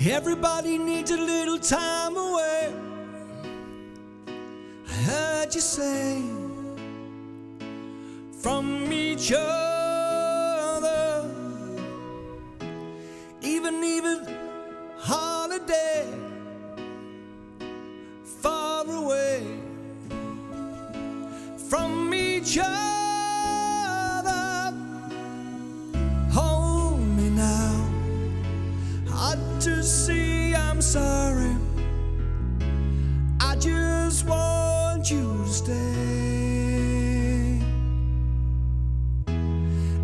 Everybody needs a little time away. I heard you say from each other, even holiday far away from each other. Hold me now, hard to see, I'm sorry. I just want you to stay.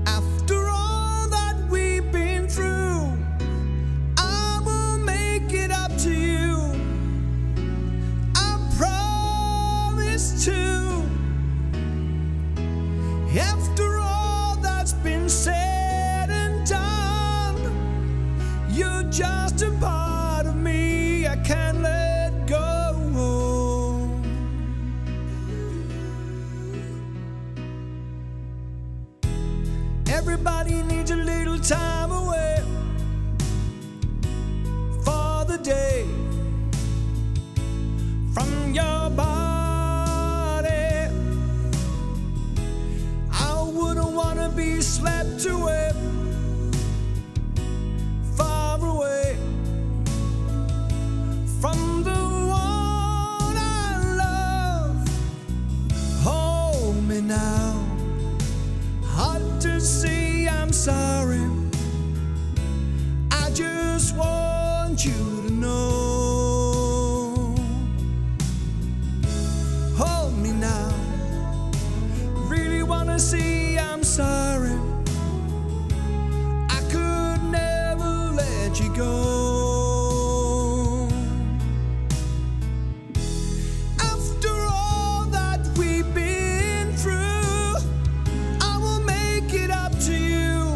After all that we've been through, I will make it up to you. I promise to. After all that's been said and done, you're just a part of me I can't let go. Everybody needs a little time away for the day from your body. I wouldn't want to be slept away, far away from the one I love. Hold me now, hard to see, I'm sorry. I just want you to know. Hold me now, really wanna see, I'm sorry. I could never let you go. After all that we've been through, I will make it up to you.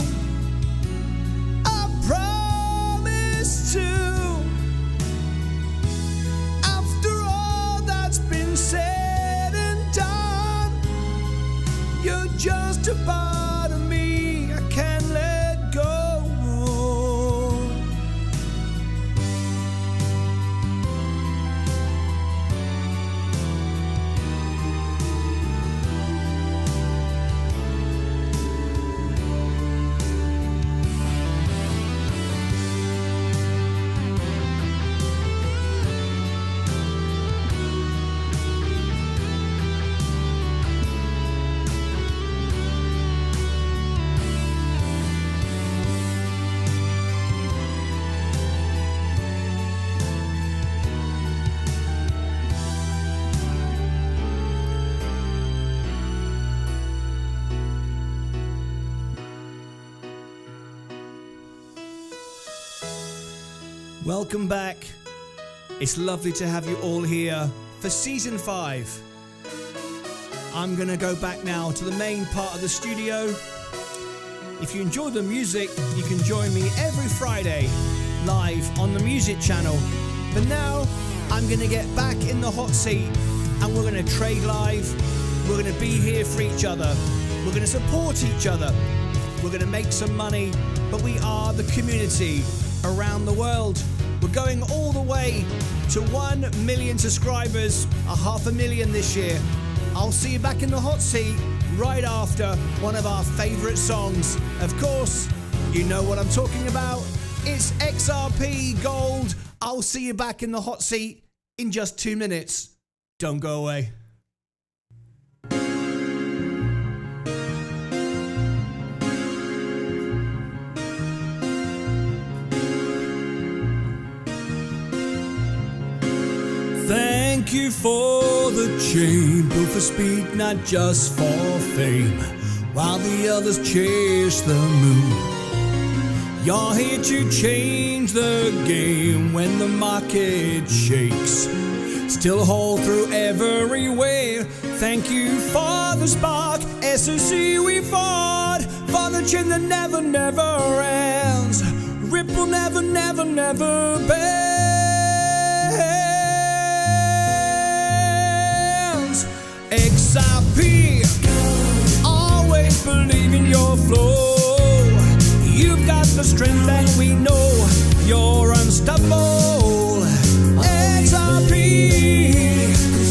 I promise to. After all that's been said and done, you're just a part of me I can't let go. Welcome back. It's lovely to have you all here for season 5. I'm gonna go back now to the main part of the studio. If you enjoy the music, you can join me every Friday live on the music channel. But now I'm gonna get back in the hot seat and we're gonna trade live. We're gonna be here for each other. We're gonna support each other. We're gonna make some money, but we are the community around the world. We're going all the way to 1 million subscribers, 500,000 this year. I'll see you back in the hot seat right after one of our favourite songs. Of course, you know what I'm talking about. It's XRP Gold. I'll see you back in the hot seat in just 2 minutes. Don't go away. Thank you for the chain, built for speed, not just for fame. While the others chase the moon, you're here to change the game when the market shakes. Still hold through every wave. Thank you for the spark, SOC we fought, for the chain that never, never ends. Ripple never, never, never bends. XRP, always believe in your flow. You've got the strength that we know. You're unstoppable. stumble. XRP,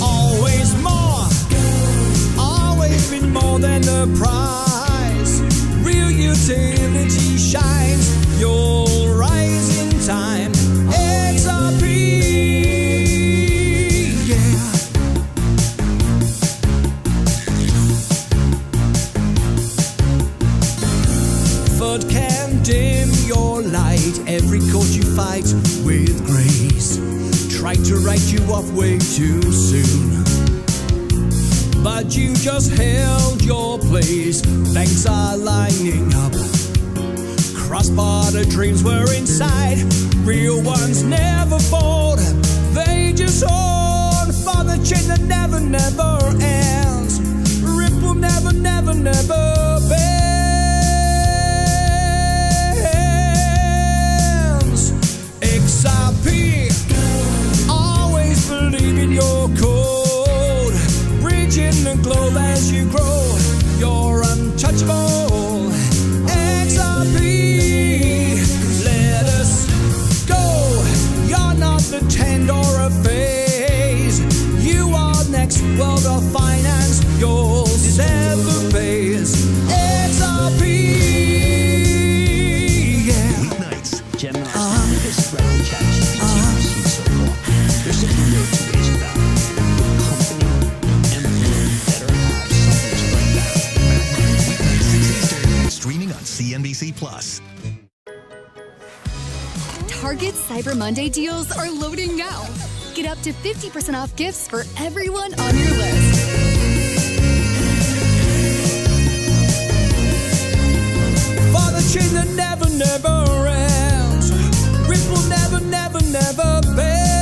always more, always been more than the price. Real utility shines, you'll rise in time. XRP, yeah. FUD can dim your light, every cause you fight with grace. Tried to write you off way too soon, but you just held your place. Banks are lining up, cross-border dreams were inside. Real ones never fold, they just hold for the chain that never, never ends. Ripple never, never, never bends. XRP, always believe in your code. Bridging the globe as you grow, you're untouchable. XRP, let us go. You're not the trend or a phase. You are next world of finance, you'll set the pace. XRP, yeah. Weeknights, Gemini's biggest threat on ChatGPT we've seen so far. There's simply no two ways about it. The company and the firm better have something to bring back. Weeknights 6 Eastern, streaming on CNBC Plus. Target's Cyber Monday deals are loading now. Get up to 50% off gifts for everyone on your list. For the chain that never, never ends. Ripple never, never, never bends.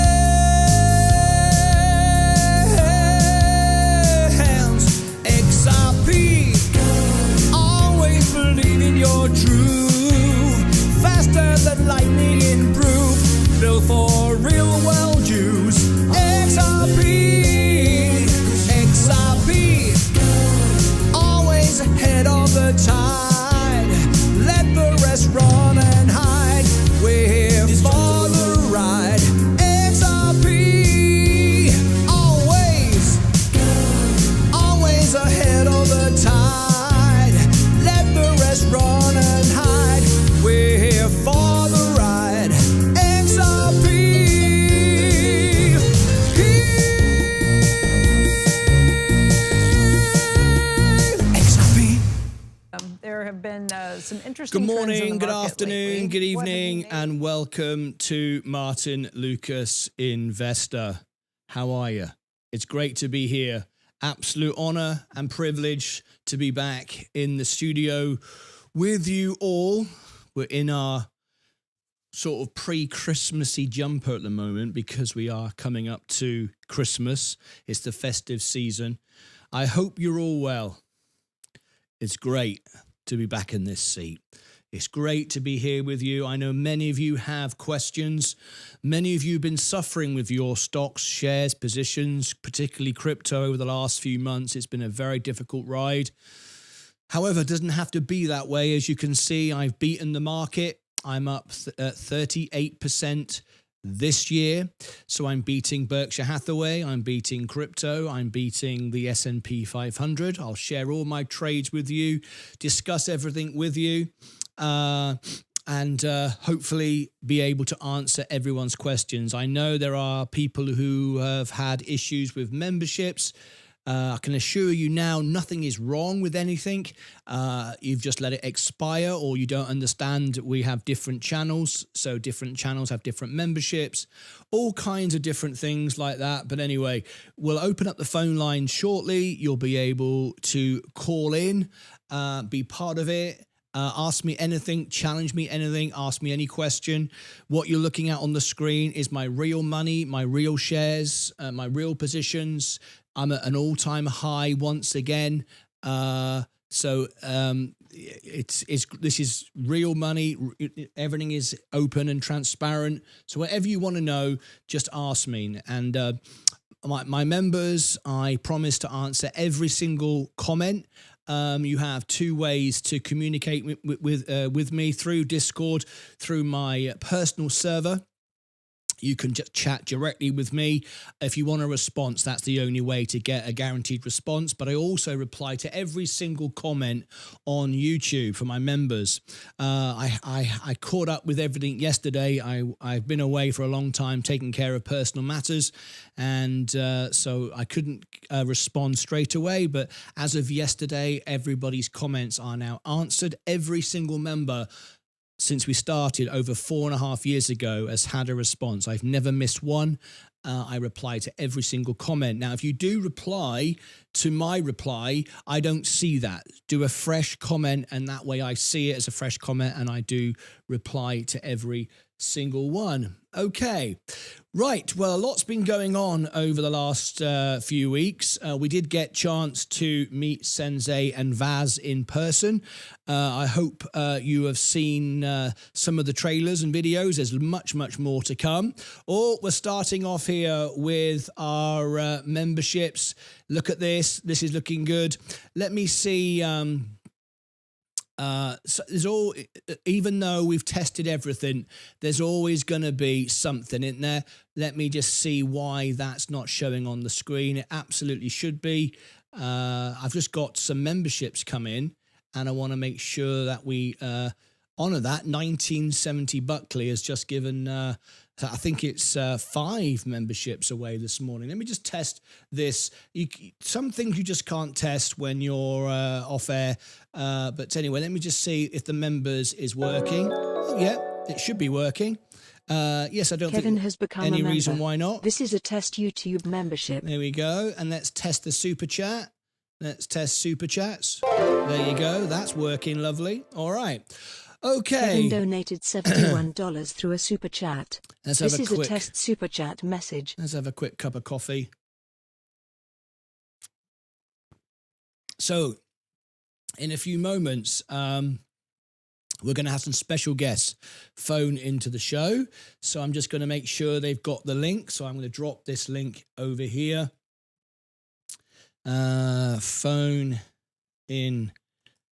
XRP, always believe in your truth. Faster than lightning in proof, built for real world use. XRP, XRP, always ahead of the tide. Let the rest run and hide. We're here for the ride. XRP, always, always ahead of the tide. Let the rest run and hide. We're here for the ride. XRP, XRP. There have been some interesting Good trends in the morning, good market afternoon, lately. good What have you evening, made? and welcome to Martyn Lucas Investor. How are you? It's great to be here. Absolute honor and privilege to be back in the studio with you all. We're in our sort of pre-Christmassy jumper at the moment because we are coming up to Christmas. It's the festive season. I hope you're all well. It's great to be back in this seat. It's great to be here with you. I know many of you have questions. Many of you have been suffering with your stocks, shares, positions, particularly crypto over the last few months. It's been a very difficult ride. However, it doesn't have to be that way. As you can see, I've beaten the market. I'm up 38% this year. So I'm beating Berkshire Hathaway. I'm beating crypto. I'm beating the S&P 500. I'll share all my trades with you, discuss everything with you, and hopefully be able to answer everyone's questions. I know there are people who have had issues with memberships. I can assure you now, nothing is wrong with anything. You've just let it expire, or you don't understand we have different channels. So different channels have different memberships, all kinds of different things like that. But anyway, we'll open up the phone line shortly. You'll be able to call in, be part of it. Ask me anything, challenge me anything, ask me any question. What you're looking at on the screen is my real money, my real shares, my real positions. I'm at an all-time high once again. This is real money. Everything is open and transparent. So whatever you want to know, just ask me. And my members, I promise to answer every single comment. You have two ways to communicate with me: through Discord, through my personal server. You can just chat directly with me. If you want a response, that's the only way to get a guaranteed response. But I also reply to every single comment on YouTube for my members. I caught up with everything yesterday. I've been away for a long time taking care of personal matters, and so I couldn't respond straight away. But as of yesterday, everybody's comments are now answered. Every single member since we started over 4.5 years ago has had a response. I've never missed one. I reply to every single comment. Now, if you do reply to my reply, I don't see that. Do a fresh comment, and that way I see it as a fresh comment, and I do reply to every single one. Okay, right. Well, a lot's been going on over the last few weeks. We did get a chance to meet Sensei and Vaz in person. I hope you have seen some of the trailers and videos. There's much, much more to come. We're starting off here with our memberships. Look at this. This is looking good. Let me see. So there's even though we've tested everything, there's always going to be something in there. Let me just see why that's not showing on the screen. It absolutely should be. I've just got some memberships come in, and I want to make sure that we honor that. 1970 Buckley has just given, I think it's 5 memberships away this morning. Let me just test this. Some things you just can't test when you're off air. But anyway, let me just see if the members is working. Yeah, it should be working. Yes, I don't Kevin think has become any a member. reason why not. This is a test YouTube membership. There we go. And let's test the super chat. Let's test super chats. There you go. That's working lovely. All right. Okay. Kevin donated $71 through a super chat. This is a test super chat message. Let's have a quick cup of coffee. So, in a few moments, we're going to have some special guests phone into the show. So I'm just going to make sure they've got the link. So I'm going to drop this link over here. Phone in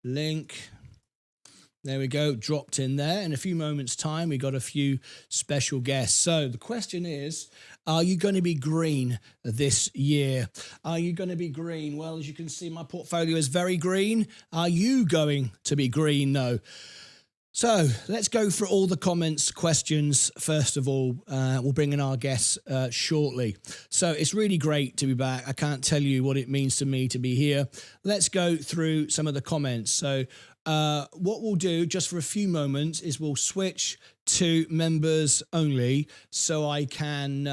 link. There we go, dropped in there. In a few moments' time, we got a few special guests. So the question is, are you going to be green this year? Are you going to be green? Well, as you can see, my portfolio is very green. Are you going to be green, though? So let's go through all the comments, questions. First of all, we'll bring in our guests shortly. So it's really great to be back. I can't tell you what it means to me to be here. Let's go through some of the comments. So what we'll do just for a few moments is we'll switch to members only so I can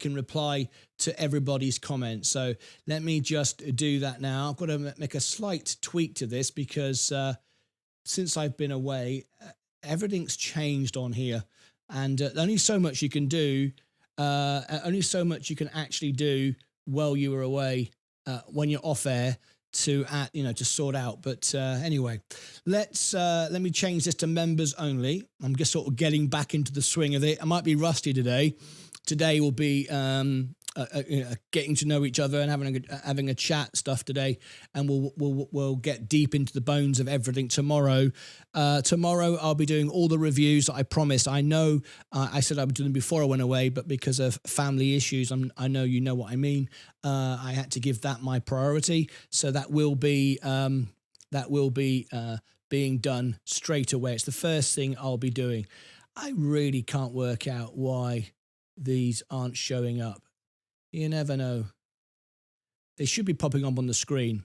reply to everybody's comments. So let me just do that now. I've got to make a slight tweak to this because since I've been away, everything's changed on here, and only so much you can do, only so much you can actually do while you were away when you're off air to sort out. But anyway, let me change this to members only. I'm just sort of getting back into the swing of it. I might be rusty today. Today will be getting to know each other and having a chat stuff today, and we'll get deep into the bones of everything tomorrow. Tomorrow I'll be doing all the reviews that I promised. I know I said I would do them before I went away, but because of family issues, I know you know what I mean. I had to give that my priority, so that will be being done straight away. It's the first thing I'll be doing. I really can't work out why these aren't showing up. You never know. They should be popping up on the screen.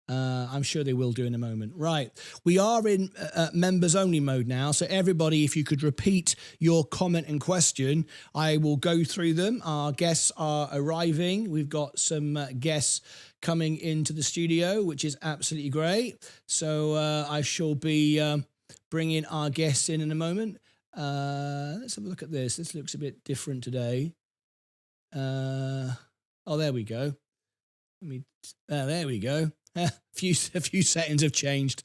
I'm sure they will do in a moment. Right. We are in members only mode now. So everybody, if you could repeat your comment and question, I will go through them. Our guests are arriving. We've got some guests coming into the studio, which is absolutely great. So I shall be bringing our guests in a moment. Let's have a look at this. This looks a bit different today. Oh, there we go. There we go. A few settings have changed.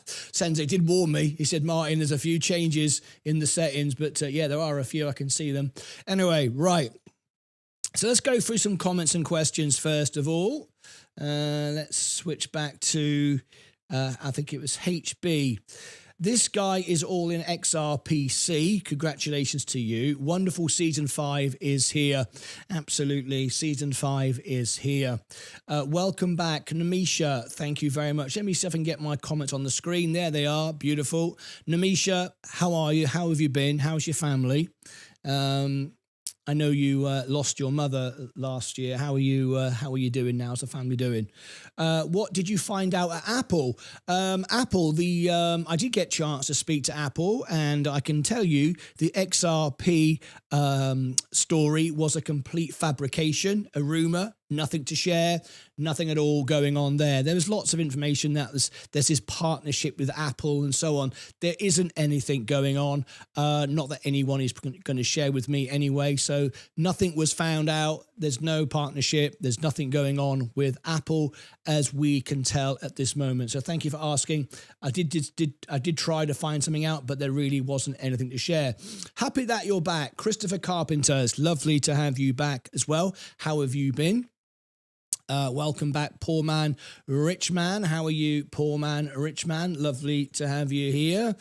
Sensei did warn me. He said, Martin, there's a few changes in the settings, but yeah, there are a few. I can see them. Anyway, right. So let's go through some comments and questions first of all. Let's switch back to, I think it was HB. This guy is all in XRPC. Congratulations to you. Wonderful. Season 5 is here. Absolutely. Season 5 is here. Welcome back. Namisha, thank you very much. Let me see if I can get my comments on the screen. There they are. Beautiful. Namisha, how are you? How have you been? How's your family? I know you lost your mother last year. How are you doing now? How's the family doing? What did you find out at Apple? Apple, I did get a chance to speak to Apple, and I can tell you the XRP story was a complete fabrication, a rumor. Nothing to share, nothing at all going on there. There was lots of information that there's this partnership with Apple and so on. There isn't anything going on. Not that anyone is going to share with me anyway. So nothing was found out. There's no partnership. There's nothing going on with Apple as we can tell at this moment. So thank you for asking. I did try to find something out, but there really wasn't anything to share. Happy that you're back. Christopher Carpenter, it's lovely to have you back as well. How have you been? Welcome back, Poor Man, Rich Man. How are you, Poor Man, Rich Man? Lovely to have you here.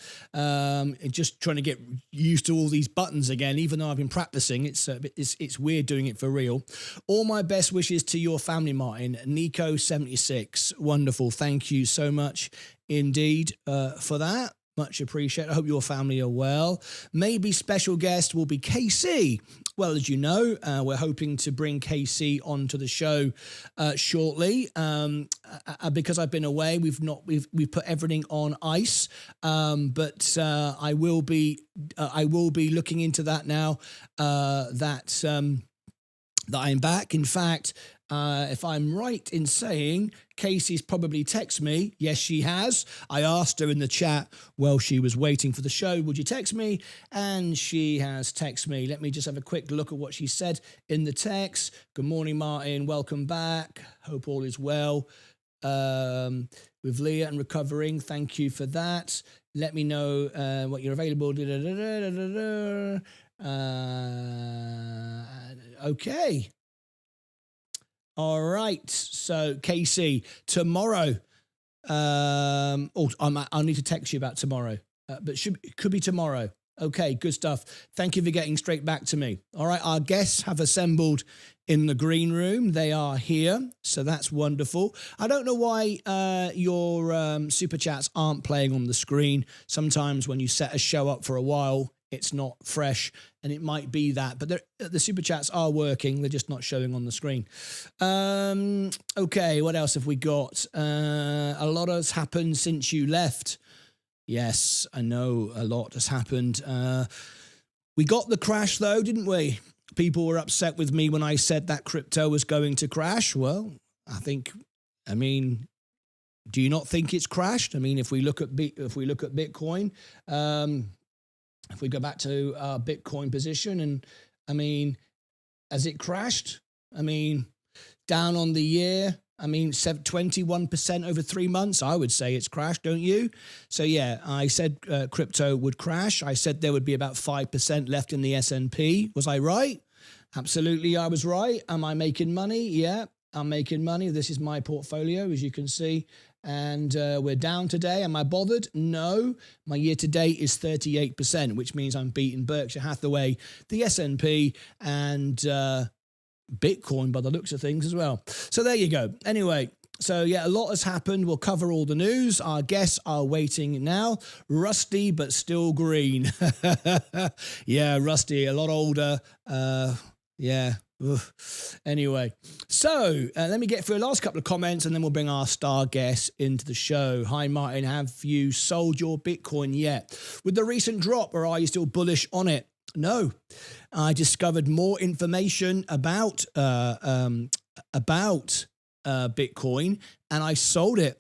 Just trying to get used to all these buttons again, even though I've been practicing. It's weird doing it for real. All my best wishes to your family, Martyn. Nico76, wonderful. Thank you so much indeed for that. Much appreciated. I hope your family are well. Maybe special guest will be KC. Well, as you know, we're hoping to bring KC onto the show shortly. Because I've been away, we've put everything on ice. But I will be looking into that now. That I'm back. In fact, if I'm right in saying Casey's probably texted me. Yes, she has. I asked her in the chat while she was waiting for the show, would you text me? And she has texted me. Let me just have a quick look at what she said in the text. Good morning, Martyn. Welcome back. Hope all is well. With Leah and recovering. Thank you for that. Let me know what you're available. Okay. All right. So, Casey, tomorrow. I'll need to text you about tomorrow, but it could be tomorrow. Okay, good stuff. Thank you for getting straight back to me. All right, our guests have assembled in the green room. They are here, so that's wonderful. I don't know why your super chats aren't playing on the screen. Sometimes when you set a show up for a while, it's not fresh, and it might be that. But the super chats are working. They're just not showing on the screen. Okay, what else have we got? A lot has happened since you left. Yes, I know a lot has happened. We got the crash, though, didn't we? People were upset with me when I said that crypto was going to crash. Well, I mean, do you not think it's crashed? I mean, if we look at Bitcoin, if we go back to our Bitcoin position, and I mean, has it crashed? I mean, down on the year, I mean, 21% over 3 months. I would say it's crashed, don't you? So yeah, I said crypto would crash. I said there would be about 5% left in the S&P. Was I right? Absolutely, I was right. Am I making money? Yeah, I'm making money. This is my portfolio, as you can see. And we're down today. Am I bothered? No. My year to date is 38%, which means I'm beating Berkshire Hathaway, the S&P, and Bitcoin by the looks of things as well. So there you go. Anyway, so yeah, a lot has happened. We'll cover all the news. Our guests are waiting now. Rusty, but still green. Yeah, Rusty, a lot older. Yeah. Oof. Anyway, so let me get through the last couple of comments and then we'll bring our star guest into the show. Hi, Martyn. Have you sold your Bitcoin yet? With the recent drop, or are you still bullish on it? No. I discovered more information about Bitcoin and I sold it.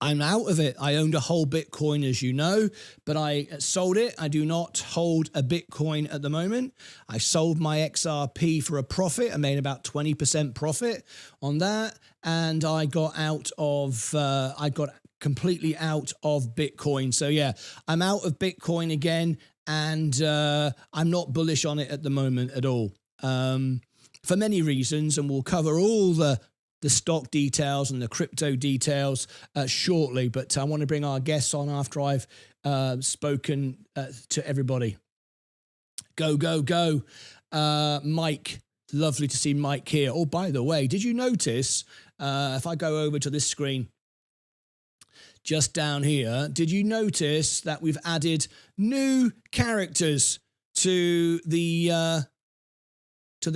I'm out of it. I owned a whole Bitcoin, as you know, but I sold it. I do not hold a Bitcoin at the moment. I sold my XRP for a profit. I made about 20% profit on that. And I got completely out of Bitcoin. So yeah, I'm out of Bitcoin again. And I'm not bullish on it at the moment at all. For many reasons. And we'll cover all the the stock details and the crypto details shortly, but I want to bring our guests on after I've spoken to everybody. Go, go, go. Mike, lovely to see Mike here. Oh, by the way, did you notice, if I go over to this screen, just down here, did you notice that we've added new characters to the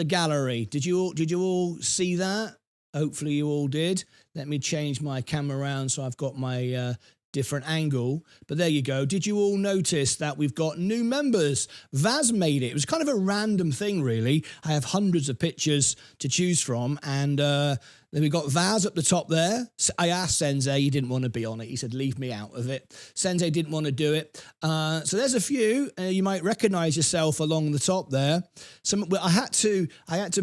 gallery? Did you all see that? Hopefully you all did. Let me change my camera around so I've got my different angle. But there you go. Did you all notice that we've got new members? Vaz made it. It was kind of a random thing, really. I have hundreds of pictures to choose from, and then we got Vaz up the top there. I asked Sensei, he didn't want to be on it. He said, leave me out of it. Sensei didn't want to do it. So there's a few. You might recognize yourself along the top there. I had to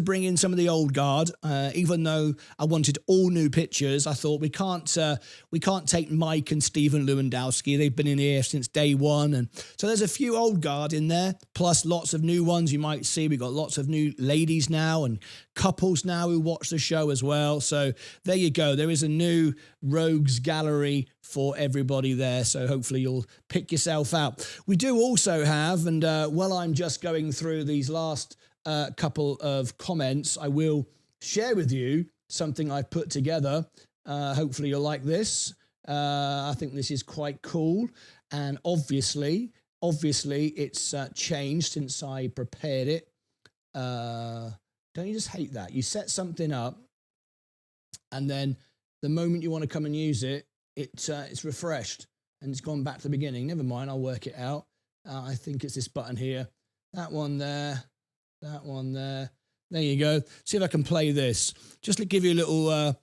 bring in some of the old guard, even though I wanted all new pictures. I thought we can't take Mike and Stephen Lewandowski. They've been in here since day one. And so there's a few old guard in there, plus lots of new ones you might see. We've got lots of new ladies now and couples now who watch the show as well. So there you go. There is a new rogues gallery for everybody there. So hopefully you'll pick yourself out. We do also have, and while I'm just going through these last couple of comments, I will share with you something I've put together. Hopefully you'll like this. I think this is quite cool. And obviously it's changed since I prepared it. Don't you just hate that? You set something up, and then the moment you want to come and use it, it's refreshed and it's gone back to the beginning. Never mind, I'll work it out. I think it's this button here. That one there. That one there. There you go. See if I can play this. Just to give you a little...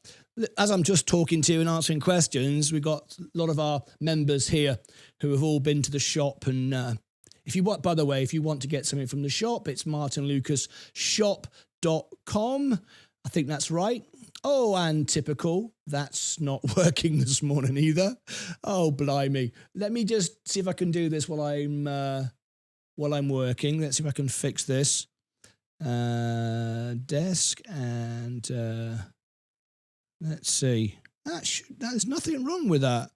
as I'm just talking to you and answering questions, we've got a lot of our members here who have all been to the shop. And if you want, by the way, if you want to get something from the shop, it's martynlucasshop.com. I think that's right. Oh, and typical, that's not working this morning either. Oh, blimey. Let me just see if I can do this while I'm working. Let's see if I can fix this. Desk and let's see. There's nothing wrong with that.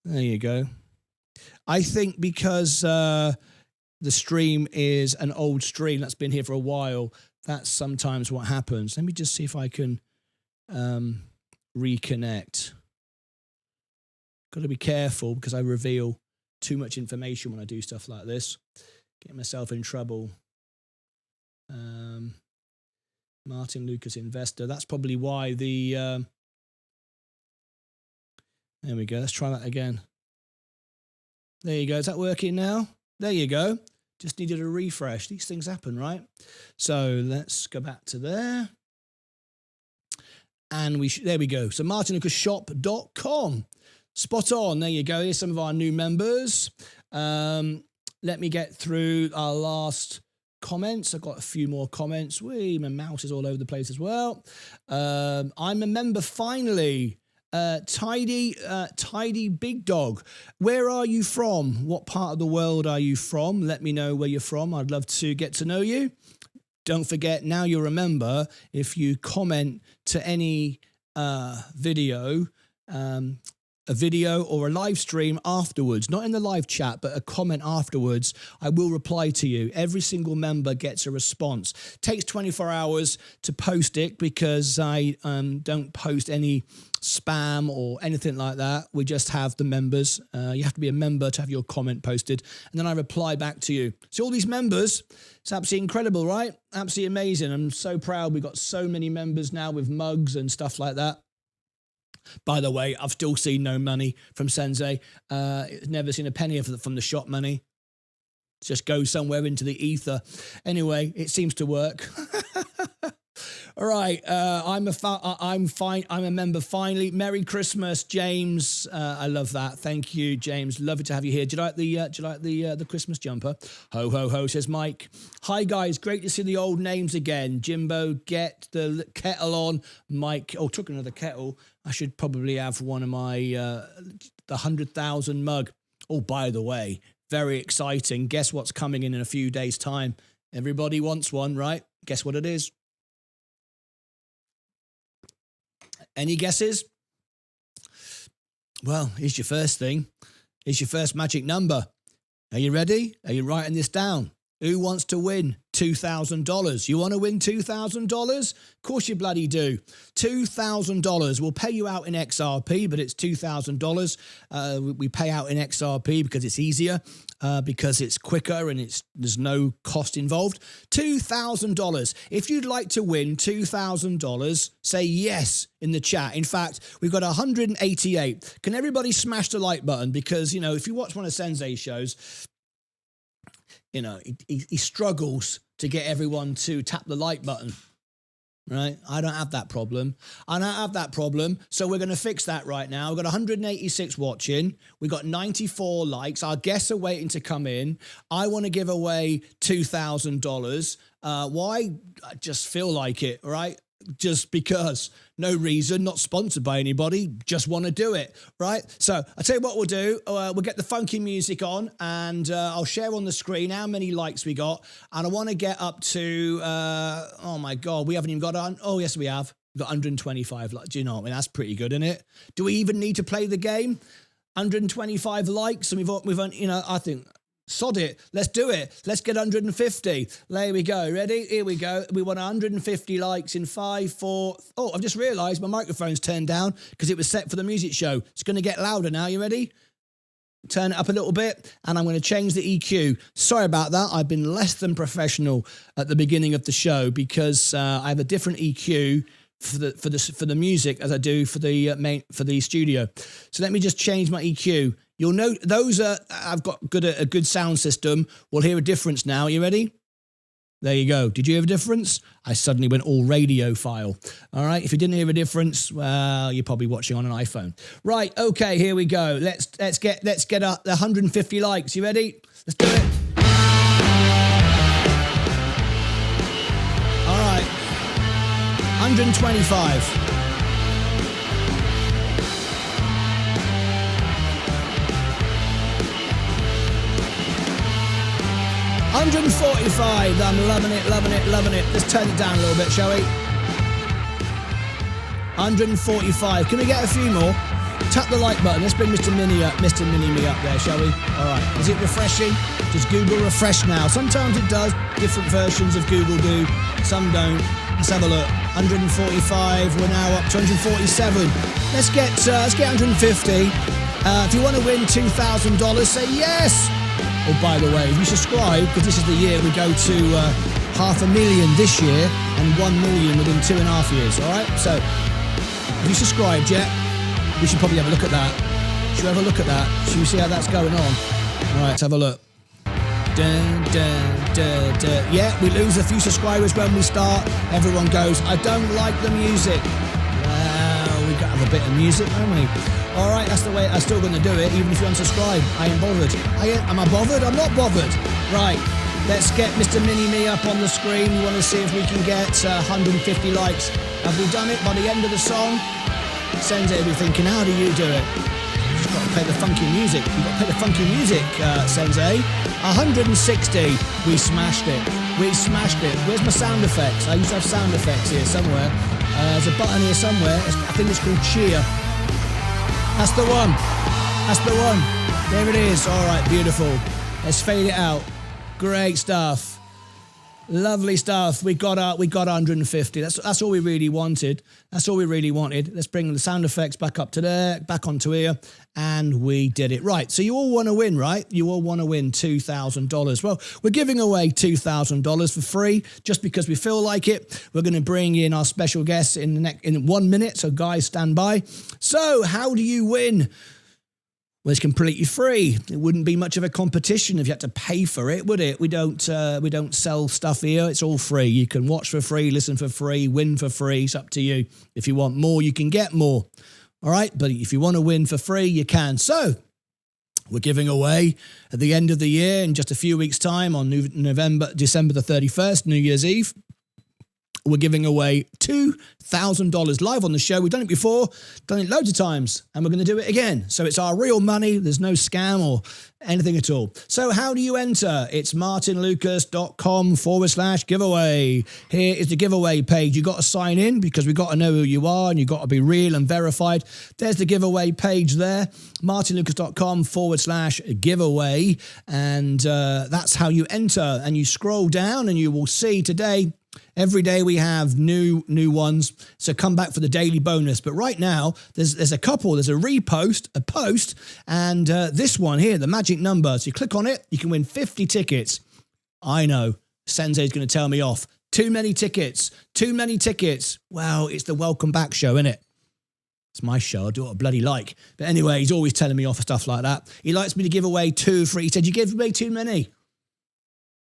There you go. I think because the stream is an old stream that's been here for a while, that's sometimes what happens. Let me just see if I can reconnect. Got to be careful because I reveal too much information when I do stuff like this. Get myself in trouble. Martyn Lucas Investor. That's probably why the... there we go. Let's try that again. There you go. Is that working now? There you go. Just needed a refresh. These things happen, right? So let's go back to there. And there we go. So martynlucasshop.com. Spot on. There you go. Here's some of our new members. Let me get through our last comments. I've got a few more comments. My mouse is all over the place as well. I'm a member finally. Tidy Big Dog. Where are you from? What part of the world are you from? Let me know where you're from. I'd love to get to know you. Don't forget, now you'll remember, if you comment to any video, a video or a live stream afterwards, not in the live chat, but a comment afterwards, I will reply to you. Every single member gets a response. It takes 24 hours to post it because I don't post any spam or anything like that. We just have the members. You have to be a member to have your comment posted, and then I reply back to you. So all these members, it's absolutely incredible, right? Absolutely amazing. I'm so proud. We've got so many members now with mugs and stuff like that. By the way, I've still seen no money from Sensei. Never seen a penny from the shop money. It just goes somewhere into the ether. Anyway, it seems to work. All right, I'm a member finally. Merry Christmas, James. I love that. Thank you, James. Lovely to have you here. Do you like the Christmas jumper? Ho ho ho, says Mike. Hi guys, great to see the old names again. Jimbo, get the kettle on. Mike, took another kettle. I should probably have one of my the 100,000 mug. Oh, by the way, very exciting. Guess what's coming in a few days' time? Everybody wants one, right? Guess what it is? Any guesses? Well, here's your first thing. Here's your first magic number. Are you ready? Are you writing this down? Who wants to win $2,000? You want to win $2,000? Of course you bloody do. $2,000. We'll pay you out in XRP, but it's $2,000. We pay out in XRP because it's easier, because it's quicker and there's no cost involved. $2,000. If you'd like to win $2,000, say yes in the chat. In fact, we've got 188. Can everybody smash the like button? Because, you know, if you watch one of Sensei's shows, you know, he struggles to get everyone to tap the like button, right? I don't have that problem. So we're going to fix that right now. We've got 186 watching. We've got 94 likes. Our guests are waiting to come in. I want to give away $2,000. Why? I just feel like it, right? Just because. No reason, not sponsored by anybody, just want to do it, right? So I'll tell you what we'll do. We'll get the funky music on and I'll share on the screen how many likes we got. And I want to get up to, oh my God, we haven't even got on. Oh, yes, we have. We've got 125 likes. Do you know what I mean? That's pretty good, isn't it? Do we even need to play the game? 125 likes and we've you know, I think, sod it. Let's do it. Let's get 150. There we go. Ready? Here we go. We want 150 likes in 5, 4. Oh, I've just realised my microphone's turned down because it was set for the music show. It's going to get louder now. You ready? Turn it up a little bit and I'm going to change the EQ. Sorry about that. I've been less than professional at the beginning of the show because I have a different EQ for the music as I do for the studio. So let me just change my EQ. You'll know I've got a good sound system. We'll hear a difference now. Are you ready? There you go. Did you hear a difference? I suddenly went all radio file. All right. If you didn't hear a difference, well, you're probably watching on an iPhone. Right. Okay. Here we go. Let's get up the 150 likes. You ready? Let's do it. All right. 125. 145. I'm loving it. Let's turn it down a little bit, shall we? 145. Can we get a few more? Tap the like button. Let's bring Mr. Mini Me up there, shall we? All right. Is it refreshing? Does Google refresh now? Sometimes it does. Different versions of Google do. Some don't. Let's have a look. 145. We're now up to 147. Let's get 150. If you want to win $2,000, say yes. Oh, by the way, if you subscribe, because this is the year we go to 500,000 this year and 1 million within 2.5 years, all right? So, if you subscribed yet, we should probably have a look at that. Should we have a look at that? Should we see how that's going on? All right, let's have a look. Yeah, we lose a few subscribers when we start. Everyone goes, I don't like the music. Well, we've got to have a bit of music, haven't we? All right, that's the way. I'm still going to do it, even if you unsubscribe. I ain't bothered. Am I bothered? I'm not bothered. Right, let's get Mr. Mini Me up on the screen. We want to see if we can get 150 likes. Have we done it by the end of the song? Sensei will be thinking, how do you do it? You've got to play the funky music. You've got to play the funky music, Sensei. 160. We smashed it. Where's my sound effects? I used to have sound effects here somewhere. There's a button here somewhere. I think it's called cheer. That's the one. There it is. All right, beautiful. Let's fade it out. Great stuff. Lovely stuff. We got 150. That's all we really wanted. Let's bring the sound effects back up to there, back onto here, and we did it. Right. So you all want to win, right? You all want to win $2,000. Well, we're giving away $2,000 for free just because we feel like it. We're going to bring in our special guests in 1 minute. So guys, stand by. So how do you win? Well, it's completely free. It wouldn't be much of a competition if you had to pay for it, would it? We don't sell stuff here. It's all free. You can watch for free, listen for free, win for free. It's up to you. If you want more, you can get more. All right. But if you want to win for free, you can. So we're giving away at the end of the year in just a few weeks' time on December the 31st, New Year's Eve. we're giving away $2,000 live on the show. We've done it before, done it loads of times, and we're going to do it again. So it's our real money. There's no scam or anything at all. So how do you enter? It's martynlucas.com/giveaway. Here is the giveaway page. You've got to sign in because we've got to know who you are and you've got to be real and verified. There's the giveaway page there, martynlucas.com/giveaway. And that's how you enter. And you scroll down and you will see today, every day we have new ones. So come back for the daily bonus. But right now, there's a couple. There's a repost, a post, and this one here, the magic number. So you click on it, you can win 50 tickets. I know, Sensei's going to tell me off. Too many tickets. Well, it's the welcome back show, isn't it? It's my show. I do what I bloody like. But anyway, he's always telling me off for stuff like that. He likes me to give away 2 or 3. He said, you give away too many.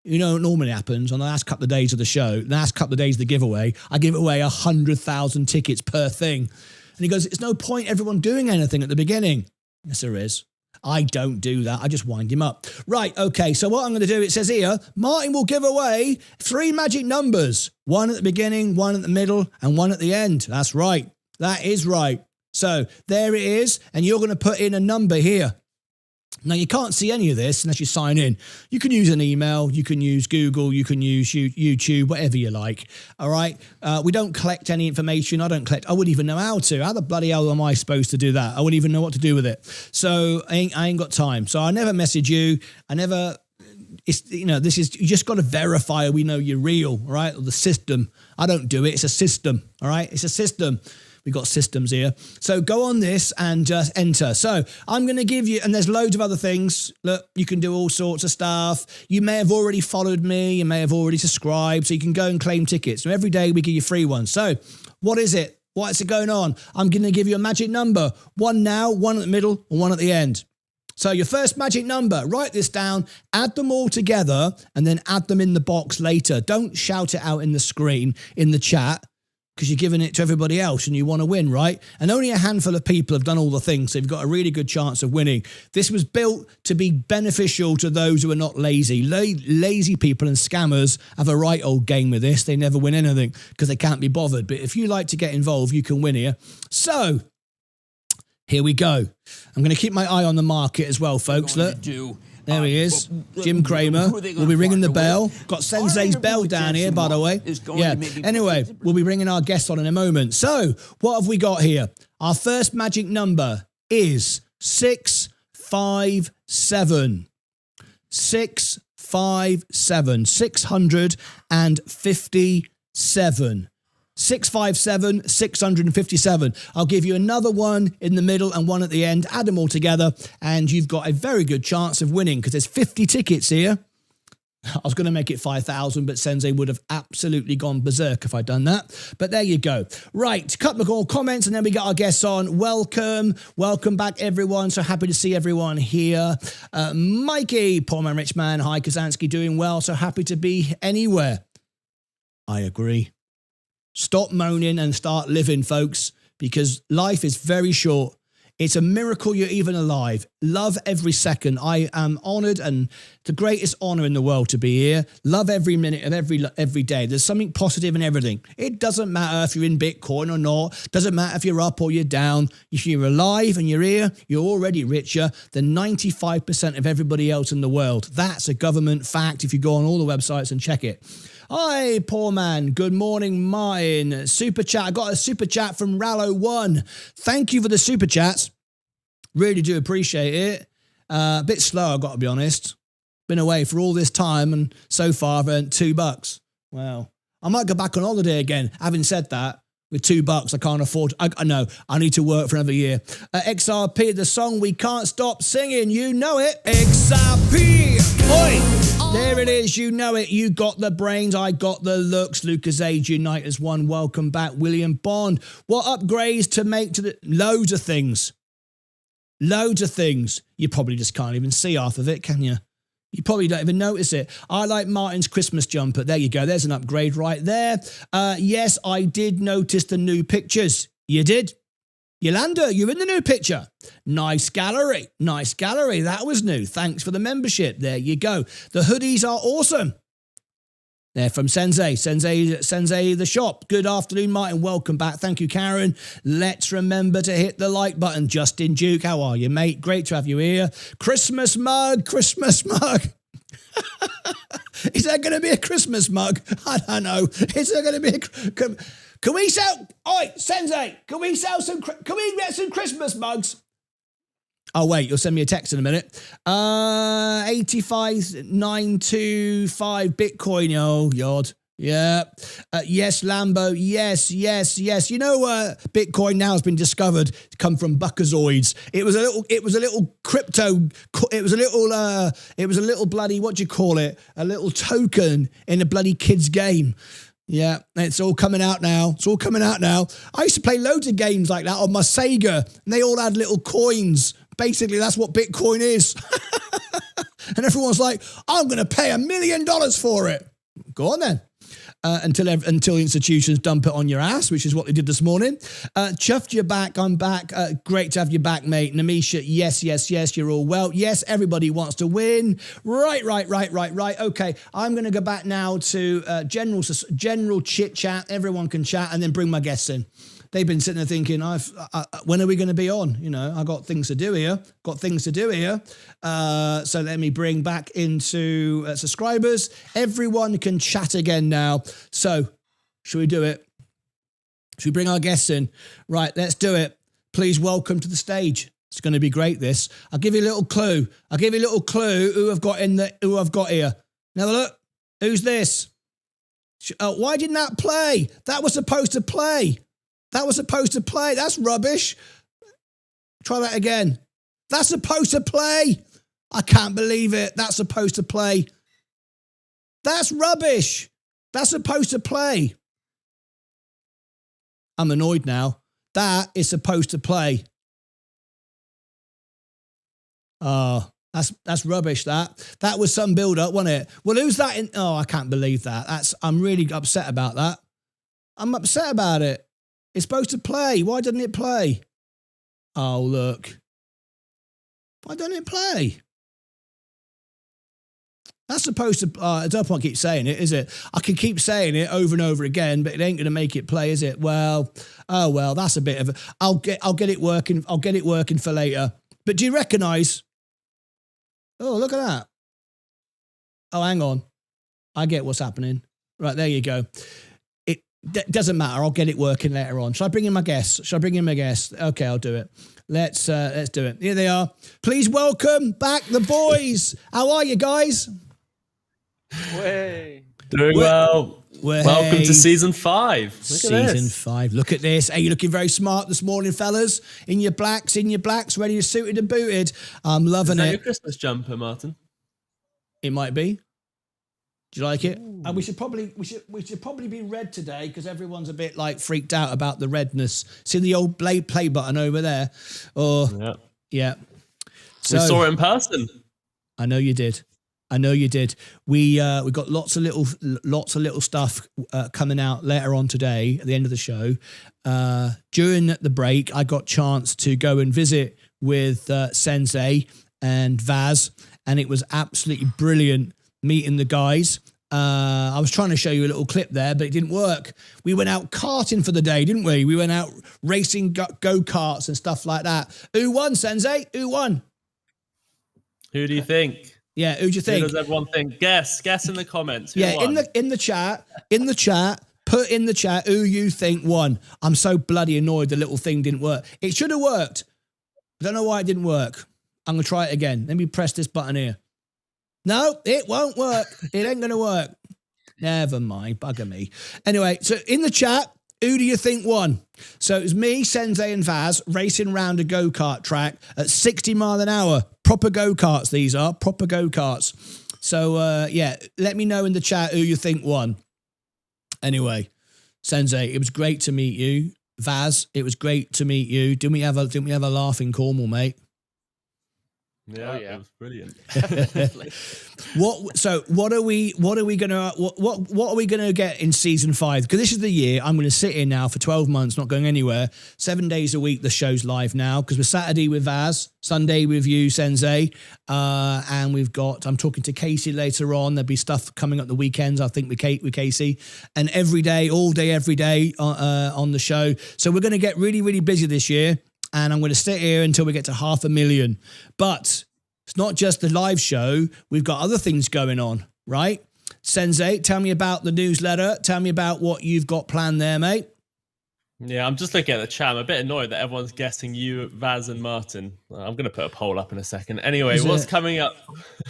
You know what normally happens on the last couple of days of the show, the last couple of days of the giveaway, I give away 100,000 tickets per thing. And he goes, it's no point everyone doing anything at the beginning. Yes, there is. I don't do that. I just wind him up. Right, okay, so what I'm going to do, it says here, Martyn will give away 3 magic numbers. 1 at the beginning, 1 at the middle, and 1 at the end. That's right. That is right. So there it is, and you're going to put in a number here. Now, you can't see any of this unless you sign in. You can use an email, you can use Google, you can use YouTube, whatever you like, all right? We don't collect any information. I wouldn't even know how to. How the bloody hell am I supposed to do that? I wouldn't even know what to do with it. So I ain't got time. So I never message you. It's, you know, you just got to verify we know you're real, all right? Or the system. I don't do it. It's a system, all right? It's a system. We've got systems here. So go on this and just enter. So I'm going to give you, and there's loads of other things. Look, you can do all sorts of stuff. You may have already followed me. You may have already subscribed. So you can go and claim tickets. So every day we give you free ones. So what is it? What's it going on? I'm going to give you a magic number. 1 now, 1 at the middle, and 1 at the end. So your first magic number, write this down, add them all together, and then add them in the box later. Don't shout it out in the screen, in the chat, because you're giving it to everybody else and you want to win, right? And only a handful of people have done all the things, so you've got a really good chance of winning. This was built to be beneficial to those who are not lazy. Lazy people and scammers have a right old game with this. They never win anything because they can't be bothered. But if you like to get involved, you can win here. So here we go. I'm going to keep my eye on the market as well, folks. Look. There he is, Jim Cramer. We'll be ringing the bell. Got Sensei's bell down here, by the way. Yeah. Anyway, we'll be bringing our guests on in a moment. So, what have we got here? Our first magic number is 657. 657. 657. 657, 657. I'll give you another 1 in the middle and 1 at the end. Add them all together, and you've got a very good chance of winning because there's 50 tickets here. I was going to make it 5,000, but Sensei would have absolutely gone berserk if I'd done that. But there you go. Right, couple more comments, and then we get our guests on. Welcome back, everyone. So happy to see everyone here. Mikey, poor man, rich man. Hi, Kazansky, doing well. So happy to be anywhere. I agree. Stop moaning and start living, folks, because life is very short. It's a miracle you're even alive. Love every second. I am honoured, and the greatest honour in the world to be here. Love every minute of every day. There's something positive in everything. It doesn't matter if you're in Bitcoin or not. Doesn't matter if you're up or you're down. If you're alive and you're here, you're already richer than 95% of everybody else in the world. That's a government fact if you go on all the websites and check it. Hi, poor man. Good morning, Martyn. Super chat. I got a super chat from Rallo1. Thank you for the super chats. Really do appreciate it. A bit slow, I've got to be honest. Been away for all this time, and so far I've earned $2. Well, I might go back on holiday again. Having said that, with $2, I can't afford. I know. I need to work for another year. XRP, the song we can't stop singing. You know it. XRP. Oi. There it is. You know it. You got the brains. I got the looks. Lucas Age Unite as one. Welcome back, William Bond. What upgrades to make to the loads of things. Loads of things. You probably just can't even see half of it, can you? You probably don't even notice it. I like Martyn's Christmas jumper. There you go. There's an upgrade right there. Yes, I did notice the new pictures. You did? Yolanda, you're in the new picture. Nice gallery. Nice gallery. That was new. Thanks for the membership. There you go. The hoodies are awesome. They're from Sensei the shop. Good afternoon, Martin. Welcome back. Thank you, Karen. Let's remember to hit the like button. Justin Duke, how are you, mate? Great to have you here. Christmas mug. Is there going to be a Christmas mug? I don't know. Is there going to be can we sell? Oi, Sensei, can we get some Christmas mugs? Oh, wait, you'll send me a text in a minute. 85,925 Bitcoin. Oh, God. Yeah. Yes, Lambo. Yes. You know, Bitcoin now has been discovered to come from Buckazoids. It was a little crypto. It was a little bloody, what do you call it? A little token in a bloody kid's game. Yeah, it's all coming out now. I used to play loads of games like that on my Sega, and they all had little coins. Basically, that's what Bitcoin is. And everyone's like, I'm going to pay $1 million for it. Go on then. Until institutions dump it on your ass, which is what they did this morning. Chuffed, you're back. I'm back. Great to have you back, mate. Namisha, yes, you're all well. Yes, everybody wants to win. Right. Okay, I'm going to go back now to general chit-chat. Everyone can chat and then bring my guests in. They've been sitting there thinking, when are we going to be on? You know, I got things to do here. So let me bring back into subscribers. Everyone can chat again now. So should we do it? Should we bring our guests in? Right, let's do it. Please welcome to the stage. It's going to be great, this. I'll give you a little clue. Who I've got here. Now look. Who's this? Why didn't that play? That was supposed to play. That's rubbish. Try that again. That's supposed to play. I can't believe it. That's supposed to play. That's rubbish. That's supposed to play. I'm annoyed now. That is supposed to play. Oh, that's rubbish, that. That was some build-up, wasn't it? Well, who's that in? Oh, I can't believe that. I'm really upset about that. I'm upset about it. It's supposed to play. Why doesn't it play? Oh, look. Why doesn't it play? That's supposed to... I don't want to keep saying it, is it? I can keep saying it over and over again, but it ain't going to make it play, is it? Well, that's a bit of a... I'll get it working. I'll get it working for later. But do you recognise... Oh, look at that. Oh, hang on. I get what's happening. Right, there you go. Doesn't matter. I'll get it working later on. Shall I bring in my guests? Okay, I'll do it. Let's do it. Here they are. Please welcome back the boys. How are you guys? Doing well. Welcome to season 5. Season 5. Look at this. Hey, you're looking very smart this morning, fellas. In your blacks, ready to suited and booted. I'm loving it. Is that your Christmas jumper, Martin? It might be. Do you like it? And we should probably be red today because everyone's a bit like freaked out about the redness. See the old play button over there? Oh, yeah. So, we saw it in person. I know you did. We got lots of little stuff coming out later on today at the end of the show. During the break, I got chance to go and visit with Sensei and Vaz, and it was absolutely brilliant meeting the guys. I was trying to show you a little clip there, but it didn't work. We went out karting for the day, didn't we? We went out racing go-karts and stuff like that. Who won, Sensei? Who won? Who do you think? Yeah, who do you think? Who does everyone think? Guess in the comments. Who won? in the chat, put in the chat who you think won. I'm so bloody annoyed the little thing didn't work. It should have worked. I don't know why it didn't work. I'm going to try it again. Let me press this button here. No, it won't work. It ain't going to work. Never mind. Bugger me. Anyway, so in the chat, who do you think won? So it was me, Sensei and Vaz racing around a go-kart track at 60 mile an hour. Proper go-karts, these are. Proper go-karts. So, let me know in the chat who you think won. Anyway, Sensei, it was great to meet you. Vaz, it was great to meet you. Didn't we have a laugh in Cornwall, mate? Yeah, it was brilliant. What are we gonna get in season 5? Because this is the year I'm gonna sit here now for 12 months, not going anywhere. 7 days a week the show's live now, because we're Saturday with Vaz, Sunday with you, Sensei, and I'm talking to Casey later on. There'll be stuff coming up the weekends, I think, with Casey, and every day, all day, every day on the show. So we're gonna get really, really busy this year. And I'm going to sit here until we get to 500,000. But it's not just the live show. We've got other things going on, right? Sensei, tell me about the newsletter. Tell me about what you've got planned there, mate. Yeah, I'm just looking at the chat. I'm a bit annoyed that everyone's guessing you, Vaz, and Martyn. I'm going to put a poll up in a second. Anyway, what's coming up?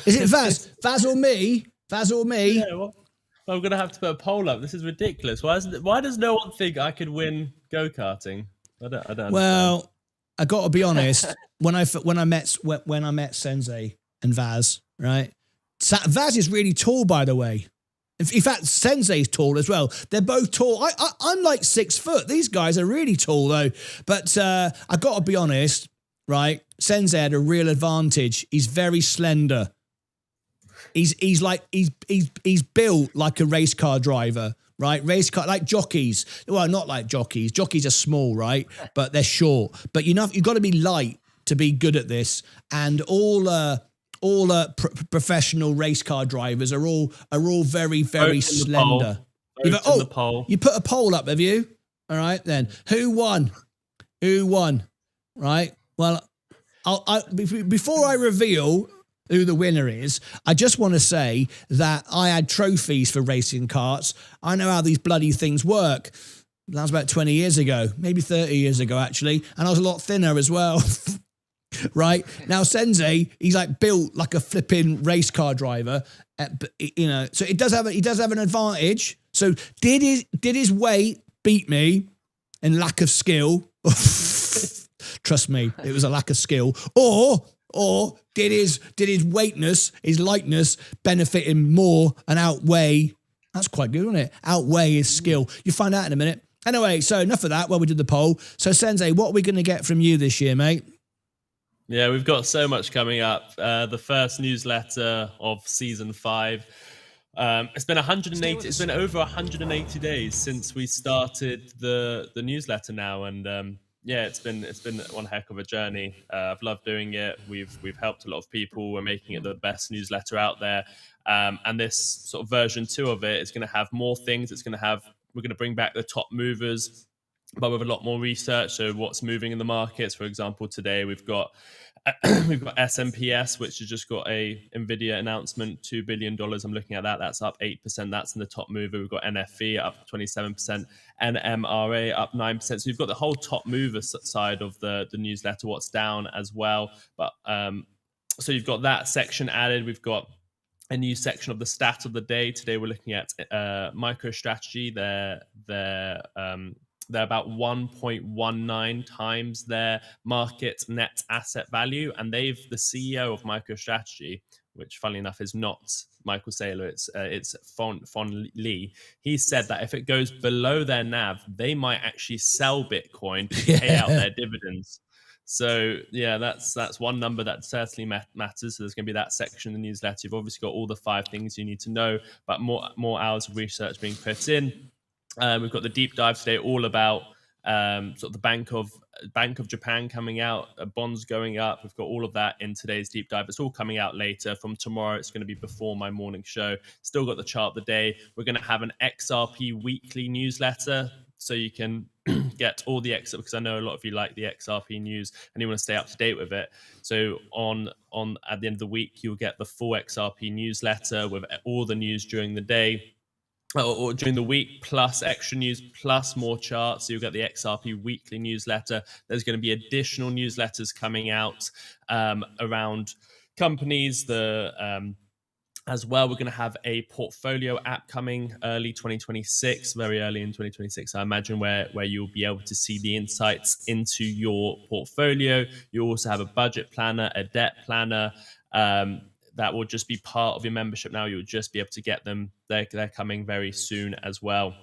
Is it Vaz? Vaz or me? Vaz or me? Yeah, well, I'm going to have to put a poll up. This is ridiculous. Why does no one think I could win go-karting? I don't understand. Well, I got to be honest. when I met Sensei and Vaz, right? Vaz is really tall, by the way. In fact, Sensei's tall as well. They're both tall. I'm like 6 foot. These guys are really tall though. But I got to be honest, right? Sensei had a real advantage. He's very slender. He's built like a race car driver. Right, race car, like jockeys. Well, not like jockeys. Jockeys are small, right? But they're short. But you've got to be light to be good at this. And all professional race car drivers are all very, very slender. The poll. You put a poll up, have you? All right, then. Who won? Right. Well, before I reveal who the winner is, I just want to say that I had trophies for racing karts. I know how these bloody things work. That was about 20 years ago, maybe 30 years ago, actually. And I was a lot thinner as well. Right? Now, Sensei, he's like built like a flipping race car driver. So he does have an advantage. So did his weight beat me in lack of skill? Trust me, it was a lack of skill. Or did his weightness, his lightness benefit him more and outweigh? That's quite good, isn't it? Outweigh his skill. You find out in a minute. Anyway, so enough of that. Well, we did the poll. So Sensei, what are we going to get from you this year, mate? Yeah, we've got so much coming up. The first newsletter of season 5. It's been 180. It's been over 180 days since we started the newsletter now, and yeah, it's been one heck of a journey. I've loved doing it. We've helped a lot of people. We're making it the best newsletter out there. And this sort of version 2 of it is going to have more things. We're going to bring back the top movers, but with a lot more research. So what's moving in the markets? For example, today we've got SMPS, which has just got a Nvidia announcement, $2 billion. I'm looking at that. That's up 8%. That's in the top mover. We've got NFE up 27%, NMRA up 9%. So you've got the whole top mover side of the newsletter, what's down as well. But so you've got that section added. We've got a new section of the stat of the day. Today we're looking at MicroStrategy. They're about 1.19 times their market net asset value. And the CEO of MicroStrategy, which funnily enough is not Michael Saylor, it's Fon Lee. He said that if it goes below their NAV, they might actually sell Bitcoin to pay out their dividends. So yeah, that's one number that certainly matters. So there's going to be that section in the newsletter. You've obviously got all the 5 things you need to know, but more hours of research being put in. We've got the deep dive today, all about sort of the Bank of Japan coming out, bonds going up. We've got all of that in today's deep dive. It's all coming out later. From tomorrow, it's going to be before my morning show. Still got the chart of the day. We're going to have an XRP weekly newsletter, so you can get all the XRP, because I know a lot of you like the XRP news and you want to stay up to date with it. So on at the end of the week, you'll get the full XRP newsletter with all the news during the day, or during the week, plus extra news, plus more charts. So you'll get the XRP weekly newsletter. There's going to be additional newsletters coming out around companies. As well, we're going to have a portfolio app coming early 2026, very early in 2026, I imagine, where you'll be able to see the insights into your portfolio. You also have a budget planner, a debt planner, that will just be part of your membership now. You'll just be able to get them. They're coming very soon as well.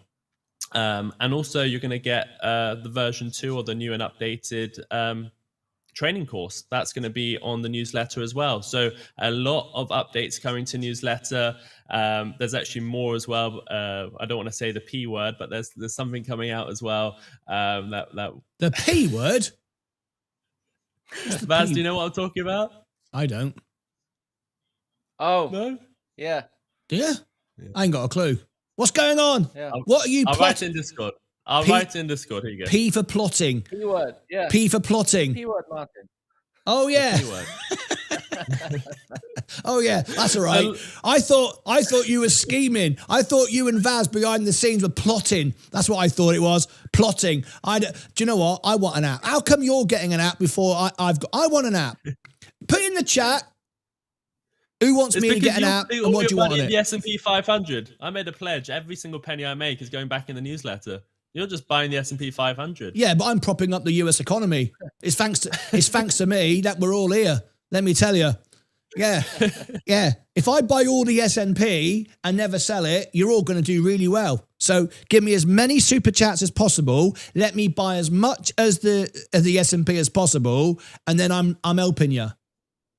And also you're going to get the version 2 or the new and updated training course that's going to be on the newsletter as well. So a lot of updates coming to newsletter. There's actually more as well. I don't want to say the P word, but there's something coming out as well. The P word? Vaz, do you know what I'm talking about? I don't. Oh, No? yeah. Do you? I ain't got a clue. What's going on? Yeah. What are you I'll write plotting? in Discord. I'll P- write in Discord. Here you go. P for plotting. P-word. Yeah. P for plotting. P-word, Martin. Oh yeah. P-word. Oh yeah, that's all right. I thought you were scheming. I thought you and Vaz behind the scenes were plotting. That's what I thought it was. Plotting. Do you know what? I want an app. How come you're getting an app before I want an app? Put in the chat. Who wants me to get an app and what do you want on it? The S&P 500. I made a pledge. Every single penny I make is going back in the newsletter. You're just buying the S&P 500. Yeah, but I'm propping up the US economy. It's thanks to me that we're all here. Let me tell you. Yeah. Yeah. If I buy all the S&P and never sell it, you're all going to do really well. So give me as many super chats as possible. Let me buy as much as the S&P as possible, and then I'm helping you.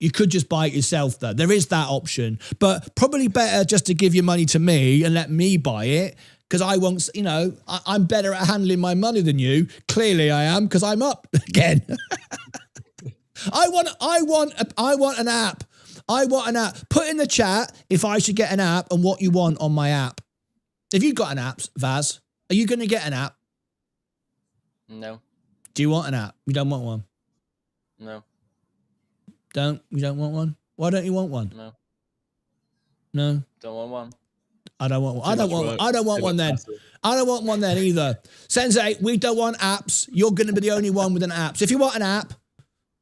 You could just buy it yourself, though. There is that option. But probably better just to give your money to me and let me buy it, because I won't, I'm better at handling my money than you. Clearly I am, because I'm up again. I want an app. I want an app. Put in the chat if I should get an app and what you want on my app. Have you got an app, Vaz? Are you going to get an app? No. Do you want an app? You don't want one? No. You don't want one? Why don't you want one? No. No? Don't want one. I don't want one. I don't want one then. I don't want one then either. Sensei, we don't want apps. You're going to be the only one with an app. So if you want an app,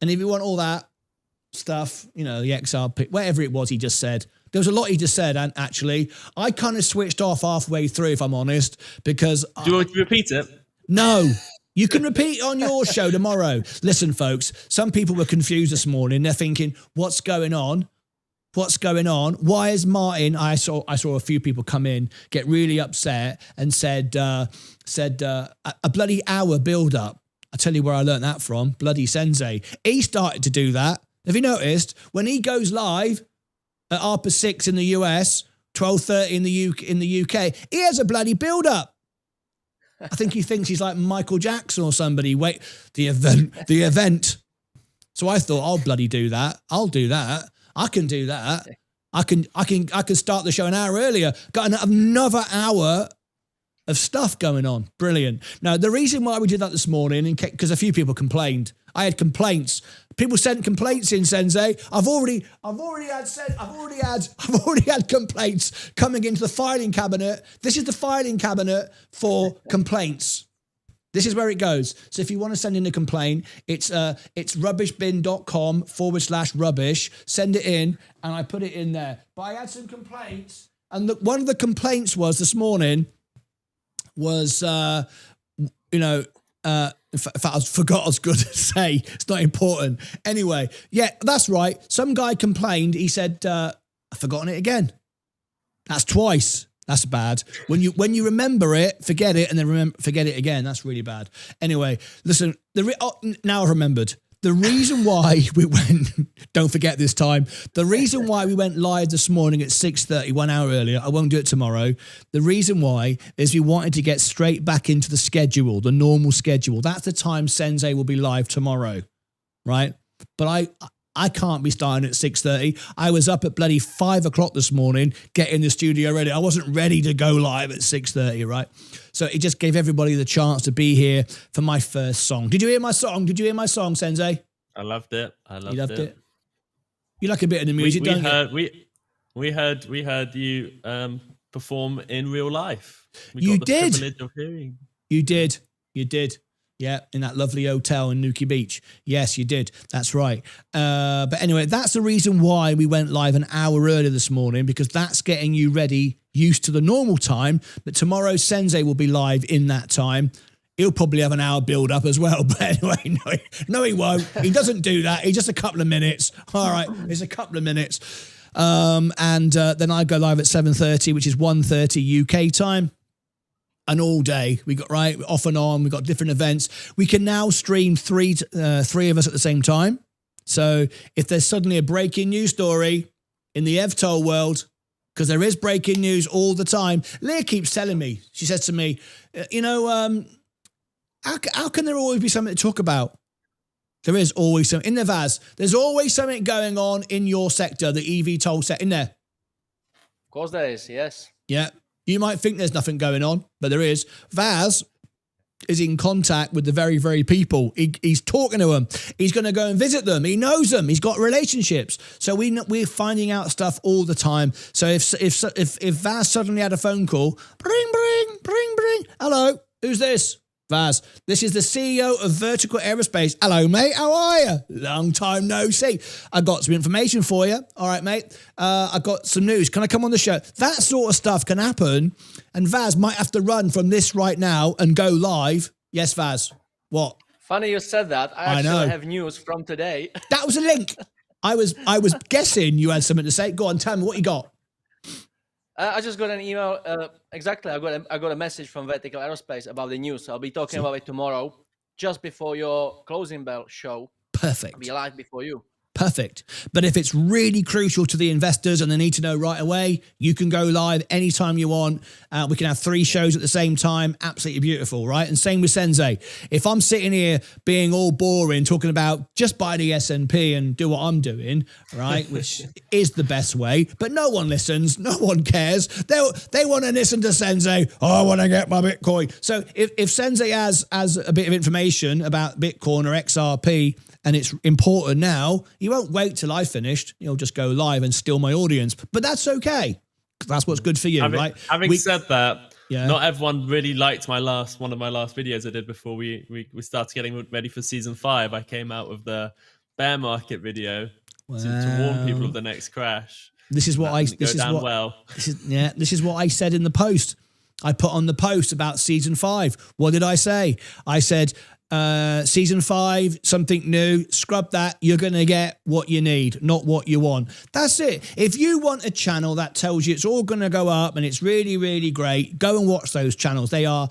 and if you want all that stuff, the XRP, whatever it was he just said. There was a lot he just said, and actually, I kind of switched off halfway through, if I'm honest, because... Do you want to repeat it? No. You can repeat it on your show tomorrow. Listen, folks, some people were confused this morning. They're thinking, what's going on? What's going on? Why is Martyn? I saw a few people come in, get really upset, and said a bloody hour build-up. I'll tell you where I learned that from. Bloody Sensei. He started to do that. Have you noticed? When he goes live at 6:30 in the US, 12:30 in the UK, he has a bloody build-up. I think he thinks he's like Michael Jackson or somebody. Wait, the event. So I thought, I'll bloody do that. I'll do that. I can do that. I can start the show an hour earlier. Got another hour of stuff going on. Brilliant. Now, the reason why we did that this morning, because a few people complained. I had complaints. People sent complaints in, Sensei. I've already had complaints coming into the filing cabinet. This is the filing cabinet for complaints. This is where it goes. So if you want to send in a complaint, it's rubbishbin.com/rubbish. Send it in, and I put it in there. But I had some complaints, and one of the complaints was this morning was, in fact, I forgot I was going to say. It's not important. Anyway, yeah, that's right. Some guy complained. He said, I've forgotten it again. That's twice. That's bad. When you remember it, forget it, and then forget it again. That's really bad. Anyway, listen, now I've remembered. The reason why we went, don't forget this time, the reason why we went live this morning at 6:30, 1 hour earlier, I won't do it tomorrow. The reason why is we wanted to get straight back into the schedule, the normal schedule. That's the time Sensei will be live tomorrow, right? But I can't be starting at 6:30. I was up at bloody 5 o'clock this morning, getting the studio ready. I wasn't ready to go live at 6:30, right? So it just gave everybody the chance to be here for my first song. Did you hear my song? Sensei? I loved it. You loved it? You like a bit of the music, don't you? We heard you perform in real life. You did. Privilege of hearing. You did. Yeah, in that lovely hotel in Newquay Beach. Yes, you did. That's right. But anyway, that's the reason why we went live an hour earlier this morning, because that's getting you ready, used to the normal time. But tomorrow, Sensei will be live in that time. He'll probably have an hour build up as well. But anyway, no, he won't. He doesn't do that. He's just a couple of minutes. All right, it's a couple of minutes. And then I go live at 7:30, which is 1:30 UK time. and all day. We got right off and on. We got different events. We can now stream three of us at the same time. So if there's suddenly a breaking news story in the EVTOL world, because there is breaking news all the time, Leah keeps telling me. She says to me, how can there always be something to talk about? There is always something in the Vaz. There's always something going on in your sector, the EVTOL set in there. Of course there is, yes. Yeah. You might think there's nothing going on, but there is. Vaz is in contact with the very, very people. He's talking to them. He's going to go and visit them. He knows them. He's got relationships. So we're finding out stuff all the time. So if Vaz suddenly had a phone call, bring, hello, who's this? Vaz, this is the CEO of Vertical Aerospace. Hello, mate. How are you? Long time no see. I got some information for you. All right, mate. I got some news. Can I come on the show? That sort of stuff can happen. And Vaz might have to run from this right now and go live. Yes, Vaz. What? Funny you said that. I know. actually have news from today. That was a link. I was guessing you had something to say. Go on, tell me what you got. I just got an email. Exactly, I got a message from Vertical Aerospace about the news. I'll be talking about it tomorrow, just before your closing bell show. Perfect. I'll be live before you. Perfect. But if it's really crucial to the investors and they need to know right away, you can go live anytime you want. We can have 3 shows at the same time. Absolutely beautiful, right? And same with Sensei. If I'm sitting here being all boring, talking about just buy the S&P and do what I'm doing, right, which is the best way, but no one listens. No one cares. They want to listen to Sensei. Oh, I want to get my Bitcoin. So if Sensei has a bit of information about Bitcoin or XRP, and it's important now, he won't wait till I finished. He'll just go live and steal my audience. But that's okay. That's what's good for you, right? Having said that, yeah. Not everyone really liked one of my last videos I did before we started getting ready for season 5. I came out with the bear market video to warn people of the next crash. This is what This is what I said in the post. I put on the post about season 5. What did I say? I said, season 5, something new, scrub that. You're going to get what you need, not what you want. That's it. If you want a channel that tells you it's all going to go up and it's really, really great, go and watch those channels. They are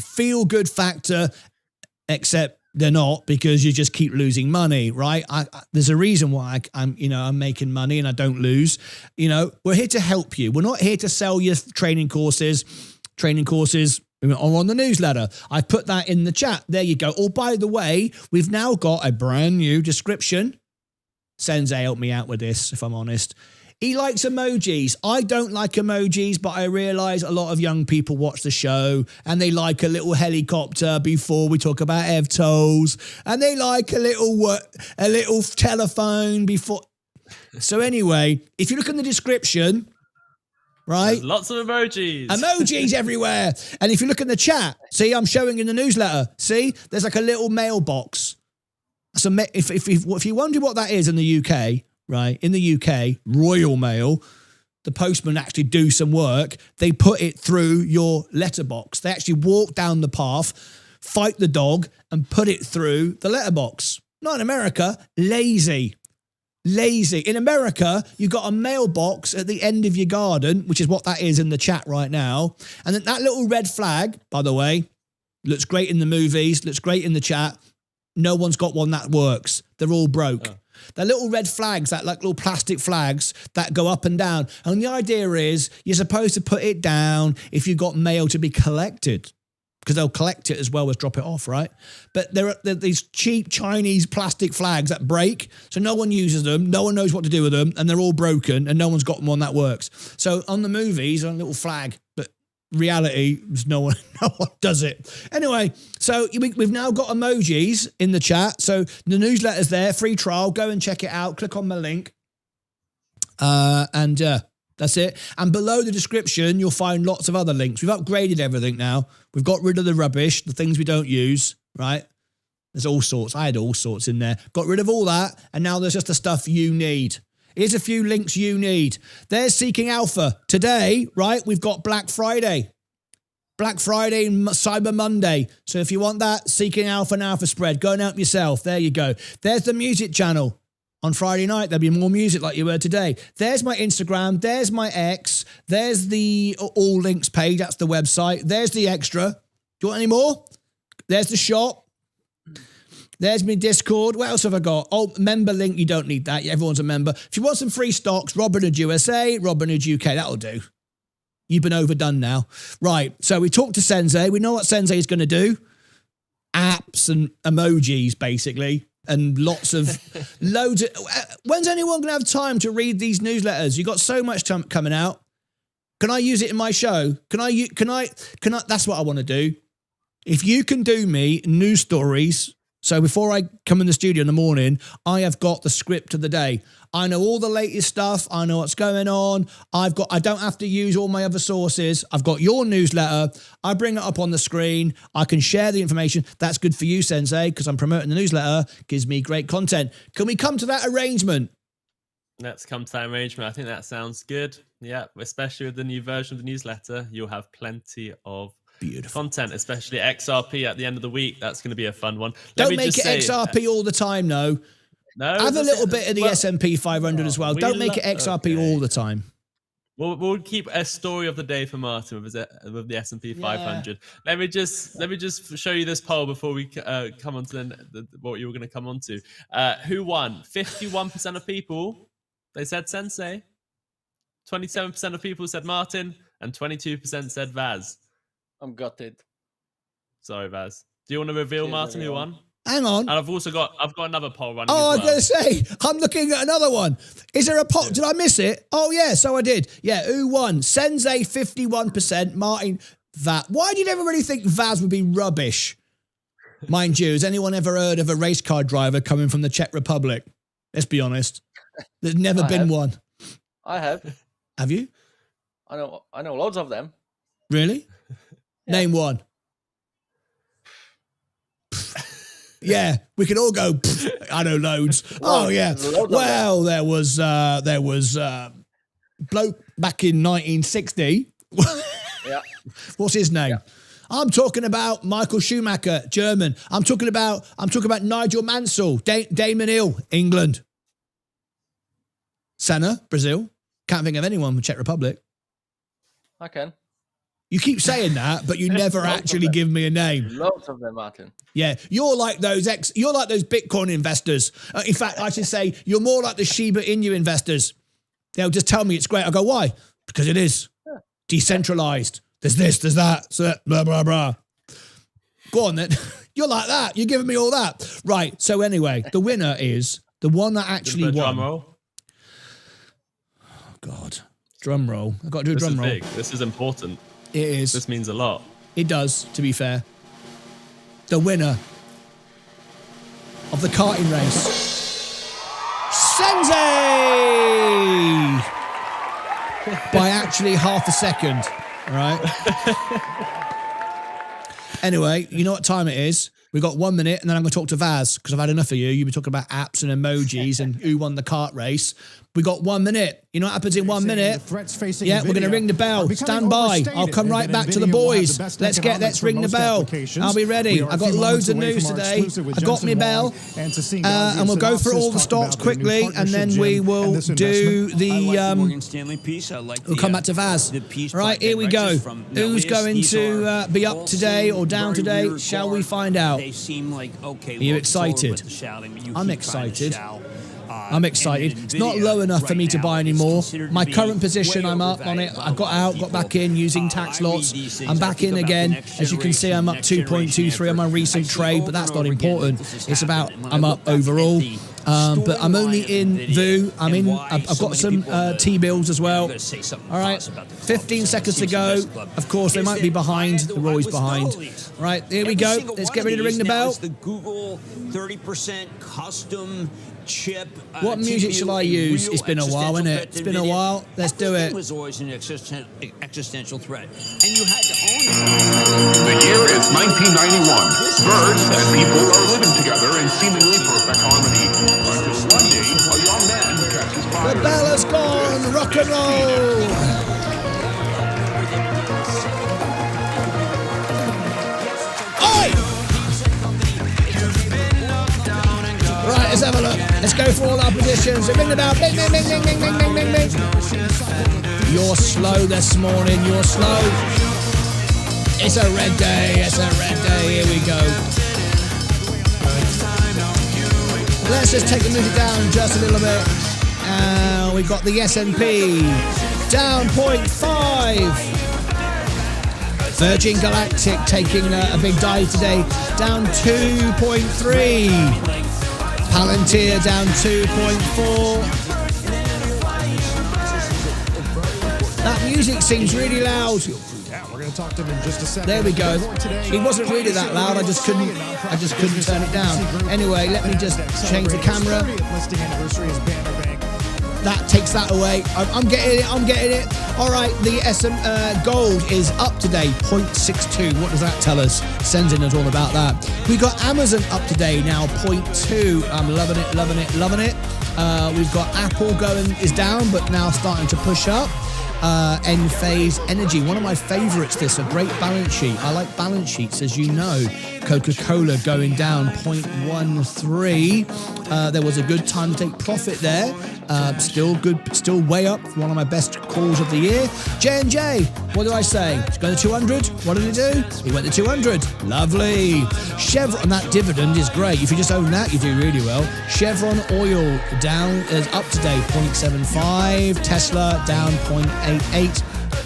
feel good factor, except they're not, because you just keep losing money, right? There's a reason why I'm making money and I don't lose. We're here to help you. We're not here to sell you training courses. Or on the newsletter. I put that in the chat. There you go. Oh, by the way, we've now got a brand new description. Sensei helped me out with this, if I'm honest. He likes emojis. I don't like emojis, but I realize a lot of young people watch the show and they like a little helicopter before we talk about EVTOLs, and they like a little telephone before. So anyway, if you look in the description, right? There's lots of emojis. Emojis everywhere. And if you look in the chat, see, I'm showing in the newsletter. See, there's like a little mailbox. So if you wonder what that is in the UK, right? In the UK, Royal Mail, the postman actually do some work. They put it through your letterbox. They actually walk down the path, fight the dog, and put it through the letterbox. Not in America. Lazy. In America, you've got a mailbox at the end of your garden, which is what that is in the chat right now. And then that little red flag, by the way, looks great in the movies, looks great in the chat. No one's got one that works. They're all broke. Oh. They're little red flags, that like little plastic flags that go up and down. And the idea is you're supposed to put it down if you've got mail to be collected, because they'll collect it as well as drop it off, right? But there are these cheap Chinese plastic flags that break, so no one uses them, no one knows what to do with them, and they're all broken, and no one's got one that works. So on the movies, on a little flag, but reality, no one does it. Anyway, so we've now got emojis in the chat, so the newsletter's there, free trial, go and check it out, click on my link, that's it. And below the description, you'll find lots of other links. We've upgraded everything now. We've got rid of the rubbish, the things we don't use, right? There's all sorts. I had all sorts in there. Got rid of all that, and now there's just the stuff you need. Here's a few links you need. There's Seeking Alpha. Today, right, we've got Black Friday. Black Friday and Cyber Monday. So if you want that, Seeking Alpha and Alpha Spread, go and help yourself. There you go. There's the music channel. On Friday night, there'll be more music like you heard today. There's my Instagram. There's my X. There's the all links page. That's the website. There's the extra. Do you want any more? There's the shop. There's my Discord. What else have I got? Oh, member link. You don't need that. Everyone's a member. If you want some free stocks, Robinhood USA, Robinhood UK. That'll do. You've been overdone now. Right. So we talked to Sensei. We know what Sensei is going to do. Apps and emojis, basically. And lots of loads of. When's anyone going to have time to read these newsletters? You got so much time coming out. Can I use it in my show? Can I? That's what I want to do. If you can do me news stories. So before I come in the studio in the morning, I have got the script of the day. I know all the latest stuff. I know what's going on. I don't have to use all my other sources. I've got your newsletter. I bring it up on the screen. I can share the information. That's good for you, Sensei, because I'm promoting the newsletter. Gives me great content. Can we come to that arrangement? Let's come to that arrangement. I think that sounds good. Yeah, especially with the new version of the newsletter, you'll have plenty of beautiful content, especially XRP at the end of the week. That's going to be a fun one. Don't make it XRP all the time, no. No, have a little bit of the S&P 500 as well. Don't make it XRP all the time. We'll keep a story of the day for Martyn with the S&P 500. Let me just show you this poll before we come on to what you were going to come on to. Who won? 51% of people, they said Sensei. 27% of people said Martyn, and 22% said Vaz. I'm gutted. Sorry, Vaz. Do you want to reveal, Martyn, who won? Hang on. And I've got another poll running. Oh, as I was well. going to say, I'm looking at another one. Is there a poll? Did I miss it? Oh, yeah, so I did. Yeah, who won? Sensei, 51%. Martyn, Vaz. Why do you never really think Vaz would be rubbish? Mind you, has anyone ever heard of a race car driver coming from the Czech Republic? Let's be honest. There's never been one. I have. Have you? I know loads of them. Really? Yeah. Name one. Yeah, we can all go. I know loads. Oh yeah. Well, there was bloke back in 1960. Yeah. What's his name? Yeah. I'm talking about Michael Schumacher, German. I'm talking about Nigel Mansell, Damon Hill, England. Senna, Brazil. Can't think of anyone from Czech Republic. I can. You keep saying that, but you never actually give me a name. Lots of them, Martyn. Yeah, you're like those Bitcoin investors. In fact, I should say you're more like the Shiba Inu investors. They'll just tell me it's great. I go, why? Because it is decentralized. There's this, there's that, so blah blah blah. Go on then. You're like that. You're giving me all that, right? So anyway, the winner is the one that actually won. Drum roll. Oh God, drum roll. I've got to do a drum roll. Big. This is important. It is. This means a lot. It does, to be fair. The winner of the karting race, Sensei! By actually half a second, all right? Anyway, you know what time it is? We've got 1 minute, and then I'm going to talk to Vaz, because I've had enough of you. You've been talking about apps and emojis and who won the kart race. We got 1 minute. You know what happens in 1 minute? Yeah, we're going to ring the bell. Stand by. I'll come right back to the boys. Let's ring the bell. I'll be ready. I've got loads of news today. I've got my bell. And we'll go through all the stocks quickly, and then we will do the... We'll come back to Vaz. All right, here we go. Who's going to be up today or down today? Shall we find out? Are you excited? I'm excited. I'm excited. It's not low enough for me to buy anymore. My current position, I'm up on it. I got out, got back in using tax lots. I'm back in again. As you can see, I'm up 2.23 on my recent trade, but that's not important. It's about I'm up overall. But I'm only in VU. I've got some T-bills as well. All right, 15 seconds to go. Of course, they might be behind. They're always behind. All right, here we go. Let's get ready to ring the bell. The Google 30% custom chip. What music shall I use? It's been a while, isn't it? It's been a while. Let's do it. It was always an existential threat, and you had to own it. The year is 1991. Birds and people are living together in seemingly perfect harmony. Until one day, a young man catches fire. The bell has gone. Rock and roll. Oi! Right, let's have a look. Let's go for all our positions. So ring the bell. Bing, bing, bing, bing, bing, bing, bing, bing, bing. You're slow this morning. You're slow. It's a red day. It's a red day. Here we go. Let's just take the music down just a little bit. We've got the S&P down 0.5. Virgin Galactic taking a big dive today, down 2.3. Palantir down 2.4. That music seems really loud. We're going to talk to him in just a second. There we go. It wasn't really that loud. I just couldn't turn it down. Anyway, let me just change the camera. That takes that away. I'm getting it. All right, the gold is up today, 0.62. What does that tell us? Sends us all about that. We got Amazon up today now, 0.2. I'm loving it. We've got Apple is down, but now starting to push up. Enphase Energy, one of my favourites. This a great balance sheet. I like balance sheets, as you know. Coca-Cola going down 0.13. There was a good time to take profit there. Still good, still way up. One of my best calls of the year. J&J, what do I say? It's going to 200. What did it do? It went to 200. Lovely. Chevron, that dividend is great. If you just own that, you do really well. Chevron Oil down, is up today, 0.75. Tesla down 0.88.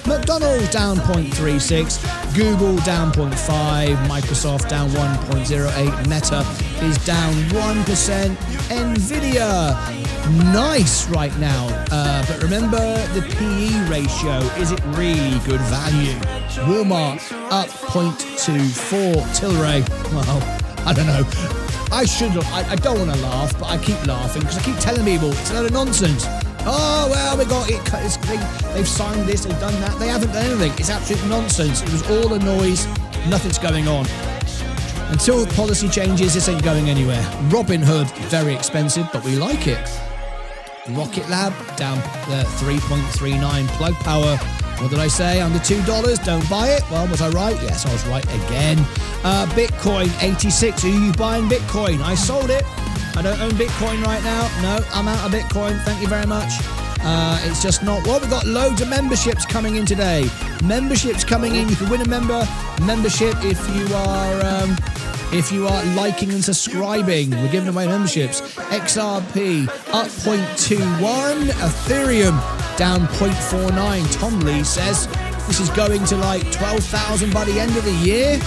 McDonald's down 0.36, Google down 0.5, Microsoft down 1.08, Meta is down 1%, Nvidia, nice right now, but remember the PE ratio, is it really good value? Walmart up 0.24, Tilray, well, I don't know, I don't want to laugh, but I keep laughing because I keep telling people it's a load of nonsense. Oh, well, we got it. They've signed this, they've done that. They haven't done anything. It's absolute nonsense. It was all a noise. Nothing's going on. Until policy changes, this ain't going anywhere. Robinhood, very expensive, but we like it. Rocket Lab, down 3.39. Plug Power, what did I say? Under $2. Don't buy it. Well, was I right? Yes, I was right again. Bitcoin, 86. Are you buying Bitcoin? I sold it. I don't own Bitcoin right now. No, I'm out of Bitcoin. Thank you very much. It's just not. Well, we've got loads of memberships coming in today. Memberships coming in. You can win a membership if you are liking and subscribing. We're giving away memberships. XRP up 0.21. Ethereum down 0.49. Tom Lee says this is going to like 12,000 by the end of the year.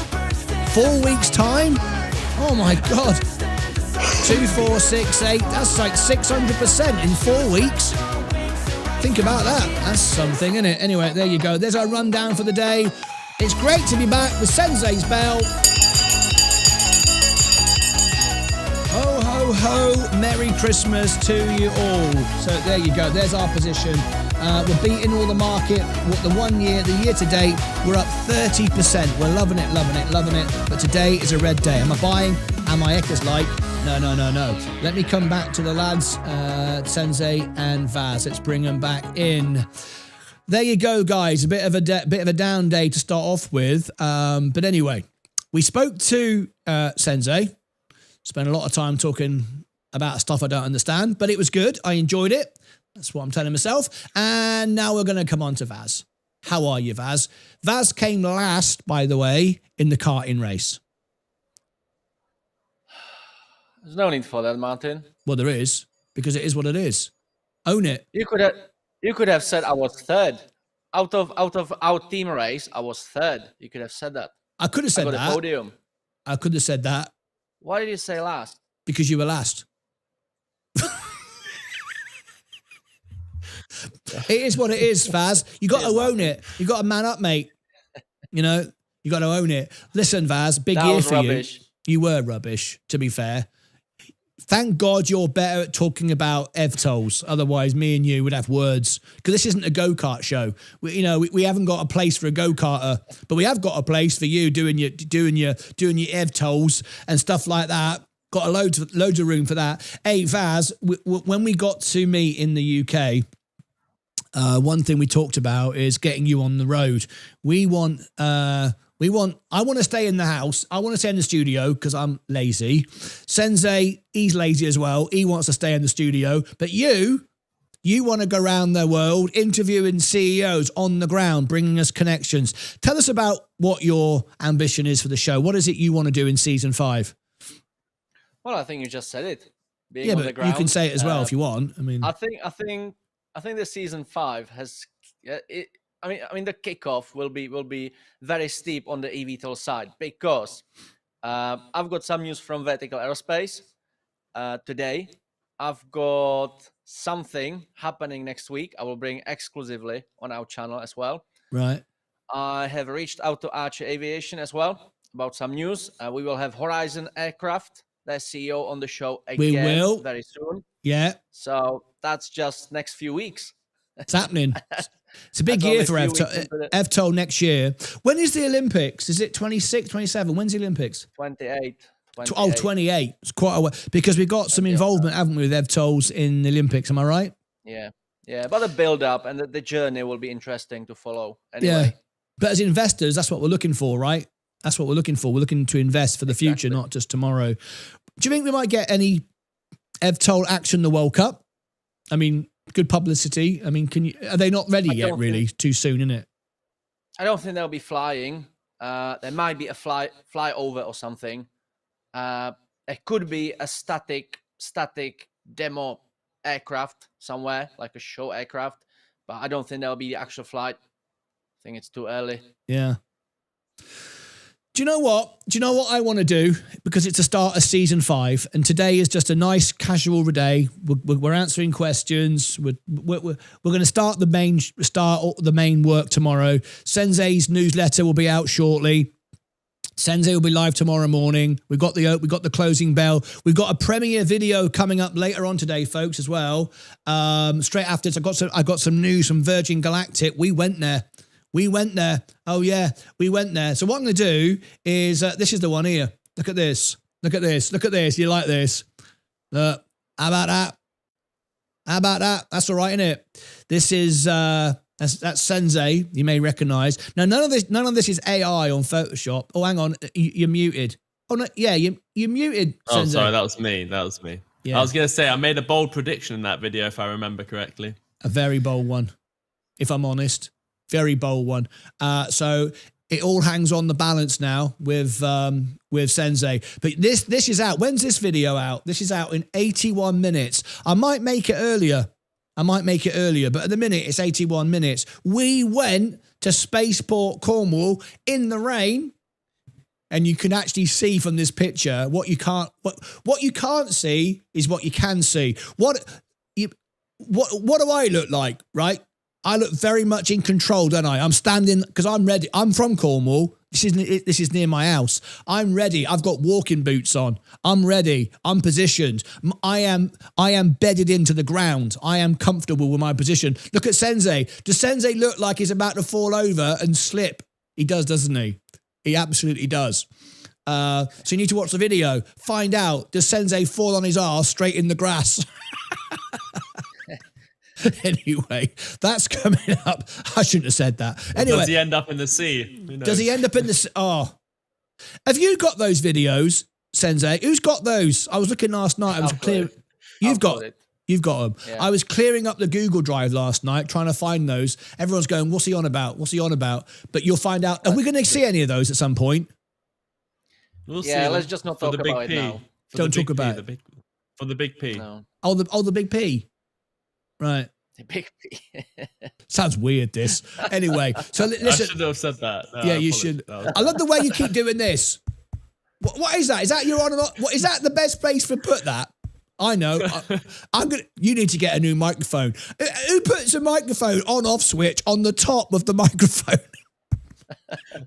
4 weeks time. Oh my God. 2468, that's like 600% in 4 weeks. Think about that. That's something, isn't it? Anyway, there you go. There's our rundown for the day. It's great to be back with Sensei's Bell. Ho, ho, ho. Merry Christmas to you all. So there you go. There's our position. We're beating all the market. The year to date, we're up 30%. We're loving it. But today is a red day. Am I buying? Am I Eckers like? No. Let me come back to the lads, Sensei and Vaz. Let's bring them back in. There you go, guys. A bit of a down day to start off with. But anyway, we spoke to Sensei. Spent a lot of time talking about stuff I don't understand, but it was good. I enjoyed it. That's what I'm telling myself. And now we're going to come on to Vaz. How are you, Vaz? Vaz came last, by the way, in the karting race. There's no need for that, Martin. Well, there is, because it is what it is. Own it. You could have said I was third. Out of our team race, I was third. You could have said that. I could have said that. I got a podium. I could have said that. Why did you say last? Because you were last. It is what it is, Vaz. You got to own it. You got to man up, mate. You know, you got to own it. Listen, Vaz, big year for rubbish. You. You were rubbish, to be fair. Thank God you're better at talking about EVTOLs. Otherwise, me and you would have words. Because this isn't a go-kart show. We haven't got a place for a go-karter, but we have got a place for you doing your EVTOLs and stuff like that. Got loads of room for that. Hey, Vaz, when we got to meet in the UK, one thing we talked about is getting you on the road. We want I want to stay in the house. I want to stay in the studio because I'm lazy. Sensei, he's lazy as well. He wants to stay in the studio. But you want to go around the world interviewing CEOs on the ground, bringing us connections. Tell us about what your ambition is for the show. What is it you want to do in season 5? Well, I think you just said it. Being Yeah, on but the ground, you can say it as well if you want. I mean, I think the season 5 has. I mean, the kickoff will be very steep on the eVTOL side because I've got some news from Vertical Aerospace today. I've got something happening next week. I will bring exclusively on our channel as well. right. I have reached out to Archer Aviation as well about some news. We will have Horizon Aircraft, their CEO, on the show again We will. very soon. Yeah, So that's just next few weeks. it's happening. It's a big That's year for only a few weeks into the- EVTOL next year. When is the Olympics? Is it 26, 27? When's the Olympics? 28. 28. It's quite a while. Because we've got some involvement, haven't we, with EVTOLs in the Olympics. Am I right? Yeah. But the build-up and the journey will be interesting to follow anyway. Yeah. But as investors, that's what we're looking for, right? That's what we're looking for. We're looking to invest for the future, not just tomorrow. Do you think we might get any EVTOL action in the World Cup? I mean, good publicity. I mean, are they not ready yet, really? Too soon, isn't it? I don't think they'll be flying. There might be a flyover or something. It could be a static demo aircraft somewhere, like a show aircraft. But I don't think there'll be the actual flight. I think it's too early. Yeah. Do you know what? I want to do? Because it's the start of season 5, and today is just a nice casual day. We're answering questions. We're going to start the main work tomorrow. Sensei's newsletter will be out shortly. Sensei will be live tomorrow morning. We've got the closing bell. We've got a premiere video coming up later on today, folks, as well. Straight after this, I got some news from Virgin Galactic. We went there. Oh, yeah, we went there. So what I'm going to do is, this is the one here. Look at this. Look at this. You like this? How about that? That's all right, isn't it? This is, that's Sensei, you may recognize. Now, none of this is AI on Photoshop. Oh, hang on. You're muted. Oh, no, yeah, you're muted, Sensei. Oh, sorry, that was me. Yeah. I was going to say, I made a bold prediction in that video, if I remember correctly. A very bold one, if I'm honest. Very bold one. So it all hangs on the balance now with Sensei. But this is out. When's this video out? This is out in 81 minutes. I might make it earlier, but at the minute it's 81 minutes. We went to Spaceport Cornwall in the rain, and you can actually see from this picture what you can't see is what you can see. What do I look like, right? I look very much in control, don't I? I'm standing because I'm ready. I'm from Cornwall. This is near my house. I'm ready. I've got walking boots on. I'm ready. I'm positioned. I am bedded into the ground. I am comfortable with my position. Look at Sensei. Does Sensei look like he's about to fall over and slip? He does, doesn't he? He absolutely does. So you need to watch the video. Find out, does Sensei fall on his arse straight in the grass? Anyway, that's coming up. I shouldn't have said that. Anyway, does he end up in the sea? Does he end up in the sea? Oh. Have you got those videos, Sensei? Who's got those? I was looking last night. I was clear. You've got them. Yeah. I was clearing up the Google Drive last night, trying to find those. Everyone's going, what's he on about? But you'll find out. Are we going to see any of those at some point? We'll see. Let's just not talk about it now. Don't talk about it. For the big P. No. Oh, the big P. Right. The big P. Sounds weird, this. Anyway, so listen. I should have said that. Yeah, you should. I love the way you keep doing this. What is that? Is that your on and off? What is that the best place to put that? I know. You need to get a new microphone. Who puts a microphone on/off switch on the top of the microphone?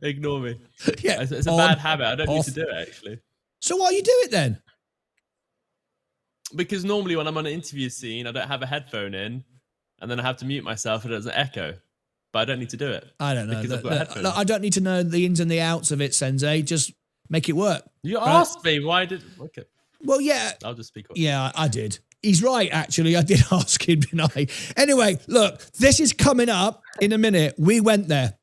Ignore me. Yeah, it's a bad habit. I don't need to do it, actually. So why you do it then? Because normally when I'm on an interview scene, I don't have a headphone in, and then I have to mute myself and it doesn't echo. But I don't need to do it. I don't know. Because I've got a headphone. I don't need to know the ins and the outs of it, Sensei. Just make it work. You asked me. Why did... Okay. Well, yeah. I'll just speak up. Yeah, I did. He's right, actually. I did ask him, didn't I? Anyway, look, this is coming up in a minute. We went there.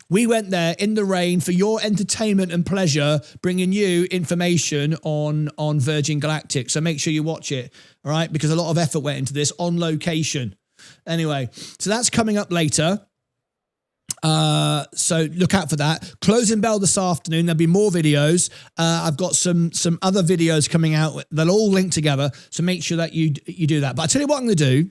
We went there in the rain for your entertainment and pleasure, bringing you information on Virgin Galactic. So make sure you watch it, all right? Because a lot of effort went into this on location. Anyway, so that's coming up later. So look out for that. Closing bell this afternoon. There'll be more videos. I've got some other videos coming out. They'll all link together. So make sure that you do that. But I tell you what I'm going to do,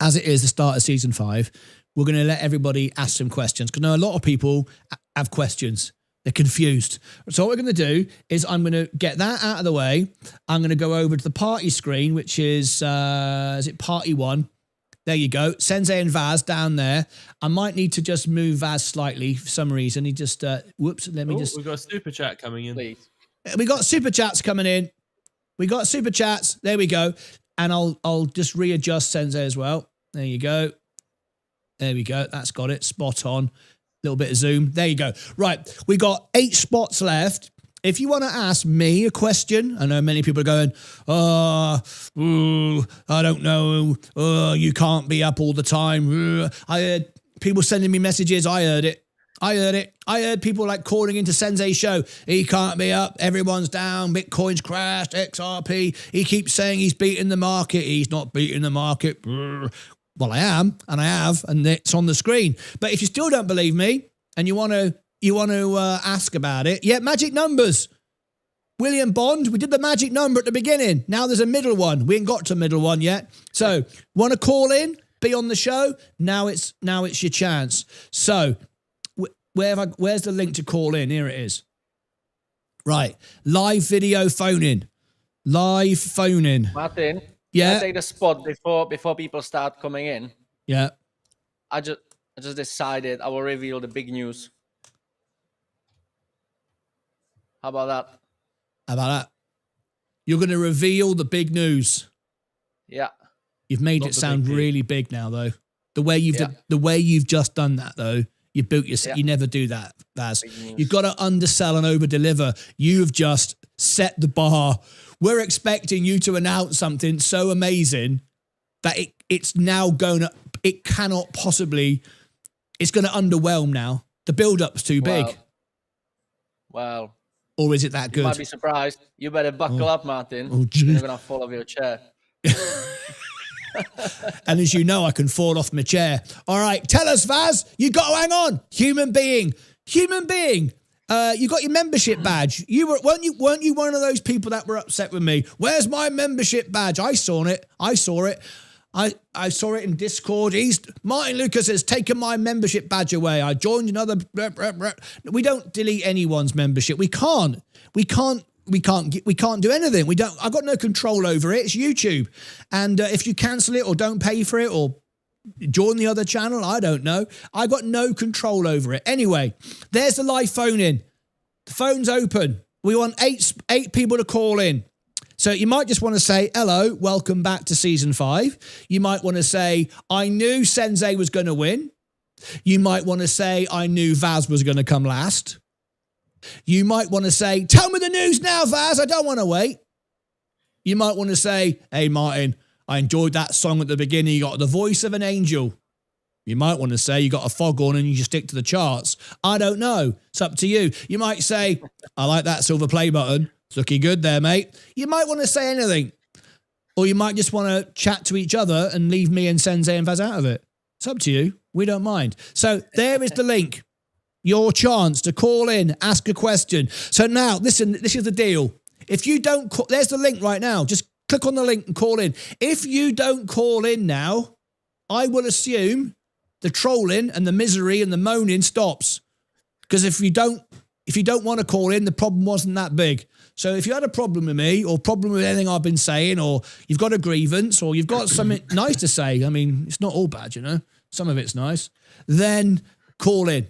as it is the start of season 5, we're going to let everybody ask some questions, because I know a lot of people have questions. They're confused. So what we're going to do is I'm going to get that out of the way. I'm going to go over to the party screen, which is it party 1? There you go. Sensei and Vaz down there. I might need to just move Vaz slightly for some reason. He just, whoops, let me just. We've got a super chat coming in. Please. We got super chats coming in. We got super chats. There we go. And I'll just readjust Sensei as well. There you go. There we go. That's got it. Spot on. Little bit of zoom. There you go. Right. We got 8 spots left. If you want to ask me a question, I know many people are going, I don't know. You can't be up all the time. I heard people sending me messages. I heard it. I heard people like calling into Sensei's show. He can't be up. Everyone's down. Bitcoin's crashed. XRP. He keeps saying he's beating the market. He's not beating the market. Well, I am, and I have, and it's on the screen. But if you still don't believe me and you want to ask about it, yeah, magic numbers. William Bond, we did the magic number at the beginning. Now there's a middle one. We ain't got to middle one yet. So, want to call in, be on the show? Now it's your chance. So, where's the link to call in? Here it is. Right, live video phone in. Live phone in. Martin. Yeah. Can I take the spot before people start coming in? Yeah. I just decided I will reveal the big news. How about that? How about that? You're going to reveal the big news. Yeah. You've made it sound really big now, though. The way you've just done that, though, you built yourself. You never do that, Vaz. You've got to undersell and over-deliver. You've just set the bar. We're expecting you to announce something so amazing that it's now going to. It cannot possibly. It's going to underwhelm now. The build-up's too big. Well. Or is it that good? You might be surprised. You better buckle up, Martin. Oh, You're going to fall off your chair. And as you know, I can fall off my chair. All right, tell us, Vaz. You got to hang on. Human being. You got your membership badge. Weren't you one of those people that were upset with me? Where's my membership badge? I saw it. I saw it in Discord. Martyn Lucas has taken my membership badge away. I joined another. We don't delete anyone's membership. We can't do anything. I've got no control over it. It's YouTube. And if you cancel it or don't pay for it or join the other channel, I don't know. I've got no control over it. Anyway, there's the live phone in. The phone's open. We want eight people to call in. So you might just want to say, hello, welcome back to season 5. You might want to say, I knew Sensei was going to win. You might want to say, I knew Vaz was going to come last. You might want to say, tell me the news now, Vaz. I don't want to wait. You might want to say, hey, Martin, I enjoyed that song at the beginning. You got the voice of an angel. You might want to say you got a foghorn and you just stick to the charts. I don't know. It's up to you. You might say, I like that silver play button. It's looking good there, mate. You might want to say anything. Or you might just want to chat to each other and leave me and Sensei and Vaz out of it. It's up to you. We don't mind. So there is the link. Your chance to call in, ask a question. So now, listen, this is the deal. If you don't call, there's the link right now. Just click on the link and call in. If you don't call in now, I will assume the trolling and the misery and the moaning stops. Because if you don't want to call in, the problem wasn't that big. So if you had a problem with me or problem with anything I've been saying, or you've got a grievance or you've got something nice to say, I mean, it's not all bad, you know, some of it's nice, then call in.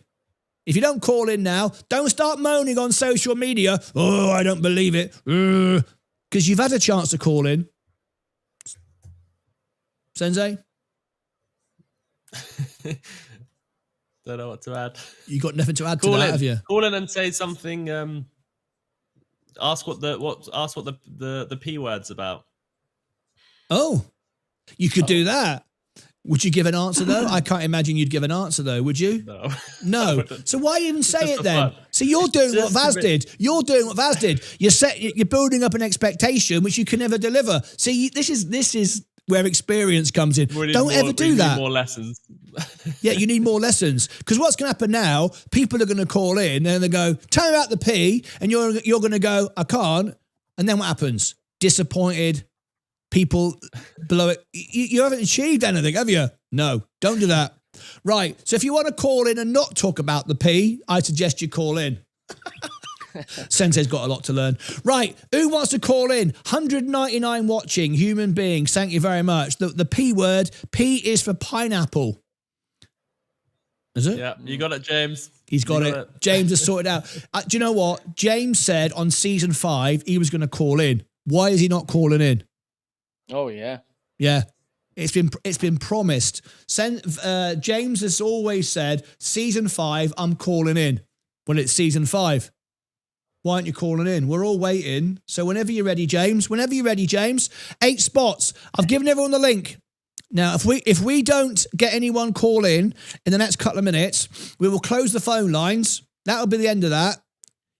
If you don't call in now, don't start moaning on social media. Oh, I don't believe it. Because you've had a chance to call in. Sensei? Don't know what to add. You got nothing to add to that, have you? Call in and say something. Ask what the P word's about. Oh, you could do that. Would you give an answer though? I can't imagine you'd give an answer though, would you? No. No. So why even say Just it for then? fun. So you're doing what Just Vaz a bit- did. You're doing what Vaz did. You're building up an expectation which you can never deliver. See, this is where experience comes in. Don't ever do that. More lessons. Yeah, you need more lessons. Because what's going to happen now, people are going to call in and they go, tell me about the P, and you're going to go, I can't. And then what happens? Disappointed. People below it. You haven't achieved anything, have you? No, don't do that. Right. So if you want to call in and not talk about the P, I suggest you call in. Sensei's got a lot to learn. Right. Who wants to call in? 199 watching human beings. Thank you very much. The P word. P is for pineapple. Is it? Yeah, you got it, James. He's got it. James has sorted out. Do you know what? James said on season 5 he was going to call in. Why is he not calling in? Oh yeah. Yeah. It's been promised. James has always said, season 5, I'm calling in. Well, it's season 5. Why aren't you calling in? We're all waiting. So whenever you're ready, James. 8 spots. I've given everyone the link. Now, if we don't get anyone call in the next couple of minutes, we will close the phone lines. That'll be the end of that.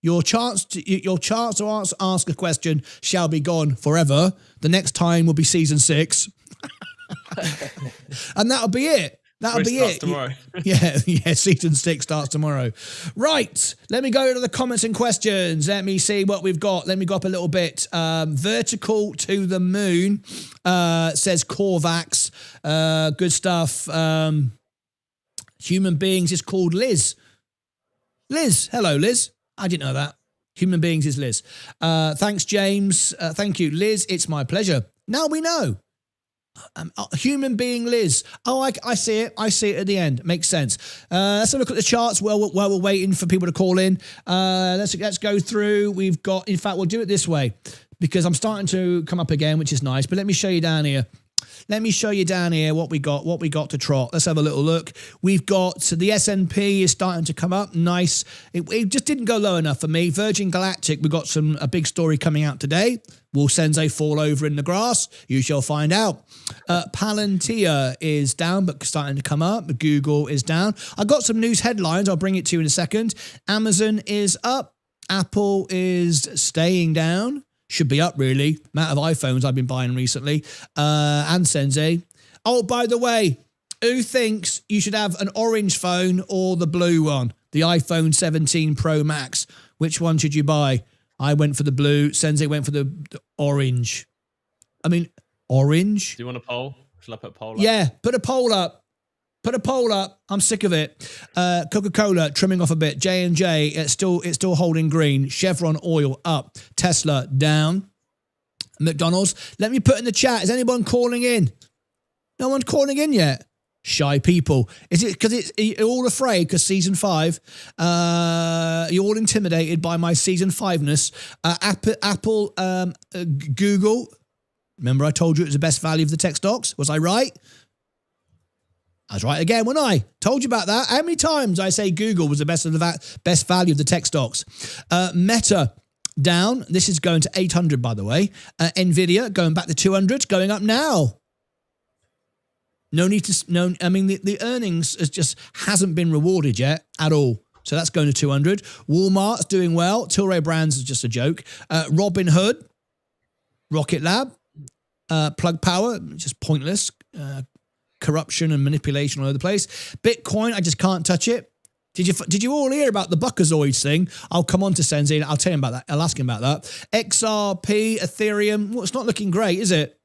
Your chance to ask a question shall be gone forever. The next time will be season 6. And that'll be it. That'll be it. Tomorrow. Yeah, season 6 starts tomorrow. Right, let me go to the comments and questions. Let me see what we've got. Let me go up a little bit. Vertical to the moon, says Corvax. Good stuff. Human beings is called Liz. Liz, hello, Liz. I didn't know that. Human beings is Liz. Thanks, James. Thank you, Liz. It's my pleasure. Now we know. Human being Liz. Oh, I see it. I see it at the end. Makes sense. Let's have a look at the charts while we're waiting for people to call in. Let's go through. We've got, in fact, we'll do it this way because I'm starting to come up again, which is nice. But let me show you down here. Let me show you down here what we got to trot. Let's have a little look. We've got the S&P is starting to come up. Nice. It just didn't go low enough for me. Virgin Galactic, we've got a big story coming out today. Will Sensei fall over in the grass? You shall find out. Palantir is down, but starting to come up. Google is down. I got some news headlines. I'll bring it to you in a second. Amazon is up. Apple is staying down. Should be up, really. Amount of iPhones I've been buying recently. And Sensei. Oh, by the way, who thinks you should have an orange phone or the blue one? The iPhone 17 Pro Max. Which one should you buy? I went for the blue. Sensei went for the orange. I mean, orange? Do you want a poll? Shall I put a poll up? Yeah, put a poll up. Put a poll up. I'm sick of it. Coca-Cola trimming off a bit. J&J, it's still holding green. Chevron oil up. Tesla down. McDonald's. Let me put in the chat. Is anyone calling in? No one's calling in yet. Shy people. Is it because you're all afraid because season 5? You're all intimidated by my season 5-ness. Apple, Google. Remember I told you it was the best value of the tech stocks? Was I right? I was right again, wasn't I? Told you about that. How many times I say Google was the best value of the tech stocks? Meta down. This is going to 800, by the way. Nvidia going back to 200, going up now. No need to. No, I mean the earnings just hasn't been rewarded yet at all. So that's going to 200. Walmart's doing well. Tilray Brands is just a joke. Robinhood, Rocket Lab, Plug Power, just pointless. Corruption and manipulation all over the place. Bitcoin, I just can't touch it. Did you all hear about the Buckazoids thing? I'll come on to Sensei. I'll tell him about that. I'll ask him about that. XRP, Ethereum. Well, it's not looking great, is it?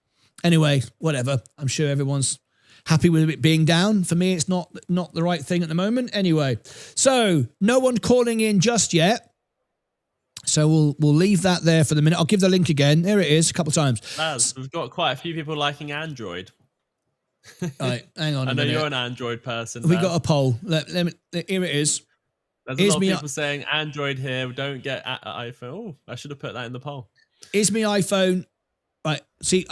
Anyway, whatever. I'm sure everyone's happy with it being down. For me, it's not the right thing at the moment. Anyway, so no one calling in just yet. So we'll leave that there for the minute. I'll give the link again. There it is, a couple of times. We've got quite a few people liking Android. All right, hang on a minute. I know you're an Android person. We got a poll. Here it is. There's a lot of people saying Android here. Don't get iPhone. Oh, I should have put that in the poll. Is my iPhone... Right, see,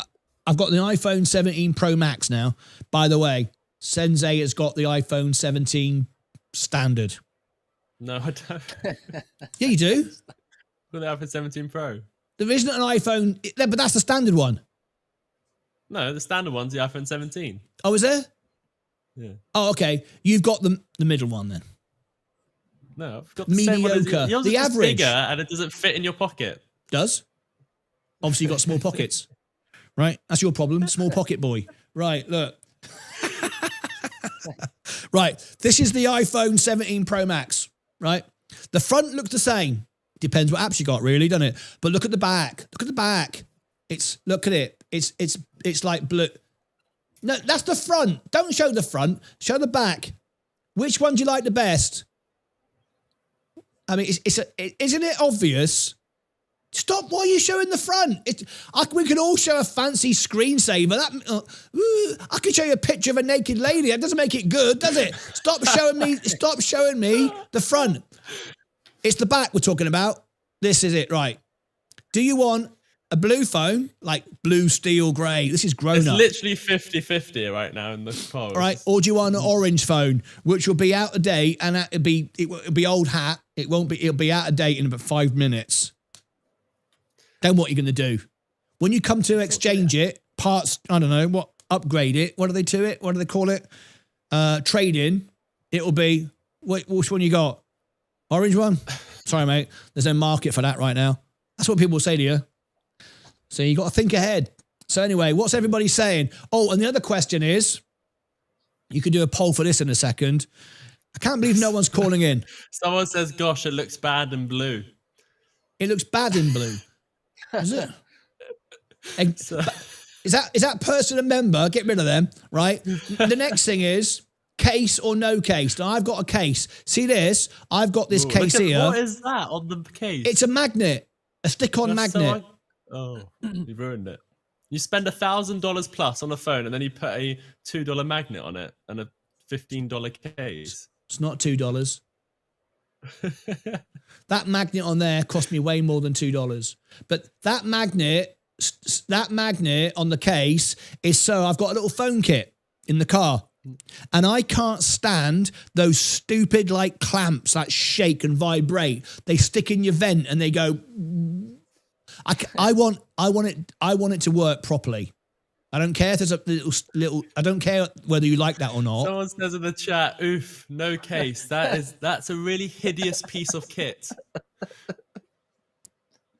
I've got the iPhone 17 Pro Max now. By the way, Sensei has got the iPhone 17 standard. No, I don't. Yeah, you do. Got the iPhone 17 Pro. There isn't an iPhone... But that's the standard one. No, the standard one's the iPhone 17. Oh, is there? Yeah. Oh, okay. You've got the middle one then. No, I've got the same one as Mediocre. yours. The Yours is just average. bigger and it doesn't fit in your pocket. Does? Obviously, you've got small pockets. Right? That's your problem. Small pocket boy. Right, look. Right. This is the iPhone 17 Pro Max. Right? The front looks the same. Depends what apps you got, really, doesn't it? But look at the back. Look at the back. Look at it. It's like blue. No, that's the front. Don't show the front. Show the back. Which one do you like the best? I mean, isn't it obvious? Stop! Why are you showing the front? We can all show a fancy screensaver. I could show you a picture of a naked lady. That doesn't make it good, does it? Stop showing me. Stop showing me the front. It's the back we're talking about. This is it, right? Do you want a blue phone, like blue, steel, grey? This is grown up. It's literally 50-50 right now in the poll. Right, or do you want an orange phone, which will be out of date and it'll be old hat. It'll be out of date in about 5 minutes. Then what are you going to do? When you come to exchange it, parts, I don't know, upgrade it. What do they do it? What do they call it? Trade in. It'll be, which one you got? Orange one? Sorry, mate. There's no market for that right now. That's what people say to you. So you got to think ahead. So anyway, what's everybody saying? Oh, and the other question is, you could do a poll for this in a second. I can't believe no one's calling in. Someone says, gosh, it looks bad in blue. It looks bad in blue. Is it? Is that person a member? Get rid of them, right? The next thing is case or no case. Now I've got a case. See this? I've got this case here. What is that on the case? It's a magnet, a stick-on magnet. You ruined it. You spend $1,000 plus on a phone, and then you put a $2 magnet on it and a $15 case. It's not $2. That magnet on there cost me way more than $2. But that magnet on the case is so I've got a little phone kit in the car. And I can't stand those stupid like clamps that shake and vibrate. They stick in your vent and they go. I want it to work properly. I don't care if there's a little. I don't care whether you like that or not. Someone says in the chat, "Oof, no case. That's a really hideous piece of kit."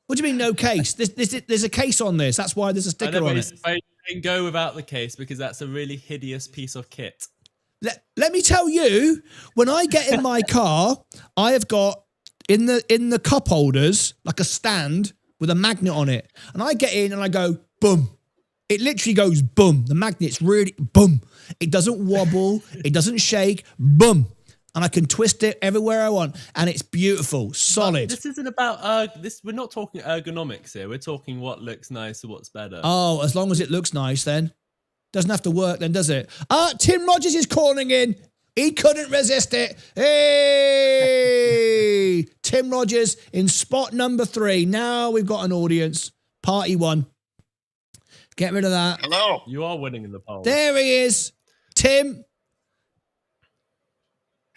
What do you mean no case? There's a case on this. That's why there's a sticker on it. I can go without the case because that's a really hideous piece of kit. Let me tell you, when I get in my car, I have got in the cup holders like a stand with a magnet on it, and I get in and I go boom. It literally goes boom. The magnet's really boom. It doesn't wobble. It doesn't shake. Boom. And I can twist it everywhere I want. And it's beautiful. Solid. But this isn't about this. We're not talking ergonomics here. We're talking what looks nice or what's better. Oh, as long as it looks nice then. Doesn't have to work then, does it? Tim Rogers is calling in. He couldn't resist it. Hey! Tim Rogers in spot number 3. Now we've got an audience. Party 1. Get rid of that. Hello. You are winning in the poll. There he is. Tim.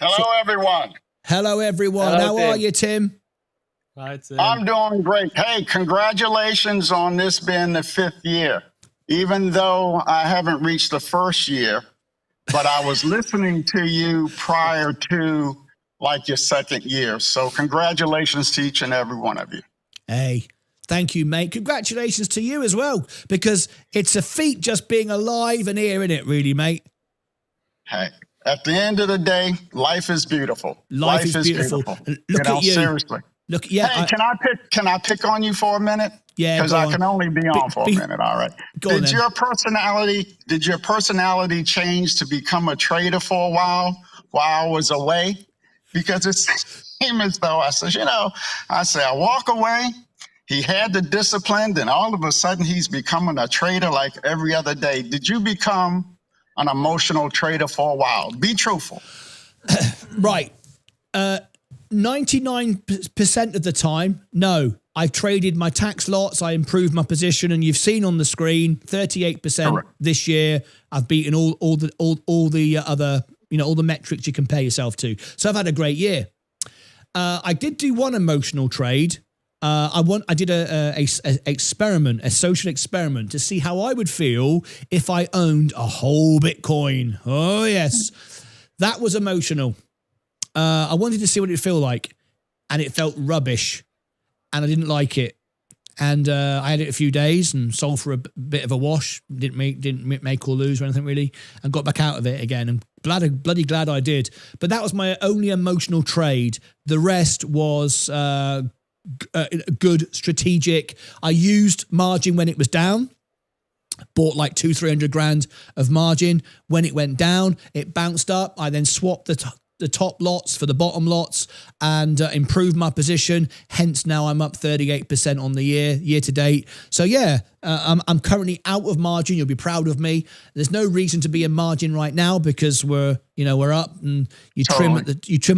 Hello, everyone. Hello, everyone. Hello, How Tim. are you, Tim? Hi, Tim. I'm doing great. Hey, congratulations on this being the 5th year. Even though I haven't reached the 1st year, but I was listening to you prior to like your 2nd year. So congratulations to each and every one of you. Hey, thank you, mate. Congratulations to you as well, because it's a feat just being alive and here, innit, really, mate? Hey, at the end of the day, life is beautiful. Life is beautiful. Look at you. Seriously. Look, yeah. Hey, can I pick on you for a minute? Yeah, because I can only be on for a minute. All right. Did your personality change to become a trader for a while I was away? Because it seemed as though I walk away. He had the discipline, then all of a sudden he's becoming a trader like every other day. Did you become an emotional trader for a while? Be truthful. Right. 99% of the time, no. I've traded my tax lots. I improved my position, and you've seen on the screen 38% this year. I've beaten all the other, all the metrics you compare yourself to. So I've had a great year. I did do one emotional trade. I did a experiment, a social experiment to see how I would feel if I owned a whole Bitcoin. Oh yes, that was emotional. I wanted to see what it would feel like, and it felt rubbish, and I didn't like it. And I had it a few days and sold for a bit of a wash. Didn't make or lose or anything really, and got back out of it again. And bloody glad I did. But that was my only emotional trade. The rest was good, strategic. I used margin when it was down. Bought like 200-300 grand of margin. When it went down, it bounced up. I then swapped the top lots for the bottom lots and improved my position. Hence now I'm up 38% on the year to date. So yeah, I'm currently out of margin. You'll be proud of me. There's no reason to be in margin right now because we're up, and you trim at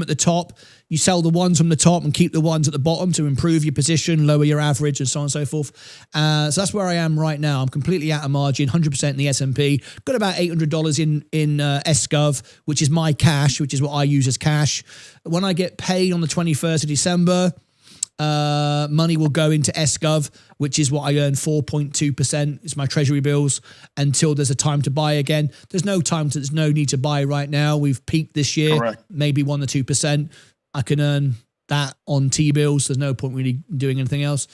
the top. You sell the ones from the top and keep the ones at the bottom to improve your position, lower your average, and so on and so forth. So that's where I am right now. I'm completely out of margin, 100% in the S&P. Got about $800 in SGov, which is my cash, which is what I use as cash. When I get paid on the 21st of December, money will go into SGov, which is what I earn 4.2%. It's my treasury bills until there's a time to buy again. There's no need to buy right now. We've peaked this year, correct. Maybe 1 or 2%. I can earn that on T-bills. There's no point really doing anything else.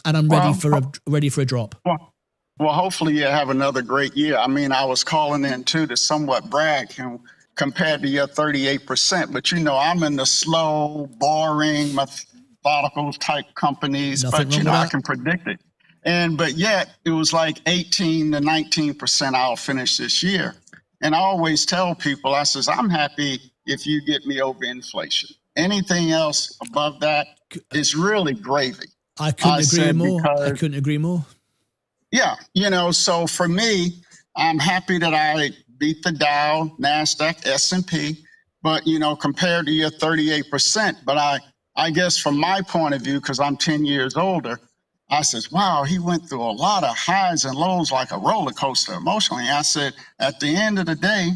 And I'm ready for a drop. Well, hopefully you have another great year. I mean, I was calling in too to somewhat brag compared to your 38%, but I'm in the slow, boring, methodical type companies, but I can predict it. But yet it was like 18 to 19% I'll finish this year. And I always tell people, I says, I'm happy if you get me over inflation. Anything else above that is really gravy. I couldn't agree more. Yeah. So for me, I'm happy that I beat the Dow, NASDAQ, S&P, but, compared to your 38%, but I guess from my point of view, because I'm 10 years older, I said, wow, he went through a lot of highs and lows like a roller coaster emotionally. I said, at the end of the day,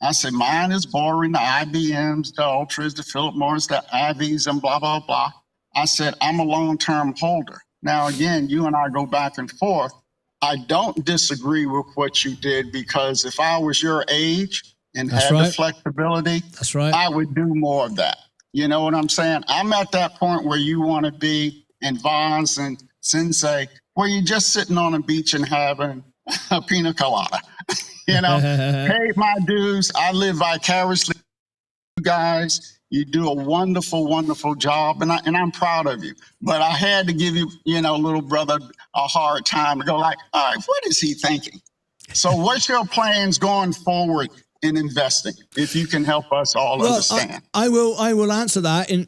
I said, mine is boring, the IBMs, the Ultras, the Philip Morris, the IVs, and blah, blah, blah. I said, I'm a long-term holder. Now, again, you and I go back and forth. I don't disagree with what you did, because if I was your age and had the flexibility, I would do more of that. You know what I'm saying? I'm at that point where you want to be in Vons and Sensei, where you're just sitting on a beach and having a pina colada. Pay my dues. I live vicariously. You guys, you do a wonderful, wonderful job, and I'm proud of you. But I had to give you, little brother, a hard time to go like, all right, what is he thinking? So what's your plans going forward in investing, if you can help us all understand? I will answer that. And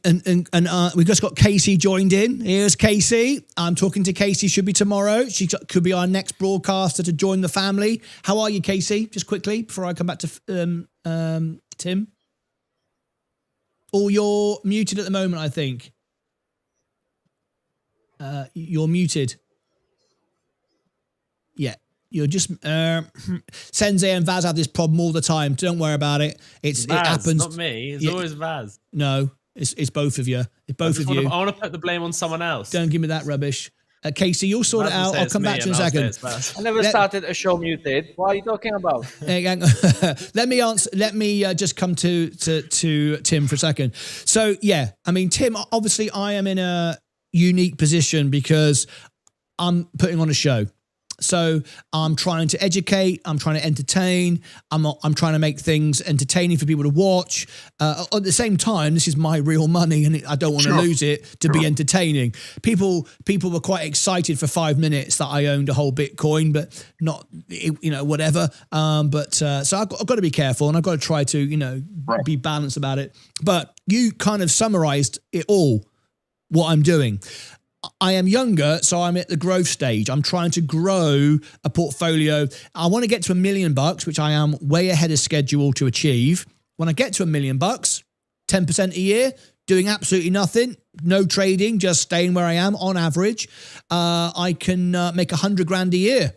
we've just got Casey joined in. Here's Casey. I'm talking to Casey. Should be tomorrow. She could be our next broadcaster to join the family. How are you, Casey? Just quickly before I come back to Tim. Oh, you're muted at the moment, I think. You're muted. Yeah. You're just Sensei and Vaz have this problem all the time. Don't worry about it. It happens. Not me. It's always Vaz. No, it's both of you. It's both of you. I want to put the blame on someone else. Don't give me that rubbish. Casey, you'll sort it out. I'll come back to you in a second. I never started a show muted. What are you talking about? Let me answer. Let me just come to Tim for a second. So yeah, I mean, Tim. Obviously, I am in a unique position because I'm putting on a show. So I'm trying to educate, I'm trying to entertain, I'm trying to make things entertaining for people to watch. At the same time, this is my real money and I don't want to lose it to be entertaining. People were quite excited for 5 minutes that I owned a whole Bitcoin, but not, whatever. So I've got to be careful and I've got to try to, be balanced about it. But you kind of summarized it all, what I'm doing. I am younger, so I'm at the growth stage. I'm trying to grow a portfolio. I want to get to $1 million, which I am way ahead of schedule to achieve. When I get to $1 million, 10% a year, doing absolutely nothing, no trading, just staying where I am on average, I can make 100 grand a year.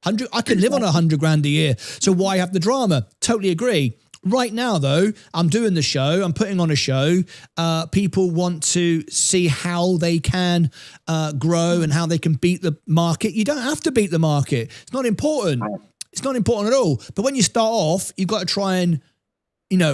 I can live on 100 grand a year. So why have the drama? Totally agree. right now, though, I'm doing the show. I'm putting on a show. People want to see how they can grow and how they can beat the market. You don't have to beat the market. It's not important. It's not important at all. But when you start off, you've got to try and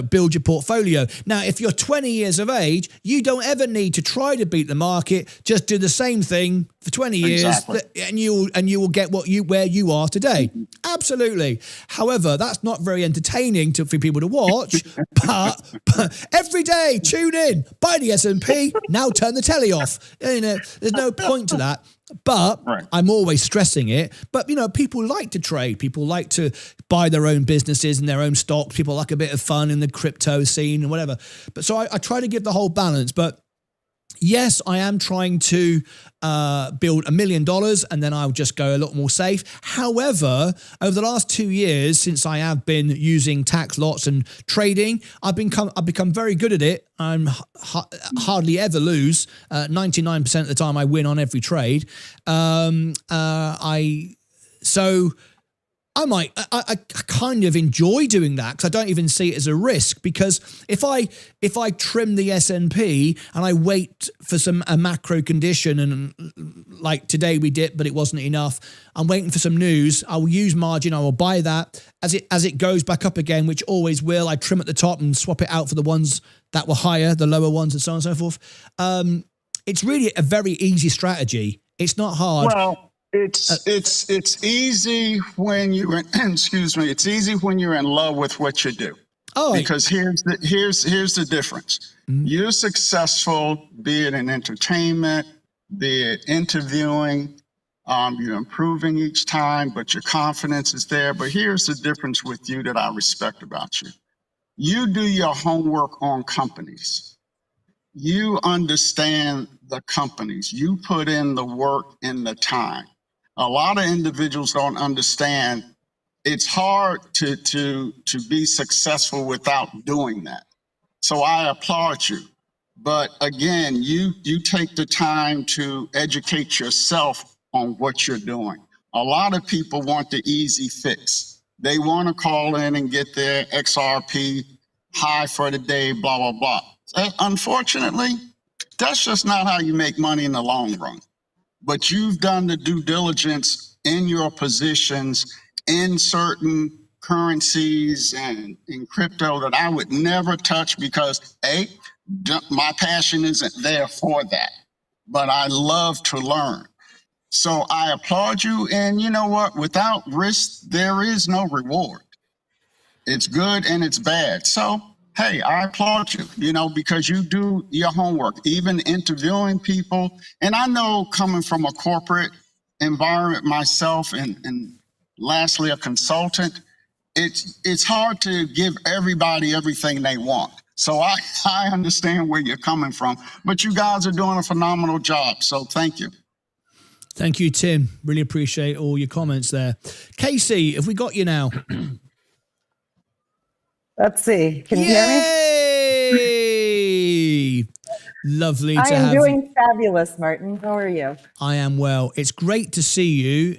build your portfolio. Now, if you're 20 years of age, you don't ever need to try to beat the market. Just do the same thing for 20 years, and you will get where you are today. Absolutely. However, that's not very entertaining for people to watch. but every day, tune in, buy the S&P, now turn the telly off. There's no point to that. But I'm always stressing it. But, people like to trade. People like to buy their own businesses and their own stocks. People like a bit of fun in the crypto scene and whatever. But so I try to give the whole balance. But yes, I am trying to build $1 million, and then I'll just go a lot more safe. However, over the last 2 years, since I have been using tax lots and trading, I've become very good at it. I'm hardly ever lose. 99% of the time, I win on every trade. I kind of enjoy doing that because I don't even see it as a risk, because if I trim the S&P and I wait for a macro condition, and like today we did, but it wasn't enough, I'm waiting for some news, I will use margin, I will buy that as it goes back up again, which always will. I trim at the top and swap it out for the ones that were higher, the lower ones, and so on and so forth. It's really a very easy strategy. It's not hard. Well, it's easy when you're it's easy when you're in love with what you do. Because here's the difference. You're successful, be it in entertainment, be it interviewing, you're improving each time, but your confidence is there. But here's the difference with you that I respect about you. You do your homework on companies. You understand the companies. You put in the work and the time. A lot of individuals don't understand. It's hard to be successful without doing that. So I applaud you. But again, you take the time to educate yourself on what you're doing. A lot of people want the easy fix. They want to call in and get their XRP high for the day, blah, blah, blah. Unfortunately, that's just not how you make money in the long run. But you've done the due diligence in your positions in certain currencies and in crypto that I would never touch because, A, my passion isn't there for that. But I love to learn. So I applaud you. And you know what? Without risk, there is no reward. It's good and it's bad. So, hey, I applaud you, because you do your homework, even interviewing people. And I know, coming from a corporate environment myself and lastly, a consultant, it's hard to give everybody everything they want. So I understand where you're coming from, but you guys are doing a phenomenal job. So thank you. Thank you, Tim. Really appreciate all your comments there. Casey, have we got you now? Let's see. Can you hear me? Lovely to have you. I am doing fabulous, Martyn. How are you? I am well. It's great to see you.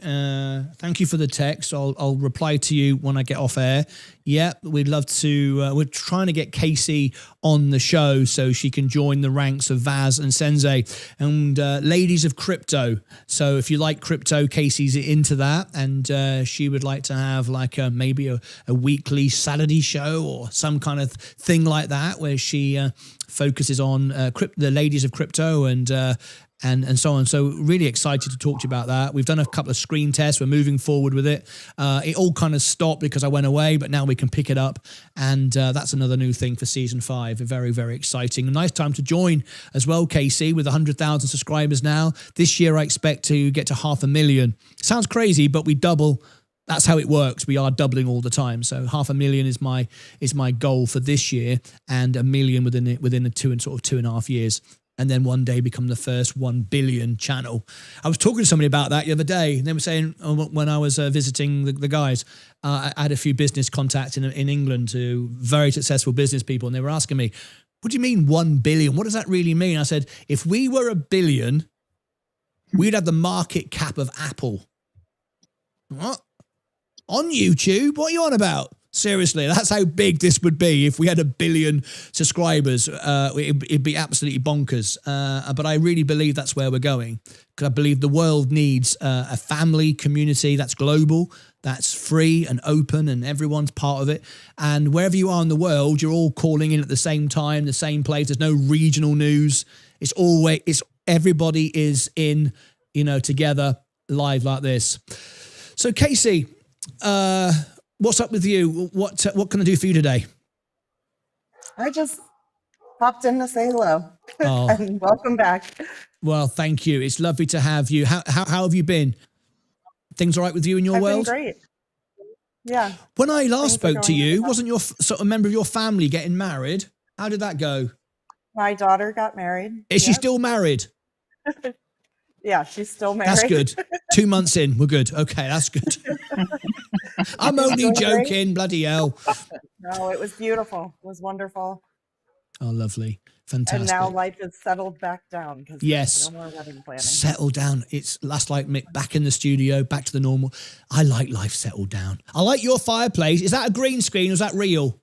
Thank you for the text. I'll reply to you when I get off air. Yeah, we'd love to. We're trying to get Casey on the show so she can join the ranks of Vaz and Sensei and ladies of crypto. So if you like crypto, Casey's into that, and she would like to have like maybe a weekly Saturday show or some kind of thing like that where she focuses on the ladies of crypto and so on. So really excited to talk to you about that. We've done a couple of screen tests. We're moving forward with it. It all kind of stopped because I went away, but now we can pick it up. And that's another new thing for season 5. Very, very exciting. A nice time to join as well, Casey, with 100,000 subscribers now. This year, I expect to get to 500,000. Sounds crazy, but we double. That's how it works. We are doubling all the time. So 500,000 is my goal for this year, and 1 million within the 2.5 years. And then one day become the first 1 billion channel. I was talking to somebody about that the other day, and they were saying when I was visiting the guys, I had a few business contacts in England, to very successful business people, and they were asking me, what do you mean 1 billion? What does that really mean? I said, if we were 1 billion, we'd have the market cap of Apple. What? On YouTube? What are you on about? Seriously, that's how big this would be if we had 1 billion subscribers. It'd be absolutely bonkers. But I really believe that's where we're going, because I believe the world needs a family community that's global, that's free and open, and everyone's part of it. And wherever you are in the world, you're all calling in at the same time, the same place. There's no regional news. It's everybody is in, together live like this. So Casey, what's up with you? What can I do for you today? I just popped in to say hello. Oh. And welcome back. Well, thank you. It's lovely to have you. How have you been? Things all right with you in your world? Been great. Yeah. When I last Things are spoke to going you, well. wasn't your sort of member of your family getting married? How did that go? My daughter got married. Is she still married? Yeah, she's still married. That's good. 2 months in, we're good. Okay, that's good. I'm only joking. Bloody hell. No, it was beautiful. It was wonderful. Oh, lovely. Fantastic. And now life is settled back down because yes, no more wedding planning. Settle down. It's last like back in the studio, back to the normal. I like life settled down. I like your fireplace. Is that a green screen or is that real?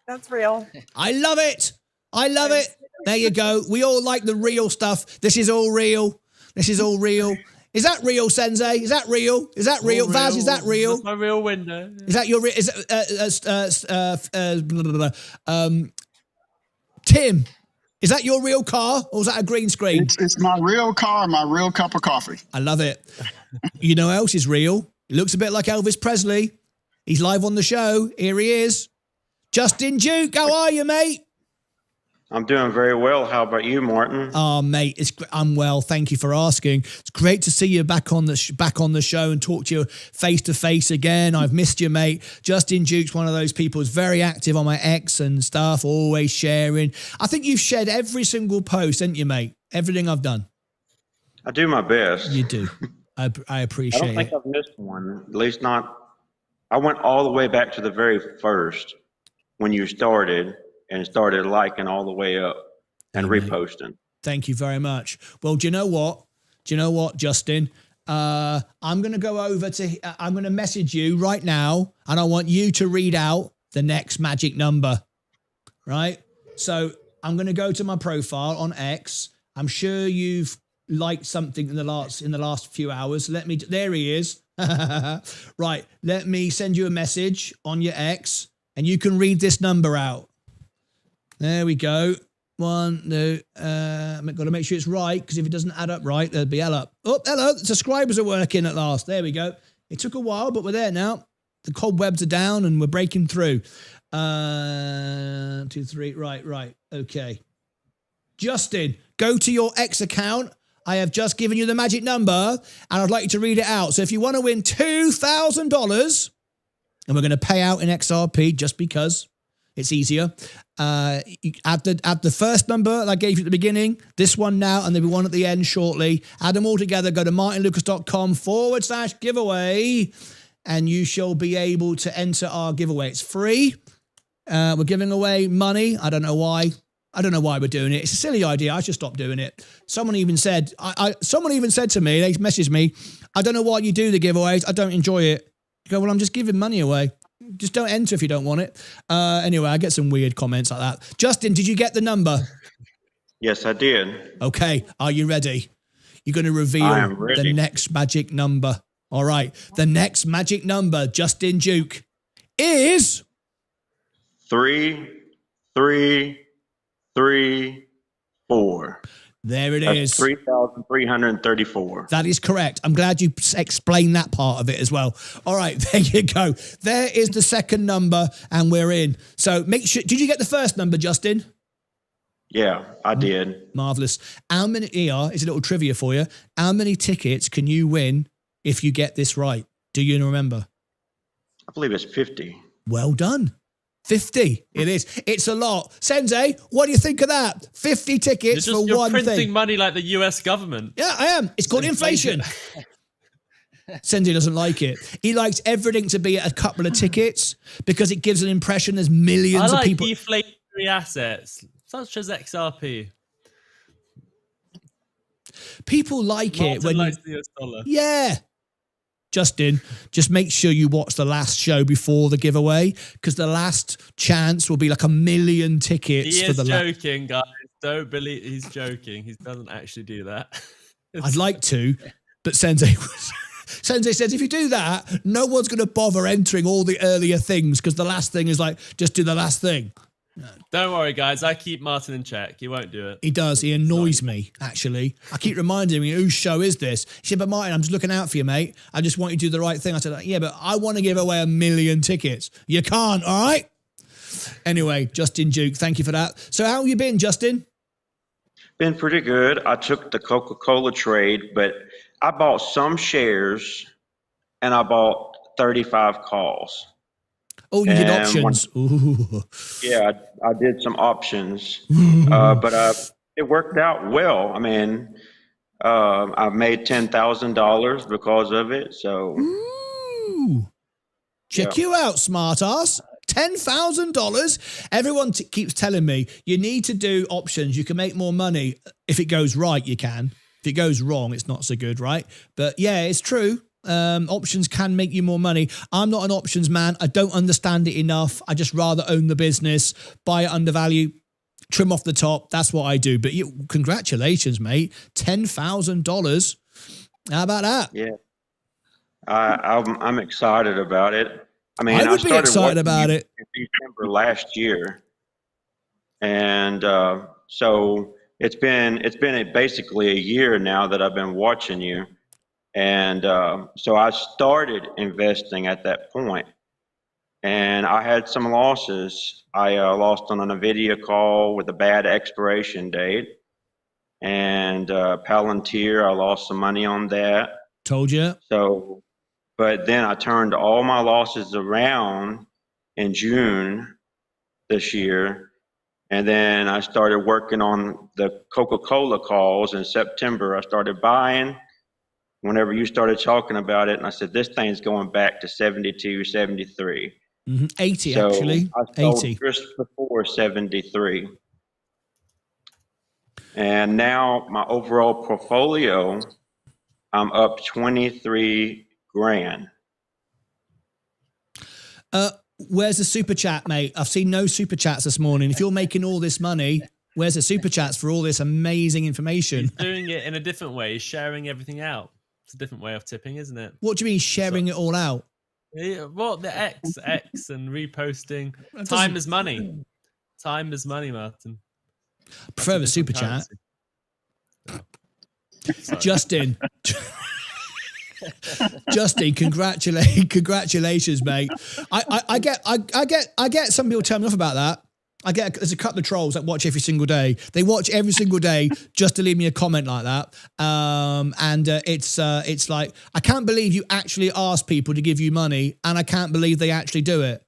That's real. I love it. I love it. There you go. We all like the real stuff. This is all real. This is all real. Is that real, Sensei? Is that real? Is that real? Vaz, is that real? That's my real window. Is that your Tim? Is that your real car or is that a green screen? It's my real car, my real cup of coffee. I love it. You know who else is real? He looks a bit like Elvis Presley. He's live on the show. Here he is. Justin Duke, how are you, mate? I'm doing very well. How about you, Martin? Oh, mate, I'm well. Thank you for asking. It's great to see you back on the show and talk to you face to face again. I've missed you, mate. Justin Duke's one of those people who's very active on my X and stuff, always sharing. I think you've shared every single post, haven't you, mate? Everything I've done. I do my best. You do. I appreciate it. I don't think I've missed one. At least not. I went all the way back to the very first when you started. And started liking all the way up and reposting. Thank you very much. Well, do you know what, Justin? I'm going to go over to, I'm going to message you right now, and I want you to read out the next magic number, right? So I'm going to go to my profile on X. I'm sure you've liked something in the last few hours. There he is. Right. Let me send you a message on your X, and you can read this number out. There we go. 1, 2. I've got to make sure it's right, because if it doesn't add up right, there'll be hell up. Oh, hello. The subscribers are working at last. There we go. It took a while, but we're there now. The cobwebs are down and we're breaking through. 2, 3. Right. Okay. Justin, go to your X account. I have just given you the magic number, and I'd like you to read it out. So if you want to win $2,000, and we're going to pay out in XRP just because it's easier. Add the first number that I gave you at the beginning, this one now, and there'll be one at the end shortly. Add them all together. Go to martynlucas.com/giveaway, and you shall be able to enter our giveaway. It's free. We're giving away money. I don't know why. I don't know why we're doing it. It's a silly idea. I should stop doing it. Someone even said to me, they messaged me, I don't know why you do the giveaways. I don't enjoy it. You go, well, I'm just giving money away. Just don't enter if you don't want it. Anyway, I get some weird comments like that. Justin, did you get the number? Yes, I did. Okay. Are you ready? You're going to reveal the next magic number. All right. The next magic number, Justin Duke, is 3, 3, 3, 4. There it That's is. 3,334. That is correct. I'm glad you explained that part of it as well. All right, there you go. There is the second number, and we're in. So make sure. Did you get the first number, Justin? Yeah, I did. Marvelous. How many? Here is a little trivia for you. How many tickets can you win if you get this right? Do you remember? I believe it's 50. Well done. 50. It is. It's a lot. Sensei, what do you think of that? 50 tickets for you're one printing thing. money like the US government. Yeah, I am. It's called inflation. Sensei doesn't like it. He likes everything to be at a couple of tickets because it gives an impression there's millions of people. I like deflationary assets, such as XRP. People like it when likes the US dollar. Yeah. Justin, just make sure you watch the last show before the giveaway, because the last chance will be like 1 million tickets. He for is the joking, guys. Don't believe he's joking. He doesn't actually do that. I'd like to, but Sensei says if you do that, no one's going to bother entering all the earlier things, because the last thing is like, just do the last thing. Don't worry, guys. I keep Martyn in check. He won't do it. He does. He annoys me, actually. I keep reminding him, whose show is this? He said, but Martyn, I'm just looking out for you, mate. I just want you to do the right thing. I said, yeah, but I want to give away 1 million tickets. You can't, all right? Anyway, Justin Duke, thank you for that. So how have you been, Justin? Been pretty good. I took the Coca-Cola trade, but I bought some shares and I bought 35 calls. Oh, you did options. Ooh. Yeah, I did some options, but it worked out well. I mean, I made $10,000 because of it. So, ooh. Check you out, smart ass. $10,000. Everyone keeps telling me you need to do options. You can make more money. If it goes right, you can. If it goes wrong, it's not so good, right? But yeah, it's true. Options can make you more money. I'm not an options man. I don't understand it enough. I just rather own the business, buy it undervalue, trim off the top. That's what I do. But congratulations, mate. $10,000. How about that? Yeah, I'm excited about it. I mean, I would be excited about it in December last year, and so it's been basically a year now that I've been watching you, and so I started investing at that point, and I had some losses. I lost on a NVIDIA call with a bad expiration date, and Palantir, I lost some money on that. Told you. So. But then I turned all my losses around in June this year. And then I started working on the Coca-Cola calls in September. I started buying whenever you started talking about it. And I said, this thing's going back to 72, 73. 80, so actually. I sold 80. just before 73. And now my overall portfolio, I'm up 23 grand. Where's the super chat, mate? I've seen no super chats this morning. If you're making all this money, where's the super chats for all this amazing information? He's doing it in a different way. He's sharing everything out. It's a different way of tipping, isn't it? What do you mean sharing it all out? Yeah, what the X and reposting. Time is money. Time is money, Martyn. I prefer the super chat. Justin. Justin, congratulations, mate. I get some people tell me off about that. There's a couple of trolls that watch every single day. They watch every single day just to leave me a comment like that. It's like, I can't believe you actually ask people to give you money, and I can't believe they actually do it.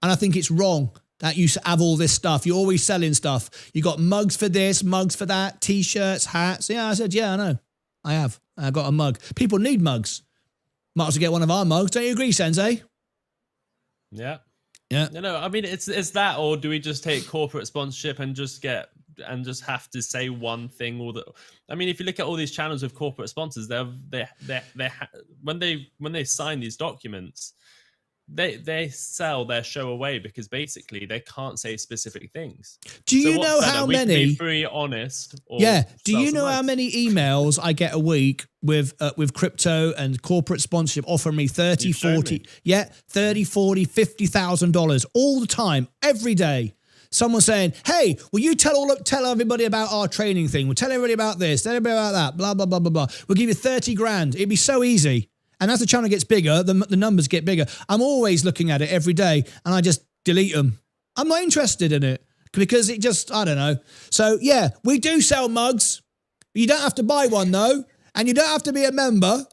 And I think it's wrong that you have all this stuff. You're always selling stuff. You got mugs for this, mugs for that, t-shirts, hats. Yeah, I said, yeah, I know. I have. I got a mug. People need mugs. Might as well get one of our mugs. Don't you agree, Sensei? Yeah. Yeah. No, I mean, it's that, or do we just take corporate sponsorship and just have to say one thing? I mean, if you look at all these channels with corporate sponsors, when they sign these documents, they sell their show away because basically they can't say specific things. Do you know how many? We can be free, honest. Yeah. Do you know how many emails I get a week with crypto and corporate sponsorship offering me 30, 40, yeah, 30, 40, $50,000 all the time, every day. Someone saying, hey, will you tell everybody about our training thing? We'll tell everybody about this, tell everybody about that, blah, blah, blah, blah, blah. We'll give you 30 grand. It'd be so easy. And as the channel gets bigger, the numbers get bigger. I'm always looking at it every day, and I just delete them. I'm not interested in it because it just, I don't know. So, yeah, we do sell mugs. You don't have to buy one, though, and you don't have to be a member.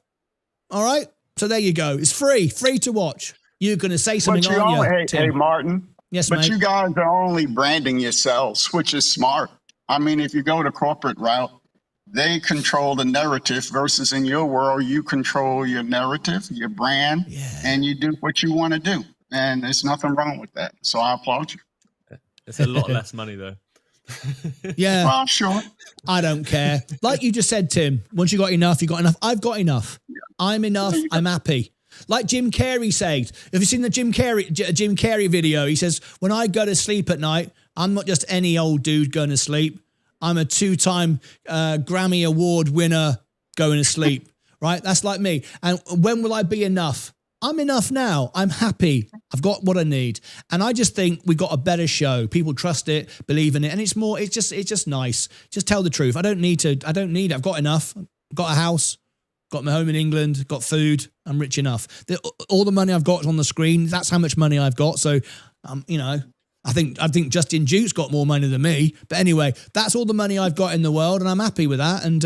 All right? So there you go. It's free to watch. You're going to say something, aren't you, Hey, Martyn. Yes, but mate. You guys are only branding yourselves, which is smart. I mean, if you go the corporate route, they control the narrative versus in your world, you control your narrative, your brand, and you do what you want to do. And there's nothing wrong with that. So I applaud you. It's a lot less money, though. Yeah. Well, sure. I don't care. Like you just said, Tim, once you got enough, you got enough. I've got enough. I'm enough. I'm happy. Like Jim Carrey said. Have you seen the Jim Carrey video? He says, when I go to sleep at night, I'm not just any old dude going to sleep. I'm a 2-time Grammy Award winner going to sleep, right? That's like me. And when will I be enough? I'm enough now. I'm happy. I've got what I need. And I just think we got a better show. People trust it, believe in it. And it's just nice. Just tell the truth. I don't need it. I've got enough. Got a house, got my home in England, got food. I'm rich enough. All the money I've got on the screen, that's how much money I've got. So, I think Justin Duke's got more money than me. But anyway, that's all the money I've got in the world, and I'm happy with that. And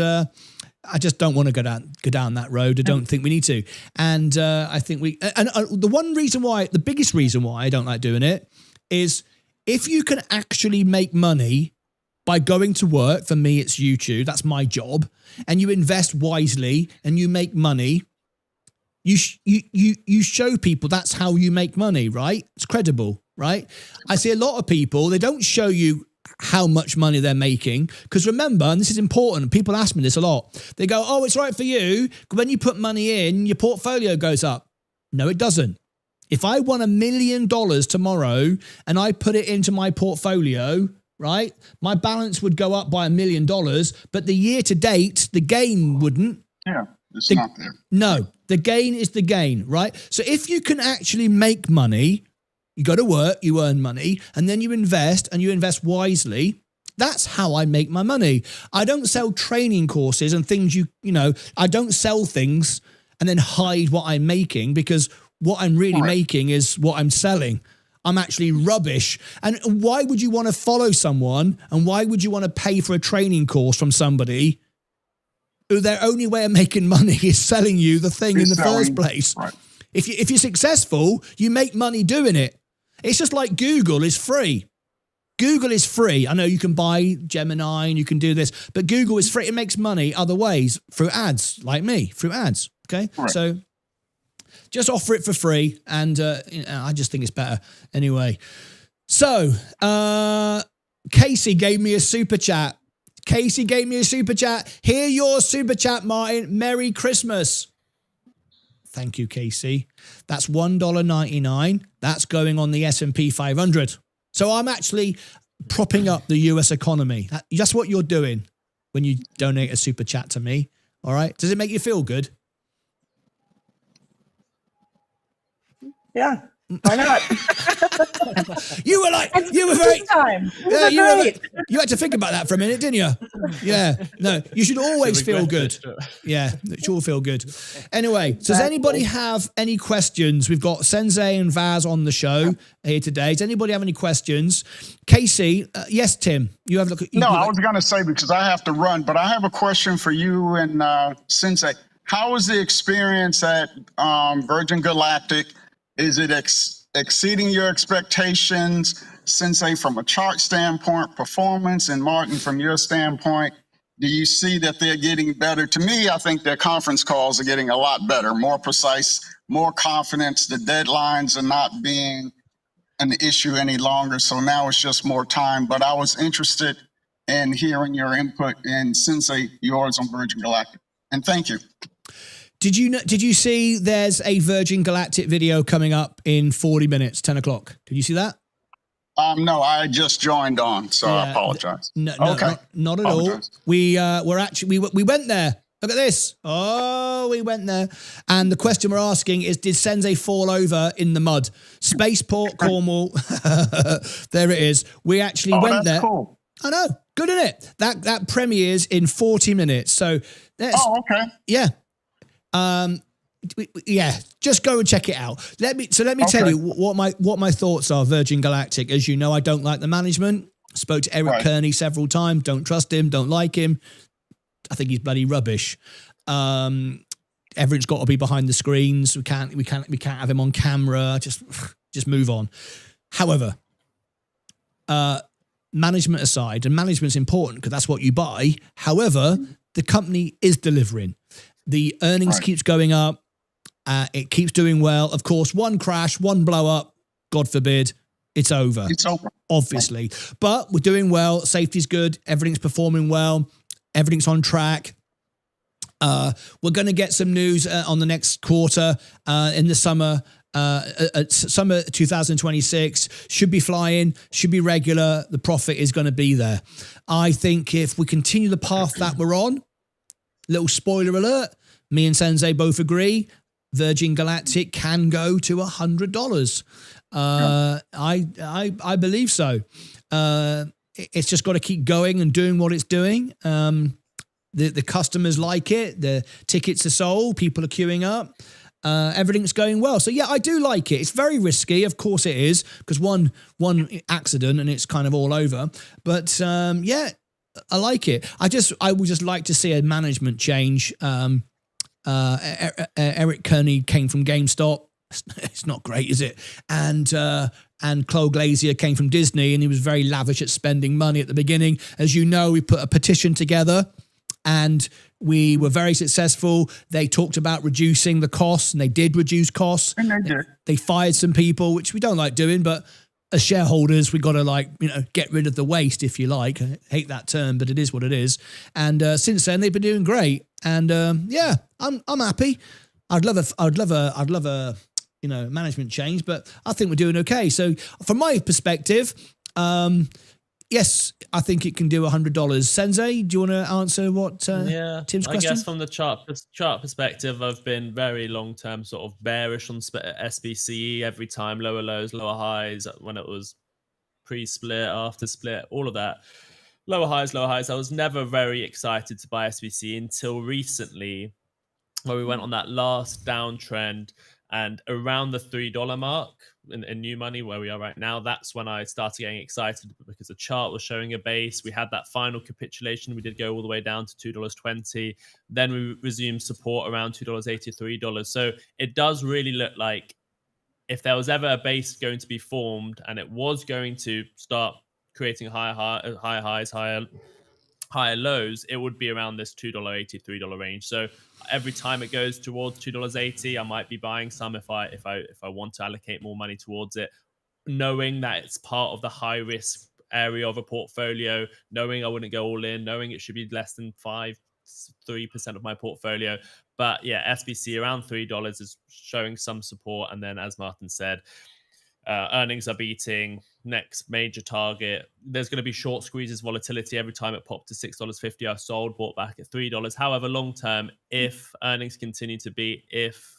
I just don't want to go down that road. I don't think we need to. And I think the biggest reason why I don't like doing it is if you can actually make money by going to work, for me, it's YouTube. That's my job. And you invest wisely and you make money. You show people that's how you make money, right? It's credible, right? I see a lot of people, they don't show you how much money they're making. Because remember, and this is important, people ask me this a lot. They go, oh, it's right for you. When you put money in, your portfolio goes up. No, it doesn't. If I won $1 million tomorrow and I put it into my portfolio, right, my balance would go up by $1 million, but the year to date, the gain wouldn't. Yeah, it's not there. No, the gain is the gain, right? So if you can actually make money, you go to work, you earn money, and then you invest, and you invest wisely. That's how I make my money. I don't sell training courses and things I don't sell things and then hide what I'm making, because what I'm really making is what I'm selling. I'm actually rubbish. And why would you want to follow someone, and why would you want to pay for a training course from somebody who their only way of making money is selling you the thing in the first place? Right. If you're successful, you make money doing it. It's just like Google is free. Google is free. I know you can buy Gemini and you can do this, but Google is free. It makes money other ways, through ads, like me, through ads. Okay. Right. So just offer it for free. And I just think it's better anyway. So Casey gave me a super chat. Hear your super chat, Martyn. Merry Christmas. Thank you, Casey. That's $1.99. That's going on the S&P 500. So I'm actually propping up the US economy. That's what you're doing when you donate a super chat to me. All right. Does it make you feel good? Yeah. Why not? You were very time. Yeah, you had to think about that for a minute, didn't you? Yeah. No, you should always feel good. Yeah, it should all feel good. Anyway, does anybody have any questions? We've got Sensei and Vaz on the show here today. Does anybody have any questions? Casey, yes, Tim, you have a look at. No, I was going to say, because I have to run, but I have a question for you and Sensei. How was the experience at Virgin Galactic? Is it exceeding your expectations, Sensei, from a chart standpoint, performance, and Martyn, from your standpoint? Do you see that they're getting better? To me, I think their conference calls are getting a lot better, more precise, more confidence. The deadlines are not being an issue any longer, so now it's just more time. But I was interested in hearing your input, and Sensei, yours on Virgin Galactic. And thank you. Did you see there's a Virgin Galactic video coming up in 40 minutes, 10 o'clock? Did you see that? No, I just joined on, so I apologize. No, okay. Not at all. We went there. Look at this. Oh, we went there. And the question we're asking is, did Sensei fall over in the mud? Spaceport, Cornwall. There it is. We actually went there. Cool. I know. Good, isn't it? That premieres in 40 minutes. So that's, okay. Yeah. Yeah, just go and check it out. Let me tell you what my thoughts are. Virgin Galactic, as you know, I don't like the management. Spoke to Eric Kearney several times. Don't trust him. Don't like him. I think he's bloody rubbish. Everyone's got to be behind the screens. We can't have him on camera. Just move on. However, management aside, and management's important because that's what you buy. However, the company is delivering. The earnings keeps going up. It keeps doing well. Of course, one crash, one blow up, God forbid, It's over. It's over. Obviously. But we're doing well. Safety's good. Everything's performing well. Everything's on track. We're going to get some news on the next quarter in the summer. Summer 2026 should be flying, should be regular. The profit is going to be there. I think if we continue the path that we're on, little spoiler alert, me and Sensei both agree, Virgin Galactic can go to $100. I believe so. It's just got to keep going and doing what it's doing. The customers like it. The tickets are sold. People are queuing up. Everything's going well. So yeah, I do like it. It's very risky. Of course it is, because one accident and it's kind of all over. But yeah, I like it. I would just like to see a management change. Eric Kearney came from GameStop. It's not great, is it? And Chloe Glazier came from Disney, and he was very lavish at spending money at the beginning. As you know, we put a petition together, and we were very successful. They talked about reducing the costs, and they did reduce costs. And they did. They fired some people, which we don't like doing, but as shareholders, we got to get rid of the waste, if you like. I hate that term, but it is what it is. And since then, they've been doing great. And yeah, I'm happy. I'd love a management change, but I think we're doing okay. So from my perspective, yes, I think it can do $100. Sensei, do you want to answer what Tim's question? I guess from the chart perspective, I've been very long-term sort of bearish on SBCE every time, lower lows, lower highs, when it was pre-split, after split, all of that. Lower highs, lower highs. I was never very excited to buy SBCE until recently, where we went on that last downtrend, and around the $3 mark in new money, where we are right now, that's when I started getting excited, because the chart was showing a base. We had that final capitulation. We did go all the way down to $2.20. Then we resumed support around $2.80, $3. So it does really look like if there was ever a base going to be formed and it was going to start creating higher highs, higher lows, it would be around this $2.80, $3 range. So every time it goes towards $2.80, I might be buying some if I want to allocate more money towards it, knowing that it's part of the high risk area of a portfolio, knowing I wouldn't go all in, knowing it should be less than 3% of my portfolio. But yeah, SBC around $3 is showing some support. And then, as Martyn said, earnings are beating next major target. There's going to be short squeezes, volatility. Every time it popped to $6.50, I sold, bought back at $3. However, long term, if earnings continue to beat, if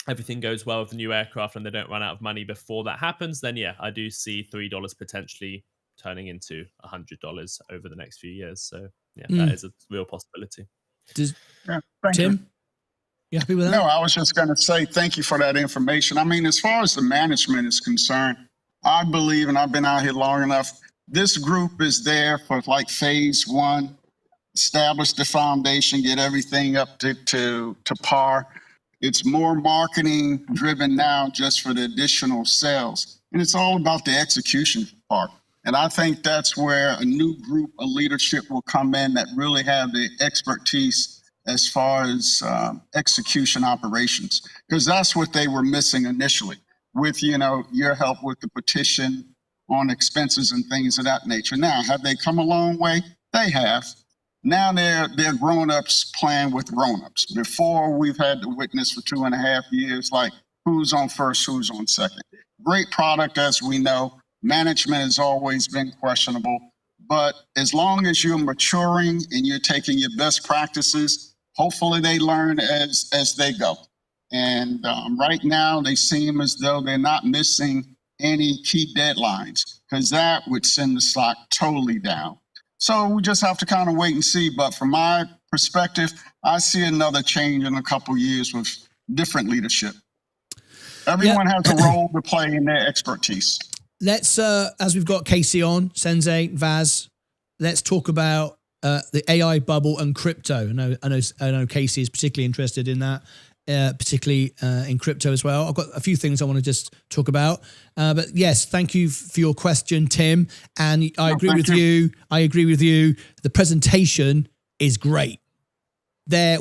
everything goes well with the new aircraft and they don't run out of money before that happens, then yeah, I do see $3 potentially turning into $100 over the next few years. So yeah, that is a real possibility. Tim? You happy with that? No, I was just going to say thank you for that information. I mean, as far as the management is concerned, I believe, and I've been out here long enough, this group is there for like phase one, establish the foundation, get everything up to par. It's more marketing driven now just for the additional sales. And it's all about the execution part. And I think that's where a new group of leadership will come in that really have the expertise as far as execution operations, because that's what they were missing initially with, your help with the petition on expenses and things of that nature. Now, have they come a long way? They have. Now they're grown-ups playing with grown-ups. Before, we've had to witness for 2.5 years, like who's on first, who's on second. Great product, as we know. Management has always been questionable. But as long as you're maturing and you're taking your best practices, hopefully they learn as they go. And right now they seem as though they're not missing any key deadlines, because that would send the stock totally down. So we just have to kind of wait and see. But from my perspective, I see another change in a couple of years with different leadership. Everyone has a role to play in their expertise. Let's, as we've got Casey on, Sensei, Vaz, let's talk about the AI bubble and crypto. I know Casey is particularly interested in that, particularly in crypto as well. I've got a few things I want to just talk about. But yes, thank you for your question, Tim. And I agree with you. I agree with you. The presentation is great. Their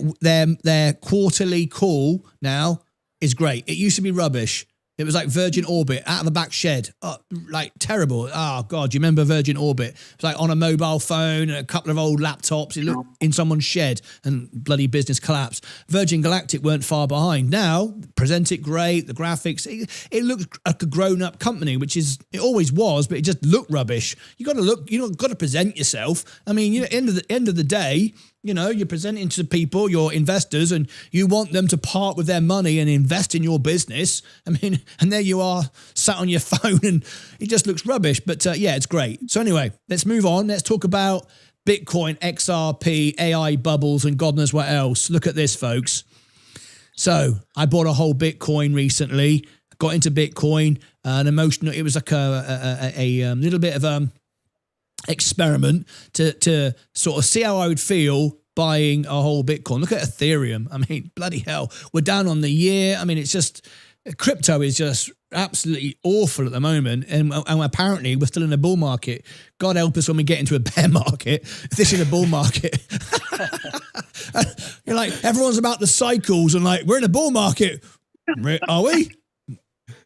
quarterly call now is great. It used to be rubbish. It was like Virgin Orbit out of the back shed. Like terrible. Oh, God, you remember Virgin Orbit? It was like on a mobile phone and a couple of old laptops. It looked in someone's shed and bloody business collapsed. Virgin Galactic weren't far behind. Now, present it great, the graphics. It looks like a grown-up company, which is, it always was, but it just looked rubbish. You got to look, you know, got to present yourself. I mean, you know, end of the day, you know, you're presenting to people, your investors, and you want them to part with their money and invest in your business. I mean, and there you are sat on your phone and it just looks rubbish. But yeah, it's great. So anyway, let's move on. Let's talk about Bitcoin, XRP, AI bubbles, and God knows what else. Look at this, folks. So I bought a whole Bitcoin recently, got into Bitcoin, an emotional, it was like a little bit of experiment to sort of see how I would feel buying a whole Bitcoin. Look at Ethereum. I mean, bloody hell. We're down on the year. I mean, it's just, crypto is just absolutely awful at the moment. And apparently we're still in a bull market. God help us when we get into a bear market. If this is a bull market. You're like, everyone's about the cycles and like, we're in a bull market. Are we?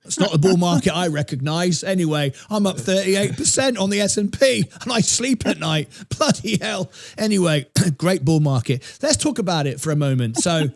It's not the bull market I recognise. Anyway, I'm up 38% on the S&P and I sleep at night. Bloody hell. Anyway, great bull market. Let's talk about it for a moment. So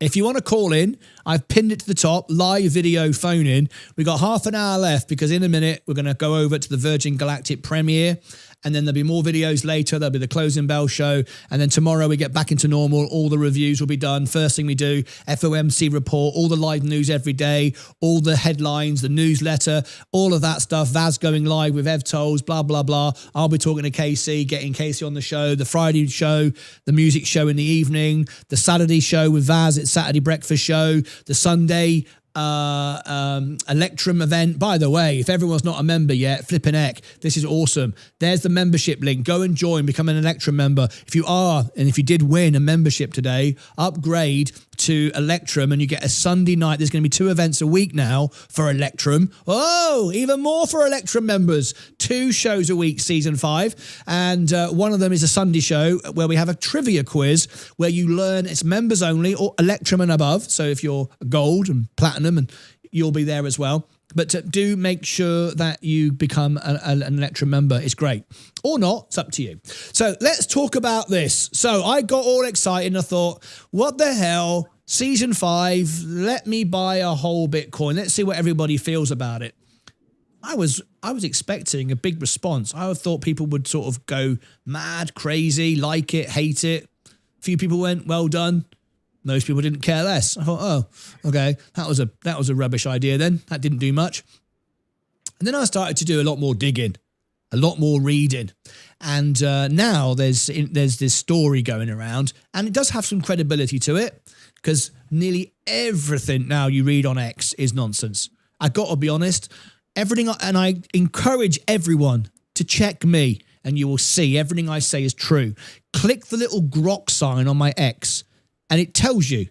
if you want to call in, I've pinned it to the top, live video phone in. We've got half an hour left because in a minute, we're going to go over to the Virgin Galactic premiere. And then there'll be more videos later. There'll be the closing bell show. And then tomorrow we get back into normal. All the reviews will be done. First thing we do, FOMC report, all the live news every day, all the headlines, the newsletter, all of that stuff. Vaz going live with Ev Tolls, blah, blah, blah. I'll be talking to Casey, getting Casey on the show, the Friday show, the music show in the evening, the Saturday show with Vaz, it's Saturday breakfast show, the Sunday Electrum event. By the way, if everyone's not a member yet, flipping heck, this is awesome. There's the membership link. Go and join, become an Electrum member. If you are, and if you did win a membership today, upgrade to Electrum and you get a Sunday night. There's going to be 2 events a week now for Electrum. Oh, even more for Electrum members. 2 shows a week, season 5. And one of them is a Sunday show where we have a trivia quiz where you learn, it's members only or Electrum and above. So if you're gold and platinum, and you'll be there as well. But do make sure that you become an Electrum member. It's great. Or not, it's up to you. So let's talk about this. So I got all excited and I thought, what the hell? Season 5, let me buy a whole Bitcoin. Let's see what everybody feels about it. I was expecting a big response. I thought people would sort of go mad, crazy, like it, hate it. A few people went, well done. Most people didn't care less. I thought, oh, okay, that was a rubbish idea then. That didn't do much. And then I started to do a lot more digging, a lot more reading. And now there's this story going around, and it does have some credibility to it because nearly everything now you read on X is nonsense. I got to be honest, everything, and I encourage everyone to check me, and you will see everything I say is true. Click the little grok sign on my X. And it tells you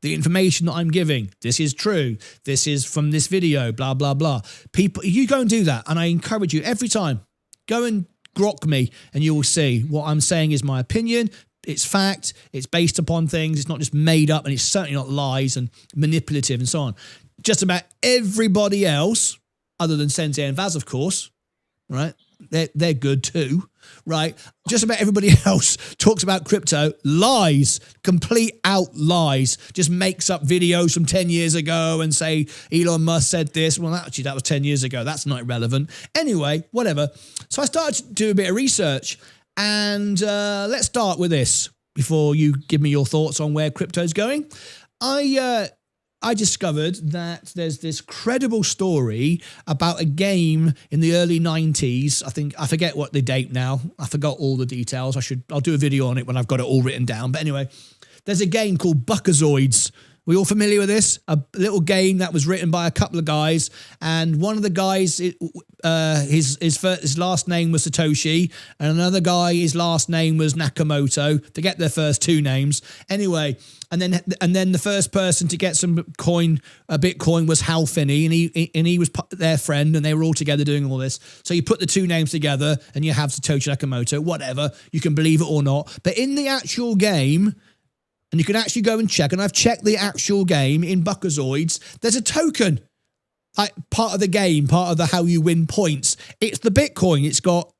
the information that I'm giving. This is true. This is from this video, blah, blah, blah. People, you go and do that. And I encourage you every time, go and grok me and you will see what I'm saying is my opinion. It's fact. It's based upon things. It's not just made up, and it's certainly not lies and manipulative and so on. Just about everybody else, other than Sensei and Vaz, of course, right? They're good too, right? Just about everybody else talks about crypto, lies, complete out lies, just makes up videos from 10 years ago and say Elon Musk said this. Well, actually, that was 10 years ago. That's not relevant. Anyway, whatever. So I started to do a bit of research, and let's start with this before you give me your thoughts on where crypto's going. I discovered that there's this credible story about a game in the early 90s. I forget what the date now. I forgot all the details. I'll do a video on it when I've got it all written down. But anyway, there's a game called Buckazoids. We all familiar with this? A little game that was written by a couple of guys, and one of the guys, his last name was Satoshi, and another guy, his last name was Nakamoto. Forget their first 2 names. Anyway, and then the first person to get some Bitcoin was Hal Finney, and he was their friend, and they were all together doing all this. So you put the 2 names together, and you have Satoshi Nakamoto. Whatever, you can believe it or not, but in the actual game. And you can actually go and check, and I've checked the actual game in Buckazoids. There's a token. like part of the game, part of the how you win points. It's the Bitcoin. It's got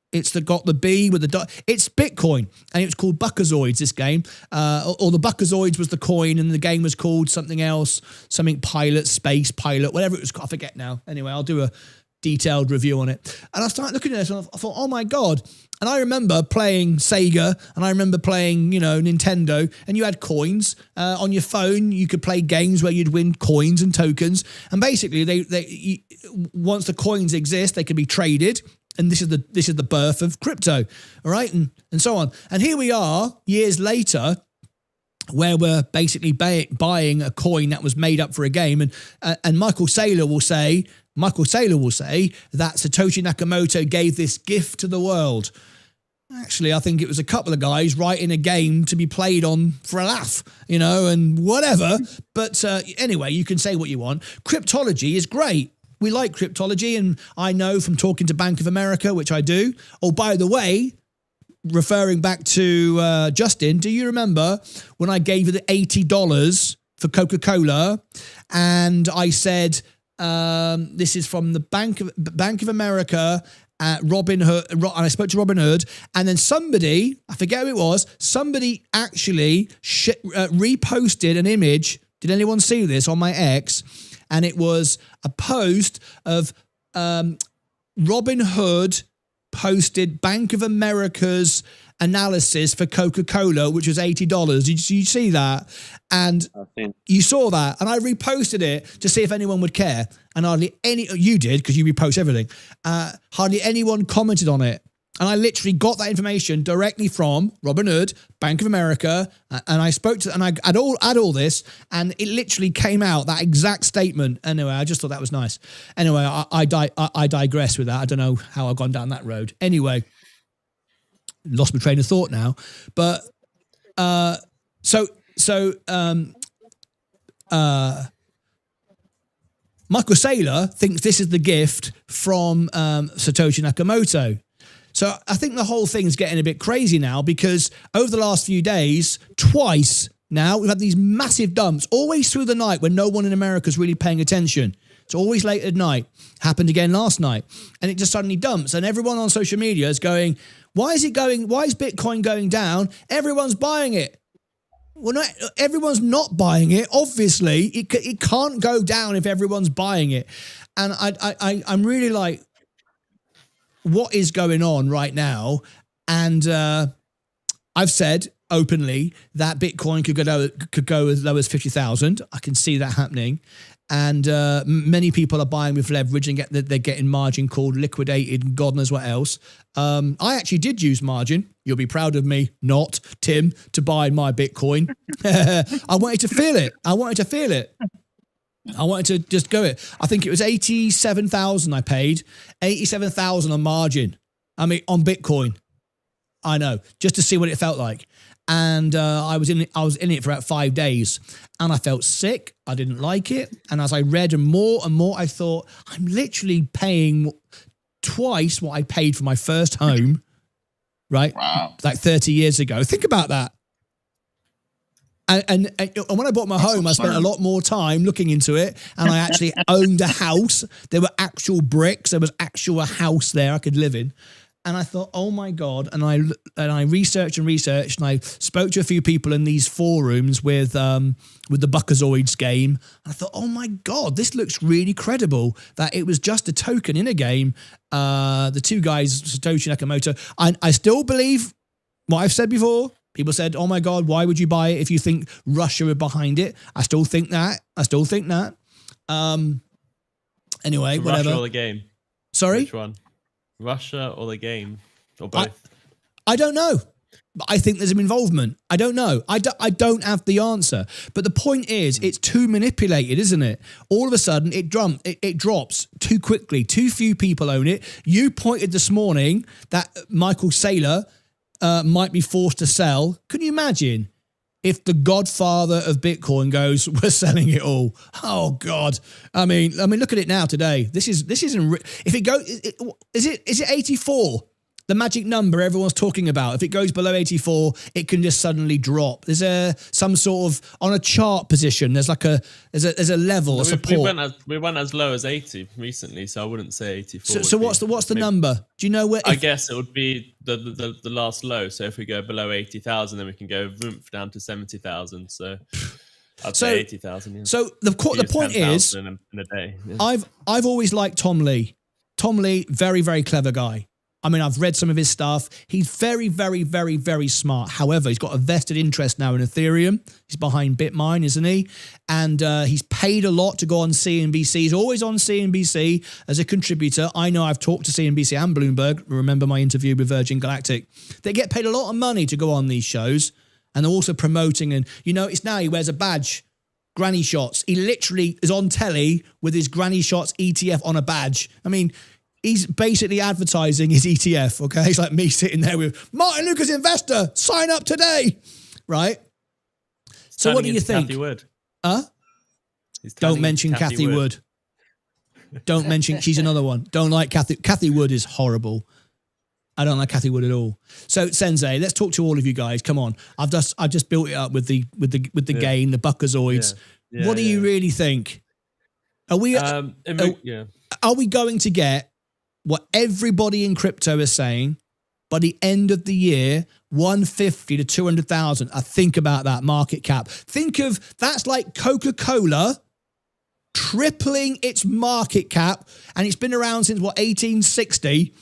the B with the dot. It's Bitcoin, and it was called Buckazoids. This game, or the Buckazoids was the coin, and the game was called something else, something Pilot, Space Pilot, whatever it was. I forget now. Anyway, I'll do a detailed review on it. And I started looking at this, and I thought, oh my god. And I remember playing Sega, and I remember playing, Nintendo, and you had coins on your phone. You could play games where you'd win coins and tokens, and basically, once the coins exist, they can be traded. And this is the birth of crypto, all right, and so on. And here we are, years later, where we're basically buying a coin that was made up for a game, and Michael Saylor will say that Satoshi Nakamoto gave this gift to the world. Actually, I think it was a couple of guys writing a game to be played on for a laugh, and whatever. But anyway, you can say what you want. Cryptology is great. We like cryptology, and I know from talking to Bank of America, which I do. Oh, by the way, referring back to Justin, do you remember when I gave you the $80 for Coca-Cola, and I said this is from the Bank of America at Robinhood, and I spoke to Robinhood, and then somebody, I forget who it was, somebody actually reposted an image. Did anyone see this on my X? And it was a post of Robinhood posted Bank of America's analysis for Coca-Cola, which was $80. Did you see that? And you saw that, and I reposted it to see if anyone would care. And you did, because you repost everything. Hardly anyone commented on it. And I literally got that information directly from Robinhood, Bank of America, and I spoke to, and I had all this, and it literally came out, that exact statement. Anyway, I just thought that was nice. Anyway, I digress with that. I don't know how I've gone down that road. Anyway, lost my train of thought now. But so Michael Saylor thinks this is the gift from Satoshi Nakamoto. So I think the whole thing's getting a bit crazy now, because over the last few days, twice now, we've had these massive dumps, always through the night when no one in America is really paying attention. It's always late at night. Happened again last night. And it just suddenly dumps. And everyone on social media is going, why is Bitcoin going down? Everyone's buying it. Well, everyone's not buying it. Obviously, it can't go down if everyone's buying it. And I'm really like, what is going on right now? And I've said openly that Bitcoin could go as low as 50,000. I can see that happening. And many people are buying with leverage, and they're getting margin called, liquidated, and God knows what else. I actually did use margin. You'll be proud of me, not Tim, to buy my Bitcoin. I wanted to feel it. I wanted to just go it. I think it was 87,000 I paid, 87,000 on margin. I mean, on Bitcoin. I know, just to see what it felt like. And I was in it for about 5 days, and I felt sick. I didn't like it. And as I read more and more, I thought, I'm literally paying twice what I paid for my first home, right? Wow. Like 30 years ago. Think about that. And when I bought my home, I spent a lot more time looking into it, and I actually owned a house. There were actual bricks. There was actual house there I could live in. And I thought, oh my God. And I researched, and I spoke to a few people in these forums with the Buckazoids game. And I thought, oh my God, this looks really credible, that it was just a token in a game. The two guys, Satoshi Nakamoto, I still believe what I've said before. People said, oh my God, why would you buy it if you think Russia are behind it? I still think that. Anyway, whatever. Russia or the game? Sorry? Which one? Russia or the game? Or both? I don't know. I think there's an involvement. I don't know. I don't have the answer. But the point is, it's too manipulated, isn't it? All of a sudden, it drops too quickly. Too few people own it. You pointed this morning that Michael Saylor might be forced to sell. Can you imagine if the godfather of Bitcoin goes, we're selling it all? Oh God. I mean, look at it now today. This isn't, if it goes, is it 84? the magic number everyone's talking about. If it goes below 84, it can just suddenly drop. There's some sort of on a chart position. There's like there's a level, a support. We went as low as 80 recently, so I wouldn't say 84. So what's the number? Do you know where? I guess it would be the last low. So if we go below 80,000, then we can go vroom down to 70,000. So I'd say 80,000. Yeah. So the point is, in a day. Yeah. I've always liked Tom Lee. Tom Lee, very, very clever guy. I mean, I've read some of his stuff. He's very, very, very, very smart. However, he's got a vested interest now in Ethereum. He's behind Bitmine, isn't he? And he's paid a lot to go on CNBC. He's always on CNBC as a contributor. I know I've talked to CNBC and Bloomberg. Remember my interview with Virgin Galactic. They get paid a lot of money to go on these shows. And they're also promoting. And you notice now he wears a badge. Granny Shots. He literally is on telly with his Granny Shots ETF on a badge. I mean, he's basically advertising his ETF, okay? It's like me sitting there with Martyn Lucas Investor, sign up today, right? So what do you think? Cathy Wood. Huh? Don't mention Cathy Wood. Don't mention, she's another one. Don't like Cathy. Cathy Wood is horrible. I don't like Cathy Wood at all. So Sensei, let's talk to all of you guys. Come on. I've just built it up with the game, the Buckazoids. Yeah, what do you really think? Are we are we going to get what everybody in crypto is saying by the end of the year, 150 to 200,000? I think about that market cap. Think of that's like Coca-Cola tripling its market cap, and it's been around since 1860.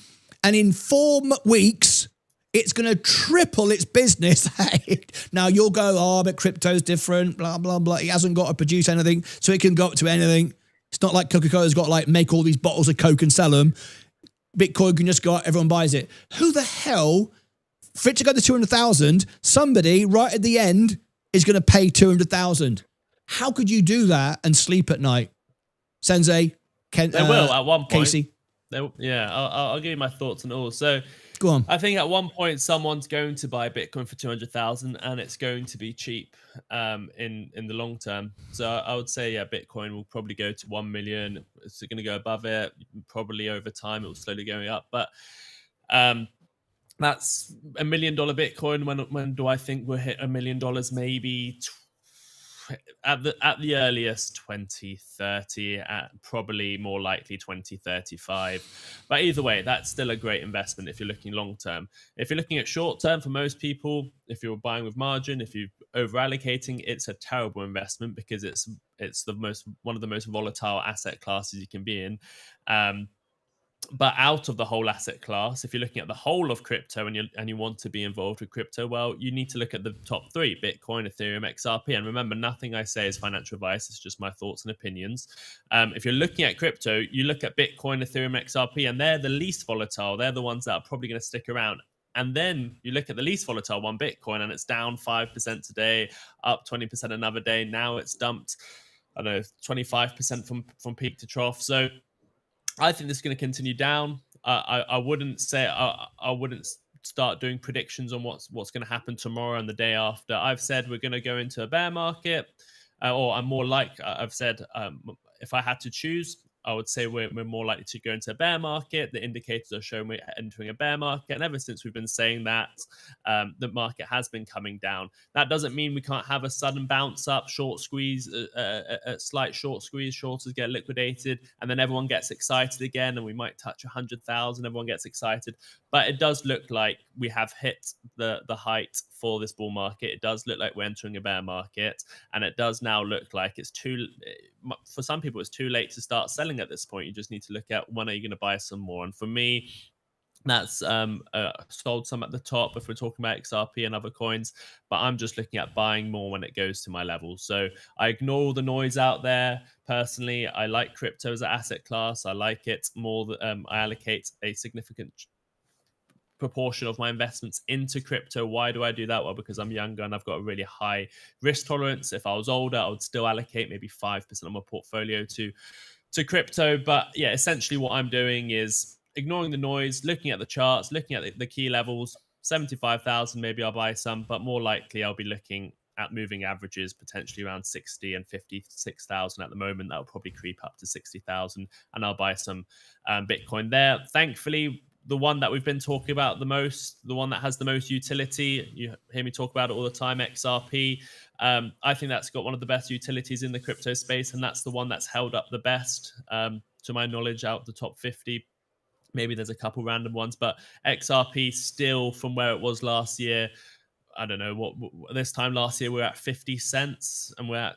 And in 4 weeks, it's going to triple its business. Now you'll go, but crypto's different, blah, blah, blah. It hasn't got to produce anything, so it can go up to anything. It's not like Coca-Cola's got to make all these bottles of Coke and sell them. Bitcoin can just go out, everyone buys it. Who the hell, for it to go to 200,000, somebody right at the end is going to pay 200,000. How could you do that and sleep at night? Sensei, they will at one point. Casey. I'll give you my thoughts on it all. So go on. I think at one point someone's going to buy Bitcoin for 200,000 and it's going to be cheap in the long term. So I would say, Bitcoin will probably go to 1 million. It's going to go above it. Probably over time, it will slowly going up. But that's $1 million Bitcoin. When do I think we'll hit $1 million? Maybe at the earliest 2030, probably more likely 2035. But either way, that's still a great investment if you're looking long term. If you're looking at short term, for most people, if you're buying with margin, if you're over allocating, it's a terrible investment because it's one of the most volatile asset classes you can be in. But out of the whole asset class, if you're looking at the whole of crypto and you want to be involved with crypto, well, you need to look at the top three: Bitcoin, Ethereum, XRP. And remember, nothing I say is financial advice. It's just my thoughts and opinions. If you're looking at crypto, you look at Bitcoin, Ethereum, XRP, and they're the least volatile. They're the ones that are probably going to stick around. And then you look at the least volatile one, Bitcoin, and it's down 5% today, up 20% another day. Now it's dumped, 25% from peak to trough. So I think this is going to continue down. I wouldn't say I wouldn't start doing predictions on what's going to happen tomorrow and the day after. I've said we're going to go into a bear market, or I'm more like I've said if I had to choose, I would say we're more likely to go into a bear market. The indicators are showing we're entering a bear market. And ever since we've been saying that, the market has been coming down. That doesn't mean we can't have a sudden bounce up, short squeeze, a slight short squeeze, shorters get liquidated, and then everyone gets excited again, and we might touch 100,000, everyone gets excited. But it does look like we have hit the height for this bull market. It does look like we're entering a bear market, and it does now look like for some people, it's too late to start selling at this point. You just need to look at when are you going to buy some more. And for me, that's sold some at the top if we're talking about XRP and other coins, but I'm just looking at buying more when it goes to my level. So I ignore all the noise out there. Personally, I like crypto as an asset class. I like it more. I allocate a significant proportion of my investments into crypto. Why do I do that? Well, because I'm younger and I've got a really high risk tolerance. If I was older, I would still allocate maybe 5% of my portfolio to crypto. But yeah, essentially what I'm doing is ignoring the noise, looking at the charts, looking at the key levels. 75,000, maybe I'll buy some, but more likely I'll be looking at moving averages potentially around 60 and 56,000 at the moment. That'll probably creep up to 60,000, and I'll buy some Bitcoin there. Thankfully, the one that we've been talking about the most, the one that has the most utility. You hear me talk about it all the time, XRP. I think that's got one of the best utilities in the crypto space, and that's the one that's held up the best, to my knowledge, out of the top 50. Maybe there's a couple random ones, but XRP still from where it was last year. I don't know what this time last year we were at 50 cents and we're at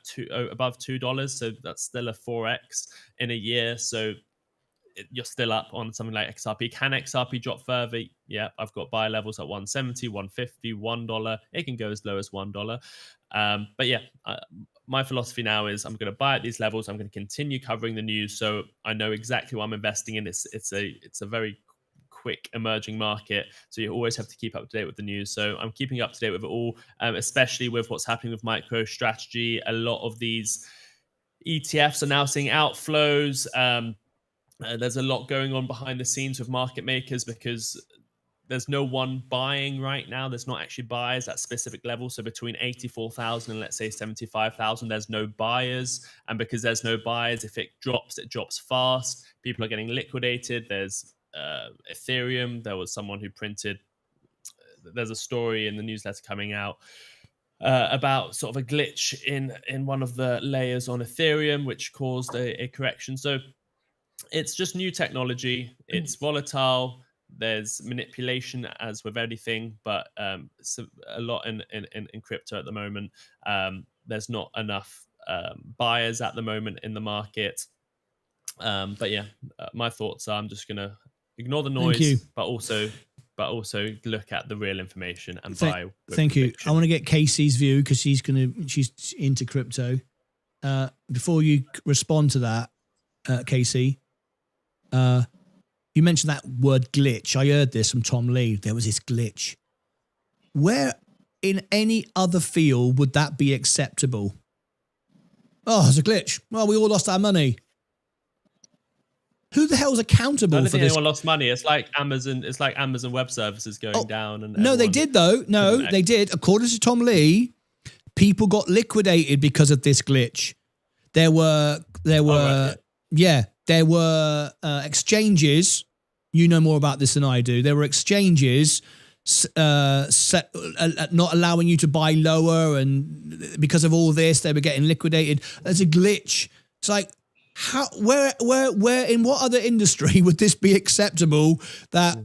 above $2. So that's still a 4x in a year. So you're still up on something like XRP. Can XRP drop further? Yeah, I've got buy levels at 170, 150, $1. It can go as low as $1. But yeah, my philosophy now is I'm going to buy at these levels. I'm going to continue covering the news, so I know exactly what I'm investing in. It's a very quick emerging market, so you always have to keep up to date with the news. So I'm keeping up to date with it all, especially with what's happening with MicroStrategy. A lot of these ETFs are now seeing outflows. There's a lot going on behind the scenes with market makers because there's no one buying right now. There's not actually buyers at specific levels. So between 84,000 and let's say 75,000, there's no buyers. And because there's no buyers, if it drops fast. People are getting liquidated. There's Ethereum. There was someone who printed, there's a story in the newsletter coming out about sort of a glitch in one of the layers on Ethereum, which caused a correction. So it's just new technology. It's volatile. There's manipulation as with everything, but so a lot in crypto at the moment. There's not enough buyers at the moment in the market. But yeah, my thoughts are I'm just going to ignore the noise, but also look at the real information and buy. Thank you. I want to get Casey's view because she's into crypto. Before you respond to that, Casey, you mentioned that word glitch. I heard this from Tom Lee. There was this glitch. Where in any other field would that be acceptable? Oh, there's a glitch. Well, we all lost our money. Who the hell's accountable for this? Anyone lost money. It's like Amazon. It's like Amazon Web Services going down. And no, they did though. No, they did. According to Tom Lee, people got liquidated because of this glitch. There were exchanges. You know more about this than I do. There were exchanges not allowing you to buy lower, and because of all this, they were getting liquidated. There's a glitch. It's like, how? Where? In what other industry would this be acceptable? That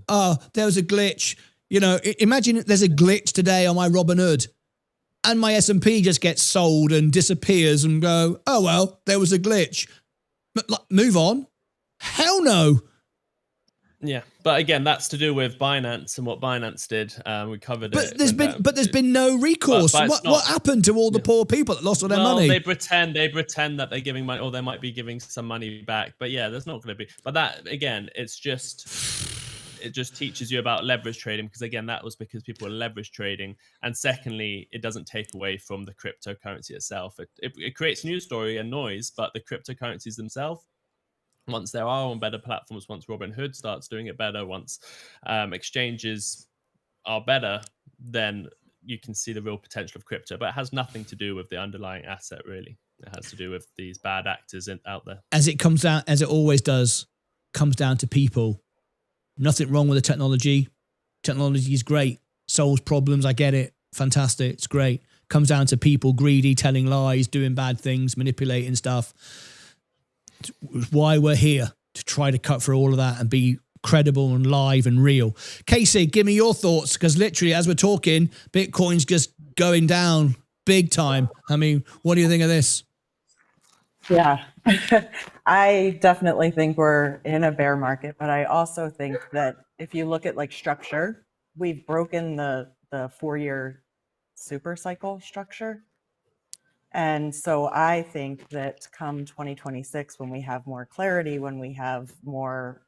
there was a glitch. You know, imagine there's a glitch today on my Robinhood, and my S&P just gets sold and disappears, and go, oh well, there was a glitch. Move on. Hell no. Yeah, but again, that's to do with Binance and what Binance did. We covered but it. There's been no recourse. What happened to all the poor people that lost all their money? They pretend that they're giving money, or they might be giving some money back. But yeah, there's not going to be. But that again, it just teaches you about leverage trading, because again, that was because people were leverage trading. And secondly, it doesn't take away from the cryptocurrency itself. It creates news story and noise, but the cryptocurrencies themselves, once there are on better platforms, once Robinhood starts doing it better, once exchanges are better, then you can see the real potential of crypto. But it has nothing to do with the underlying asset, really. It has to do with these bad actors out there. As it comes down, as it always does, comes down to people. Nothing wrong with the technology. Technology is great. Solves problems. I get it. Fantastic. It's great. Comes down to people greedy, telling lies, doing bad things, manipulating stuff. It's why we're here, to try to cut through all of that and be credible and live and real. Casey, give me your thoughts, because literally as we're talking, Bitcoin's just going down big time. I mean, what do you think of this? Yeah, I definitely think we're in a bear market, but I also think that if you look at like structure, we've broken the 4-year super cycle structure. And so I think that come 2026, when we have more clarity, when we have more,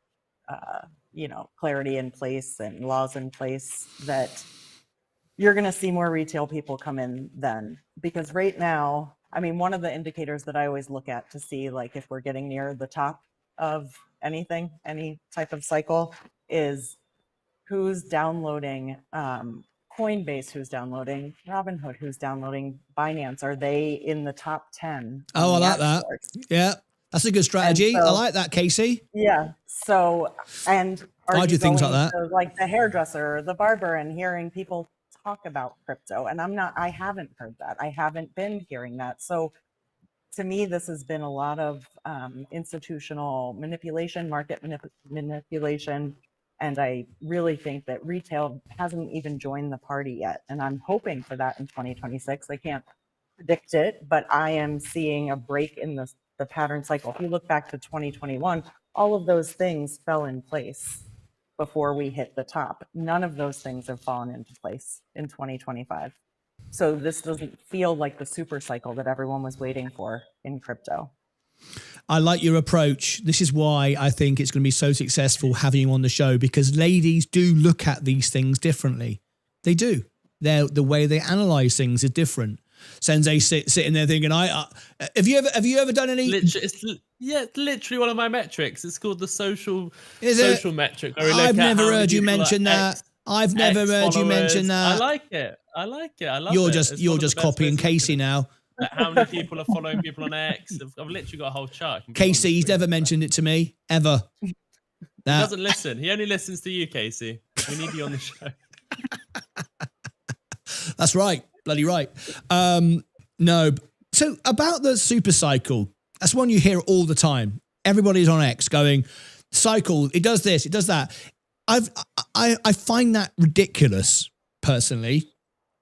clarity in place and laws in place, that you're going to see more retail people come in then. Because right now, I mean, one of the indicators that I always look at to see like if we're getting near the top of anything, any type of cycle, is who's downloading Coinbase, who's downloading Robinhood, who's downloading Binance. Are they in the top 10? Oh, I like that. Stores? Yeah, that's a good strategy. I like that, Casey. Yeah. So, and Are I you do things like going that. to, like, the hairdresser or the barber and hearing people talk about crypto? And I haven't heard that. I haven't been hearing that. So to me, this has been a lot of institutional manipulation, market manipulation. And I really think that retail hasn't even joined the party yet. And I'm hoping for that in 2026. I can't predict it, but I am seeing a break in the pattern cycle. If you look back to 2021, all of those things fell in place before we hit the top. None of those things have fallen into place in 2025. So this doesn't feel like the super cycle that everyone was waiting for in crypto. I like your approach. This is why I think it's going to be so successful having you on the show, because ladies do look at these things differently. They do. The way they analyze things is different. Sensei sitting there thinking, have you ever done any? It's literally one of my metrics. It's called the social metric. I've never heard you mention that. I've never heard you mention that. I like it. I love you're it. You're just copying Casey now. Like how many people are following people on X? I've literally got a whole chart. Casey, he's never mentioned it to me ever. He doesn't listen. He only listens to you, Casey. We need you on the show. That's right. Bloody right. No. So about the super cycle, that's one you hear all the time. Everybody's on X going, cycle, it does this, it does that. I find that ridiculous, personally,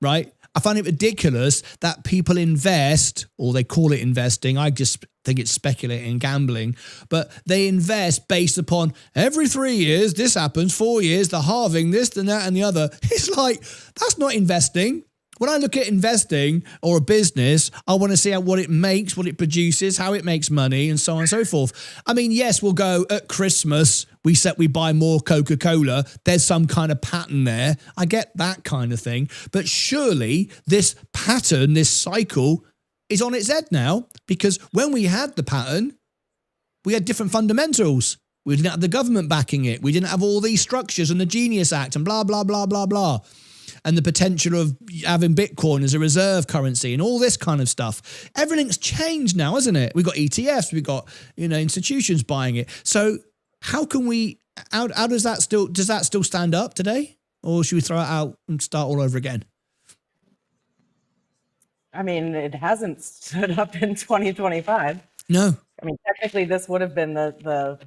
right? I find it ridiculous that people invest, or they call it investing. I just think it's speculating and gambling, but they invest based upon every 3 years, this happens, 4 years, the halving, this and that and the other. It's like, that's not investing. When I look at investing or a business, I want to see what it makes, what it produces, how it makes money, and so on and so forth. I mean, yes, we'll go at Christmas, we buy more Coca-Cola. There's some kind of pattern there. I get that kind of thing. But surely this pattern, this cycle is on its head now, because when we had the pattern, we had different fundamentals. We didn't have the government backing it. We didn't have all these structures and the Genius Act and blah, blah, blah, blah, blah. And the potential of having Bitcoin as a reserve currency and all this kind of stuff. Everything's changed now, hasn't it? We've got ETFs, we've got, institutions buying it. So how can how does that still stand up today? Or should we throw it out and start all over again? I mean, it hasn't stood up in 2025. No. I mean, technically this would have been the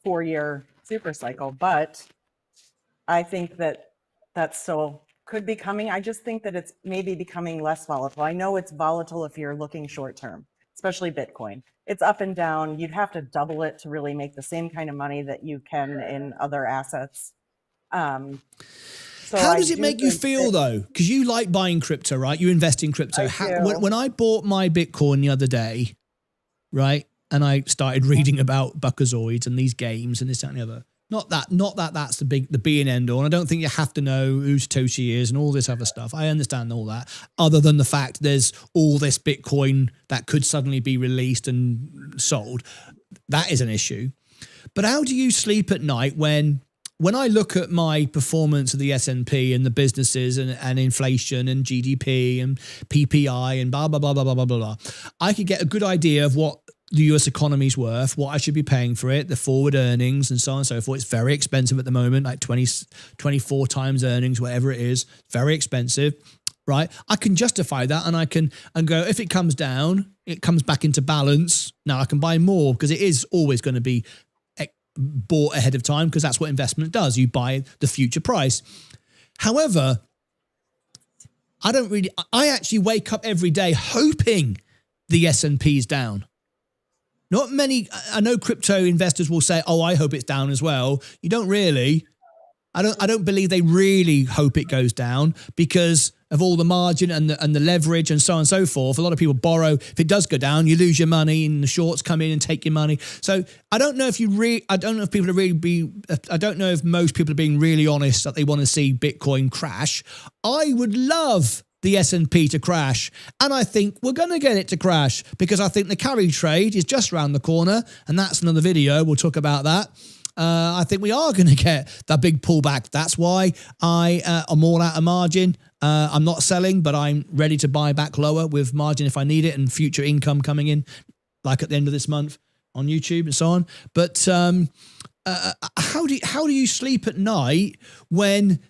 4-year super cycle, but I think that still could be coming. I just think that it's maybe becoming less volatile. I know it's volatile if you're looking short term, especially Bitcoin. It's up and down. You'd have to double it to really make the same kind of money that you can in other assets. How does it make you feel though? Because you like buying crypto, right? You invest in crypto. When I bought my Bitcoin the other day, right, and I started reading about Buckazoids and these games and this, that, and the other. Not that that's the be and end all. And I don't think you have to know who Satoshi is and all this other stuff. I understand all that. Other than the fact there's all this Bitcoin that could suddenly be released and sold. That is an issue. But how do you sleep at night when I look at my performance of the S&P and the businesses and inflation and GDP and PPI and blah, blah, blah, blah, blah, blah, blah, I could get a good idea of what the US economy's worth, what I should be paying for it, the forward earnings and so on and so forth. It's very expensive at the moment, like 24 times earnings, whatever it is, very expensive, right? I can justify that and go, if it comes down, it comes back into balance. Now I can buy more because it is always going to be bought ahead of time because that's what investment does. You buy the future price. However, I actually wake up every day hoping the S&P's down. Not many, I know crypto investors will say, oh, I hope it's down as well. You don't really. I don't believe they really hope it goes down because of all the margin and the leverage and so on and so forth. A lot of people borrow. If it does go down, you lose your money and the shorts come in and take your money. So I don't know if most people are being really honest that they want to see Bitcoin crash. I would love the S&P to crash. And I think we're going to get it to crash because I think the carry trade is just around the corner. And that's another video. We'll talk about that. I think we are going to get that big pullback. That's why I am all out of margin. I'm not selling, but I'm ready to buy back lower with margin if I need it and future income coming in, like at the end of this month on YouTube and so on. But how do you sleep at night when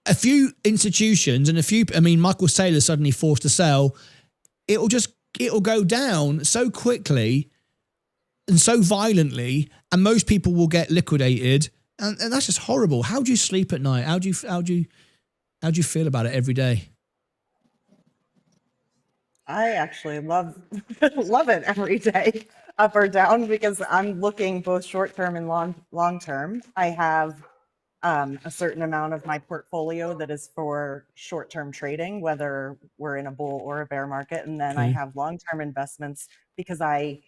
a few institutions and Michael Saylor suddenly forced to sell, it'll go down so quickly and so violently, and most people will get liquidated, and that's just horrible. How do you sleep at night? How do you feel about it every day? I actually love it every day, up or down, because I'm looking both short term and long term. I have a certain amount of my portfolio that is for short term trading, whether we're in a bull or a bear market, and then I have long term investments because I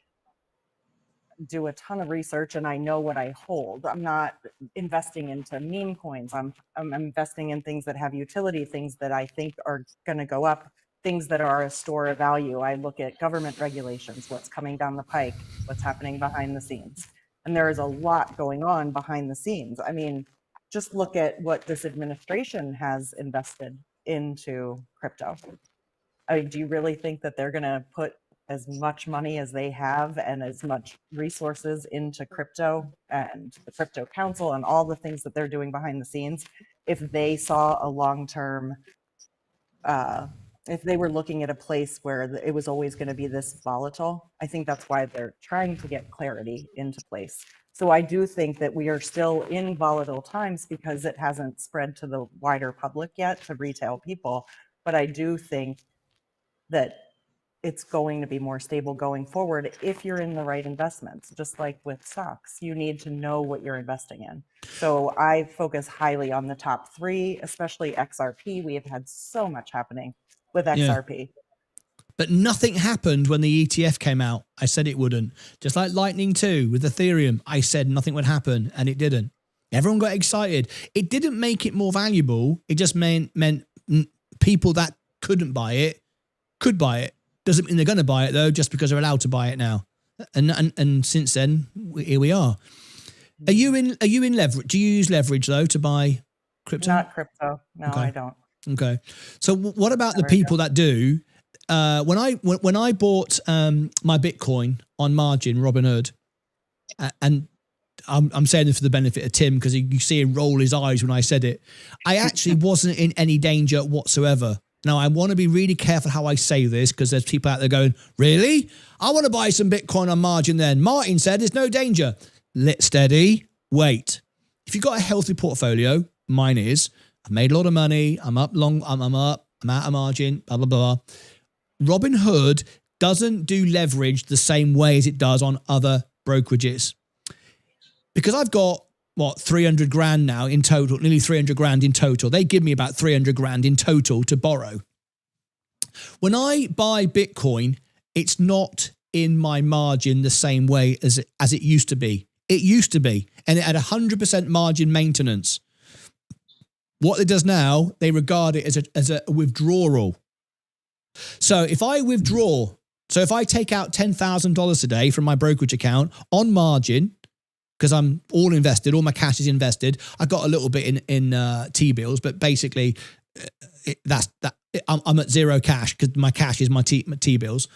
do a ton of research and I know what I hold. I'm not investing into meme coins. I'm investing in things that have utility, things that I think are going to go up, things that are a store of value. I look at government regulations, what's coming down the pike, what's happening behind the scenes. And there is a lot going on behind the scenes. I mean, just look at what this administration has invested into crypto. I mean, do you really think that they're going to put as much money as they have and as much resources into crypto and the crypto council and all the things that they're doing behind the scenes if they saw a long-term, if they were looking at a place where it was always going to be this volatile? I think that's why they're trying to get clarity into place. So I do think that we are still in volatile times because it hasn't spread to the wider public yet, to retail people. But I do think that it's going to be more stable going forward if you're in the right investments. Just like with stocks, you need to know what you're investing in. So I focus highly on the top three, especially XRP. We have had so much happening with XRP. Yeah. But nothing happened when the ETF came out. I said it wouldn't. Just like Lightning 2 with Ethereum, I said nothing would happen, and it didn't. Everyone got excited. It didn't make it more valuable. It just meant people that couldn't buy it could buy it. Doesn't mean they're going to buy it, though, just because they're allowed to buy it now. And since then, here we are. Are you in leverage? Do you use leverage, though, to buy crypto? Not crypto. No, okay. I don't. Okay. So what about the people that do? When I bought my Bitcoin on margin, Robinhood, and I'm saying this for the benefit of Tim because you see him roll his eyes when I said it, I actually wasn't in any danger whatsoever. Now, I want to be really careful how I say this because there's people out there going, really? I want to buy some Bitcoin on margin then. Martyn said there's no danger. Let steady, wait. If you've got a healthy portfolio, mine is, I've made a lot of money, I'm up, I'm out of margin, blah, blah, blah. Robinhood doesn't do leverage the same way as it does on other brokerages. Because I've got, 300 grand now in total, nearly 300 grand in total. They give me about 300 grand in total to borrow. When I buy Bitcoin, it's not in my margin the same way as it used to be. It used to be, and it had 100% margin maintenance. What it does now, they regard it as a withdrawal. So if I withdraw, if I take out $10,000 a day from my brokerage account on margin, because I'm all invested, all my cash is invested. I got a little bit in T-bills, but basically I'm at zero cash because my cash is my T-bills.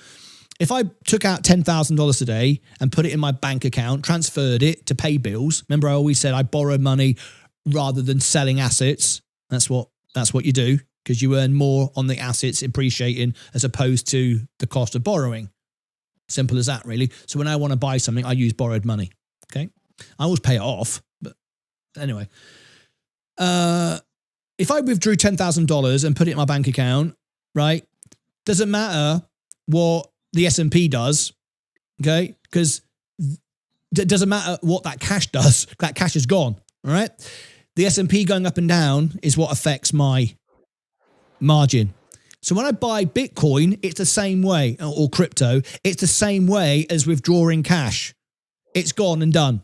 If I took out $10,000 a day and put it in my bank account, transferred it to pay bills. Remember, I always said I borrow money rather than selling assets. That's what you do because you earn more on the assets appreciating as opposed to the cost of borrowing. Simple as that, really. So when I want to buy something, I use borrowed money. Okay. I always pay it off, but anyway. If I withdrew $10,000 and put it in my bank account, right, doesn't matter what the S&P does, okay, because it doesn't matter what that cash does. That cash is gone, all right? The S&P going up and down is what affects my margin. So when I buy Bitcoin, it's the same way, or crypto, it's the same way as withdrawing cash. It's gone and done.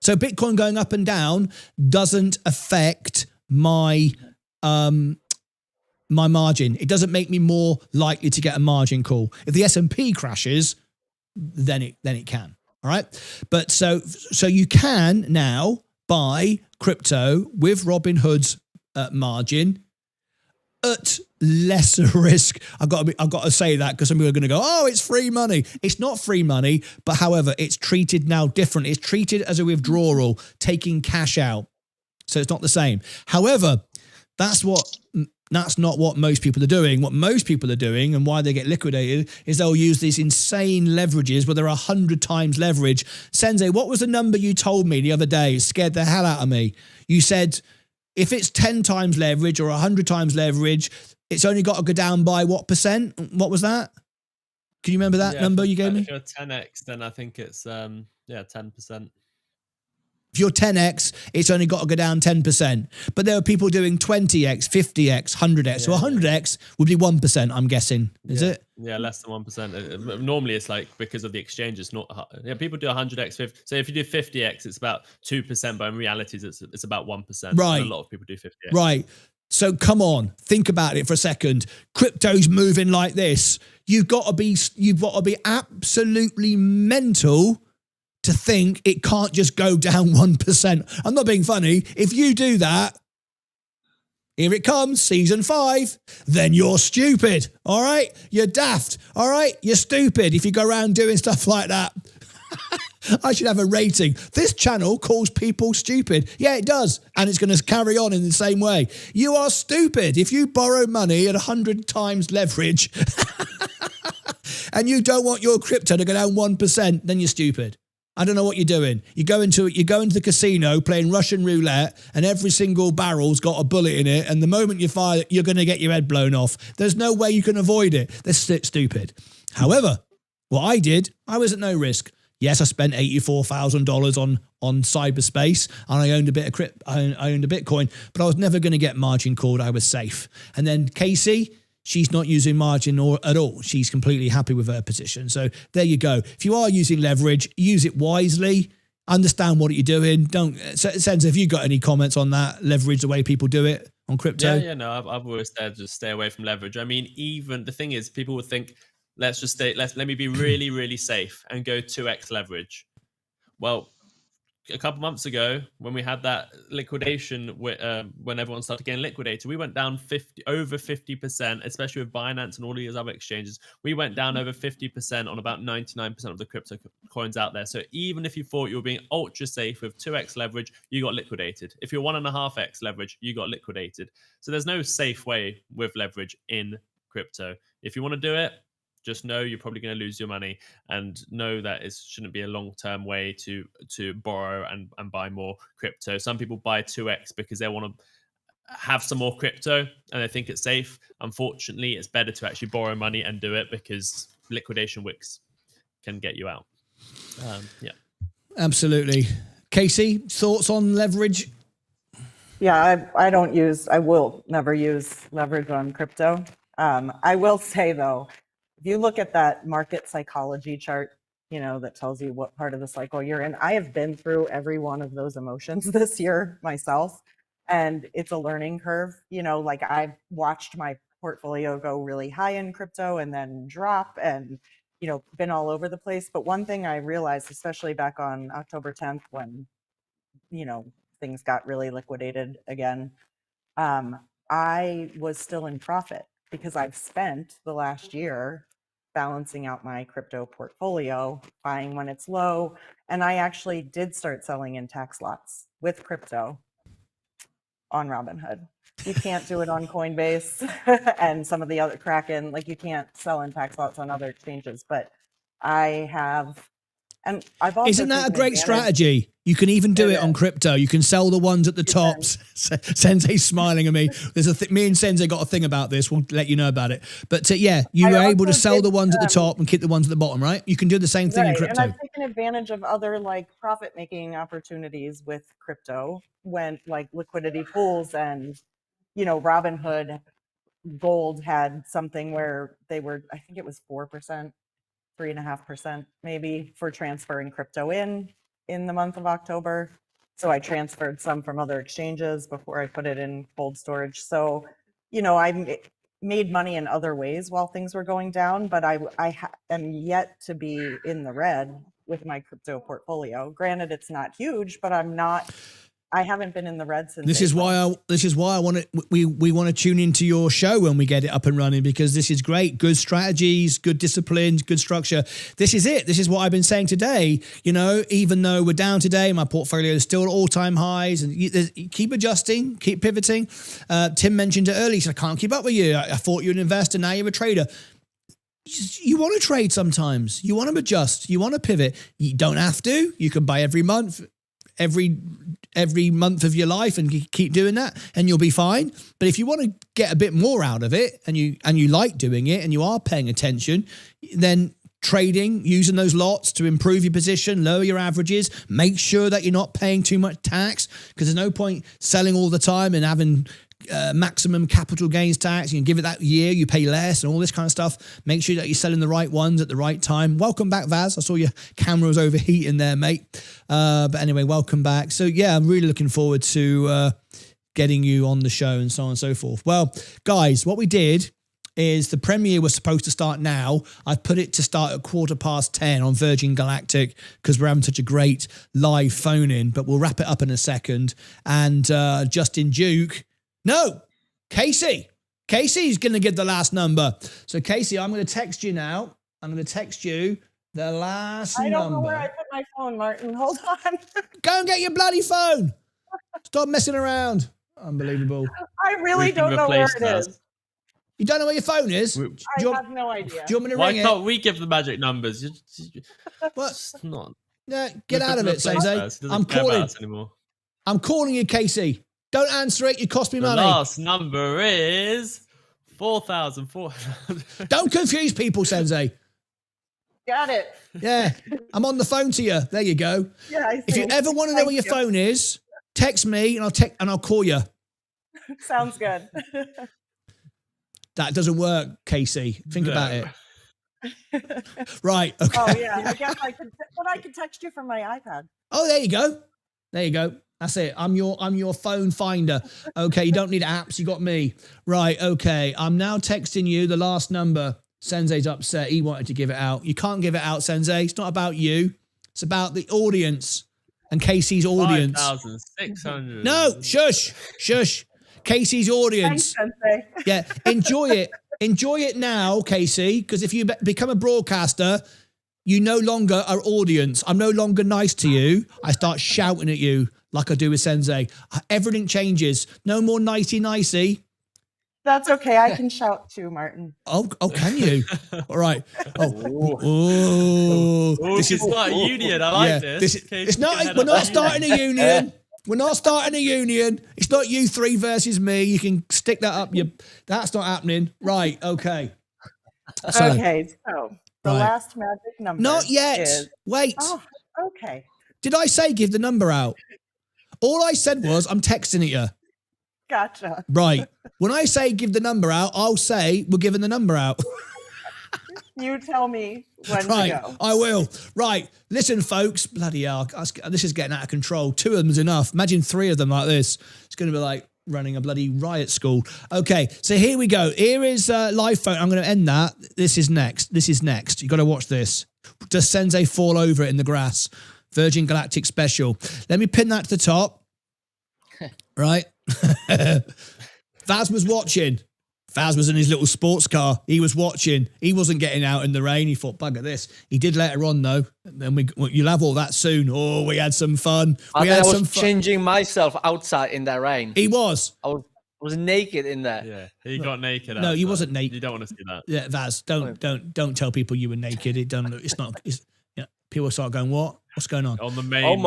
So Bitcoin going up and down doesn't affect my my margin. It doesn't make me more likely to get a margin call. If the S&P crashes, then it can. All right. But so you can now buy crypto with Robinhood's margin at lesser risk. I've got to say that because some people are going to go, oh, it's free money. It's not free money, but however, it's treated now different. It's treated as a withdrawal, taking cash out. So it's not the same. However, that's not what most people are doing. What most people are doing and why they get liquidated is they'll use these insane leverages where they're 100 times leverage. Sensei, what was the number you told me the other day? It scared the hell out of me. You said if it's 10 times leverage or 100 times leverage, it's only got to go down by what percent? What was that? Can you remember that number you gave me? If you're 10x, then I think it's 10%. If you're 10x, it's only got to go down 10%. But there are people doing 20x, 50x, 100x. So 100x would be 1%, I'm guessing. Is it? Yeah, less than 1%. Normally, it's like because of the exchanges. Not people do 100x, 50. So if you do 50x, it's about 2%. But in reality, it's about 1%. Right. And a lot of people do 50x. Right. So come on, think about it for a second. Crypto's moving like this. You've got to be absolutely mental to think it can't just go down 1%. I'm not being funny. If you do that, here it comes, season 5, then you're stupid, all right? You're daft, all right? You're stupid if you go around doing stuff like that. I should have a rating. This channel calls people stupid. Yeah, it does. And it's going to carry on in the same way. You are stupid. If you borrow money at 100 times leverage and you don't want your crypto to go down 1%, then you're stupid. I don't know what you're doing. You go into the casino playing Russian roulette and every single barrel's got a bullet in it. And the moment you fire, you're going to get your head blown off. There's no way you can avoid it. That's stupid. However, what I did, I was at no risk. Yes, I spent $84,000 on cyberspace and I owned a bit of I owned a Bitcoin, but I was never going to get margin called. I was safe. And then Casey, she's not using margin at all. She's completely happy with her position. So there you go. If you are using leverage, use it wisely. Understand what you're doing. Don't. Sense, have you got any comments on that? Leverage, the way people do it on crypto? No. I've always said just stay away from leverage. I mean, even the thing is, people would think, let me be really, really safe and go 2x leverage. Well, a couple months ago, when we had that liquidation, when everyone started getting liquidated, we went down over 50%, especially with Binance and all these other exchanges. We went down over 50% on about 99% of the crypto coins out there. So even if you thought you were being ultra safe with 2x leverage, you got liquidated. If you're 1.5x leverage, you got liquidated. So there's no safe way with leverage in crypto. If you want to do it, just know you're probably going to lose your money, and know that it shouldn't be a long-term way to borrow and buy more crypto. Some people buy 2x because they want to have some more crypto and they think it's safe. Unfortunately, it's better to actually borrow money and do it because liquidation wicks can get you out. Absolutely. Casey, thoughts on leverage? Yeah, I will never use leverage on crypto. I will say though, if you look at that market psychology chart, that tells you what part of the cycle you're in. I have been through every one of those emotions this year myself, and it's a learning curve. Like I've watched my portfolio go really high in crypto and then drop and, been all over the place. But one thing I realized, especially back on October 10th, when, things got really liquidated again, I was still in profit because I've spent the last year balancing out my crypto portfolio, buying when it's low. And I actually did start selling in tax lots with crypto on Robinhood. You can't do it on Coinbase and some of the other Kraken, like you can't sell in tax lots on other exchanges, but I have. And I've also Isn't that a great strategy? You can even do it on crypto. You can sell the ones at the top. Sensei's smiling at me. There's me and Sensei got a thing about this. We'll let you know about it. But you were able to sell the ones at the top and keep the ones at the bottom, right? You can do the same thing in crypto. And I've taken advantage of other profit-making opportunities with crypto when liquidity pools and, Robinhood Gold had something where they were, I think it was 4%. 3.5% maybe for transferring crypto in the month of October. So I transferred some from other exchanges before I put it in cold storage. So, I made money in other ways while things were going down, but I am yet to be in the red with my crypto portfolio. Granted, it's not huge, but I'm not I haven't been in the red since. This is why I want to. We want to tune into your show when we get it up and running, because this is great. Good strategies, good disciplines, good structure. This is it. This is what I've been saying today. You know, even though we're down today, my portfolio is still at all-time highs, and you keep adjusting, keep pivoting. Tim mentioned it earlier. He said, "I can't keep up with you. I thought you're an investor. Now you're a trader." You want to trade sometimes. You want to adjust. You want to pivot. You don't have to. You can buy every month. Every month of your life and keep doing that and you'll be fine. But if you want to get a bit more out of it and you like doing it and you are paying attention, then trading, using those lots to improve your position, lower your averages, make sure that you're not paying too much tax, because there's no point selling all the time and having maximum capital gains tax. You can give it that year, you pay less and all this kind of stuff. Make sure that you're selling the right ones at the right time. Welcome back, Vaz. I saw your camera was overheating there, mate. But anyway, welcome back. So yeah, I'm really looking forward to getting you on the show and so on and so forth. Well, guys, what we did is the premiere was supposed to start now. I've put it to start at 10:15 on Virgin Galactic because we're having such a great live phone in, but we'll wrap it up in a second. And Justin Duke, no, Casey's going to give the last number. So Casey, I'm going to text you now. I'm going to text you the last number. I don't know where I put my phone, Martin. Hold on. Go and get your bloody phone. Stop messing around. Unbelievable. I really don't know where it is. You don't know where your phone is? I have no idea. Do you want me to Why ring it? can't we give the magic numbers? What? It's not. Yeah, get out of it, Sensei. I'm calling you, Casey. Don't answer it. You cost me money. The last number is 4,400. Don't confuse people, Sensei. Got it. Yeah, I'm on the phone to you. There you go. Yeah, I see. If you ever want to know where your phone is, text me and I'll call you. Sounds good. That doesn't work, Casey. Think about it. Right. Okay. Oh yeah, I guess I could text you from my iPad. Oh, there you go. There you go. That's it. I'm your phone finder. Okay, you don't need apps. You got me. Right, okay. I'm now texting you the last number. Sensei's upset. He wanted to give it out. You can't give it out, Sensei. It's not about you. It's about the audience and Casey's audience. 5,600. No, shush. Casey's audience. Thanks, Sensei. Yeah, enjoy it. Enjoy it now, Casey, because if you become a broadcaster, you no longer are audience. I'm no longer nice to you. I start shouting at you like I do with Sensei. Everything changes. No more nicey. That's okay. I can shout too, Martin. Oh, can you? All right. This is not a union. I like this. It's not. We're not starting a union. We're not starting a union. It's not you three versus me. You can stick that up. That's not happening. Right. Okay. So the last magic number. Not yet. Is... Wait. Oh, okay. Did I say give the number out? All I said was I'm texting at you. Gotcha. Right. When I say give the number out, I'll say we're giving the number out. You tell me when to go. I will. Right. Listen, folks. Bloody hell. This is getting out of control. 2 of them is enough. Imagine 3 of them like this. It's going to be like running a bloody riot school. Okay. So here we go. Here is live phone. I'm going to end that. This is next. You got to watch this. Does Sensei fall over it in the grass? Virgin Galactic special. Let me pin that to the top. Right. Vaz was watching. Vaz was in his little sports car. He was watching. He wasn't getting out in the rain. He thought, bugger this. He did later on, though. Then you'll have all that soon. Oh, we had some fun. I was changing myself outside in the rain. He was. I was naked in there. Yeah, he got naked. No, he wasn't naked. You don't want to see that. Yeah, Vaz, don't tell people you were naked. It's not. People start going, what? What's going on? On the main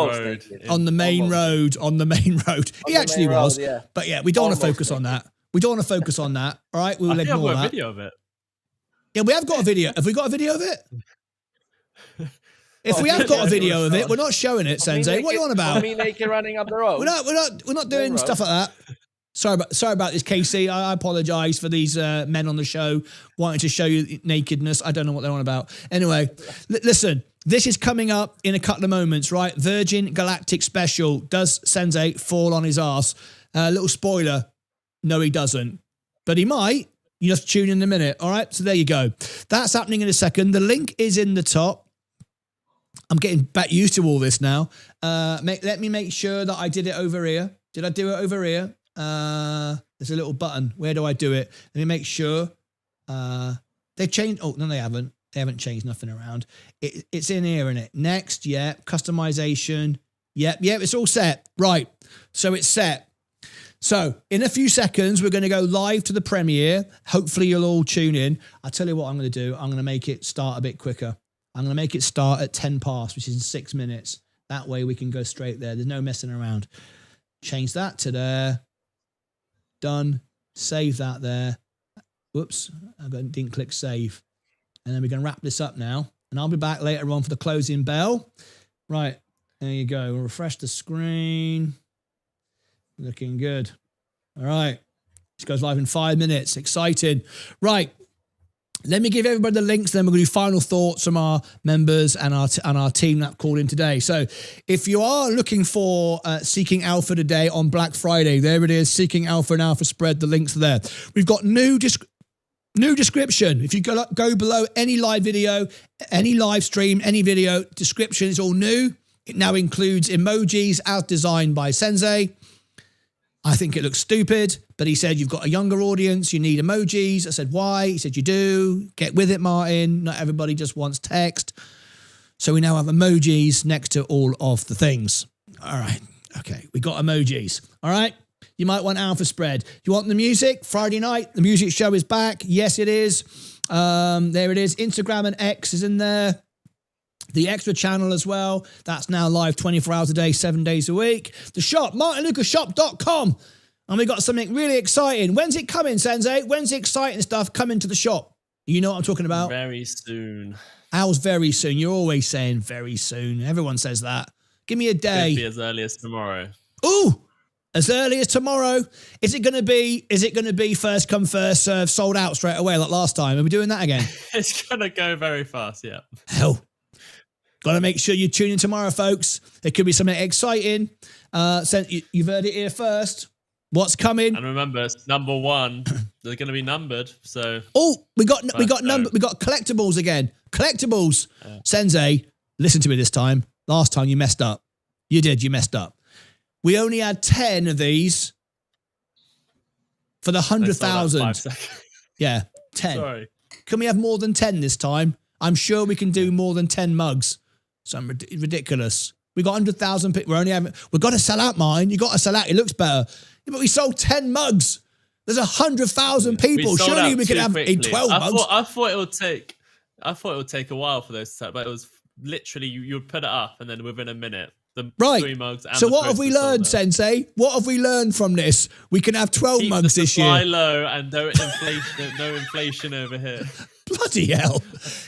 road. On the main road. He actually was. Yeah. But yeah, we don't want to focus on that. All right, we will ignore that. I have a video of it. Yeah, we have got a video. Have we got a video of it? If we have got a video of it, we're not showing it, Sensei. What are you on about? Me naked running up the road. We're not doing stuff like that. Sorry about this, Casey. I apologise for these men on the show wanting to show you nakedness. I don't know what they're on about. Anyway, listen. This is coming up in a couple of moments, right? Virgin Galactic special. Does Sensei fall on his ass? Little spoiler. No, he doesn't. But he might. You just tune in a minute. All right. So there you go. That's happening in a second. The link is in the top. I'm getting back used to all this now. Let me make sure that I did it over here. Did I do it over here? There's a little button. Where do I do it? Let me make sure. They've changed. Oh, no, they haven't. They haven't changed nothing around. It's in here, isn't it? Next, yep. Customization. Yep, it's all set. Right. So it's set. So in a few seconds, we're going to go live to the premiere. Hopefully you'll all tune in. I'll tell you what I'm going to do. I'm going to make it start a bit quicker. I'm going to make it start at 10 past, which is in 6 minutes. That way we can go straight there. There's no messing around. Change that to there. Done. Save that there. Whoops. I didn't click save. And then we're going to wrap this up now. And I'll be back later on for the closing bell. Right. There you go. We'll refresh the screen. Looking good. All right. This goes live in 5 minutes. Exciting. Right. Let me give everybody the links, then we're going to do final thoughts from our members and our team that called in today. So if you are looking for Seeking Alpha today on Black Friday, there it is, Seeking Alpha and Alpha Spread, the links are there. We've got new description. If you go below any live video, any live stream, any video, description is all new. It now includes emojis as designed by Sensei. I think it looks stupid, but he said, you've got a younger audience, you need emojis. I said, why? He said, you do. Get with it, Martin. Not everybody just wants text. So we now have emojis next to all of the things. All right. Okay. We got emojis. All right. You might want Alpha Spread. You want the music? Friday night, the music show is back. Yes, it is. There it is. Instagram and X is in there. The extra channel as well. That's now live 24 hours a day, 7 days a week. The shop, martynlucasshop.com. And we got something really exciting. When's it coming, Sensei? When's the exciting stuff coming to the shop? You know what I'm talking about? Very soon. How's very soon? You're always saying very soon. Everyone says that. Give me a day. Could be as early as tomorrow. Ooh, as early as tomorrow. Is it going to be first come, first serve, sold out straight away like last time? Are we doing that again? It's going to go very fast, yeah. Hell. Got to make sure you tune in tomorrow, folks. There could be something exciting. You've heard it here first. What's coming? And remember, it's number one. They're going to be numbered. So we got collectibles again. Collectibles. Yeah. Sensei, listen to me this time. Last time you messed up. You did. You messed up. We only had 10 of these for the 100,000. Yeah, 10. Sorry. Can we have more than 10 this time? I'm sure we can do more than 10 mugs. Something ridiculous. We got 100,000 people. We've got to sell out, mine. You got to sell out. It looks better. Yeah, but we sold 10 mugs. There's 100,000 people. Surely we could have 12 mugs. I thought it would take a while for those to sell, but it was literally you would put it up and then within a minute. The 3 mugs. And so what have we learned, Sensei? What have we learned from this? We can have 12 Keep mugs this year. Keep the supply low and no inflation over here. Bloody hell.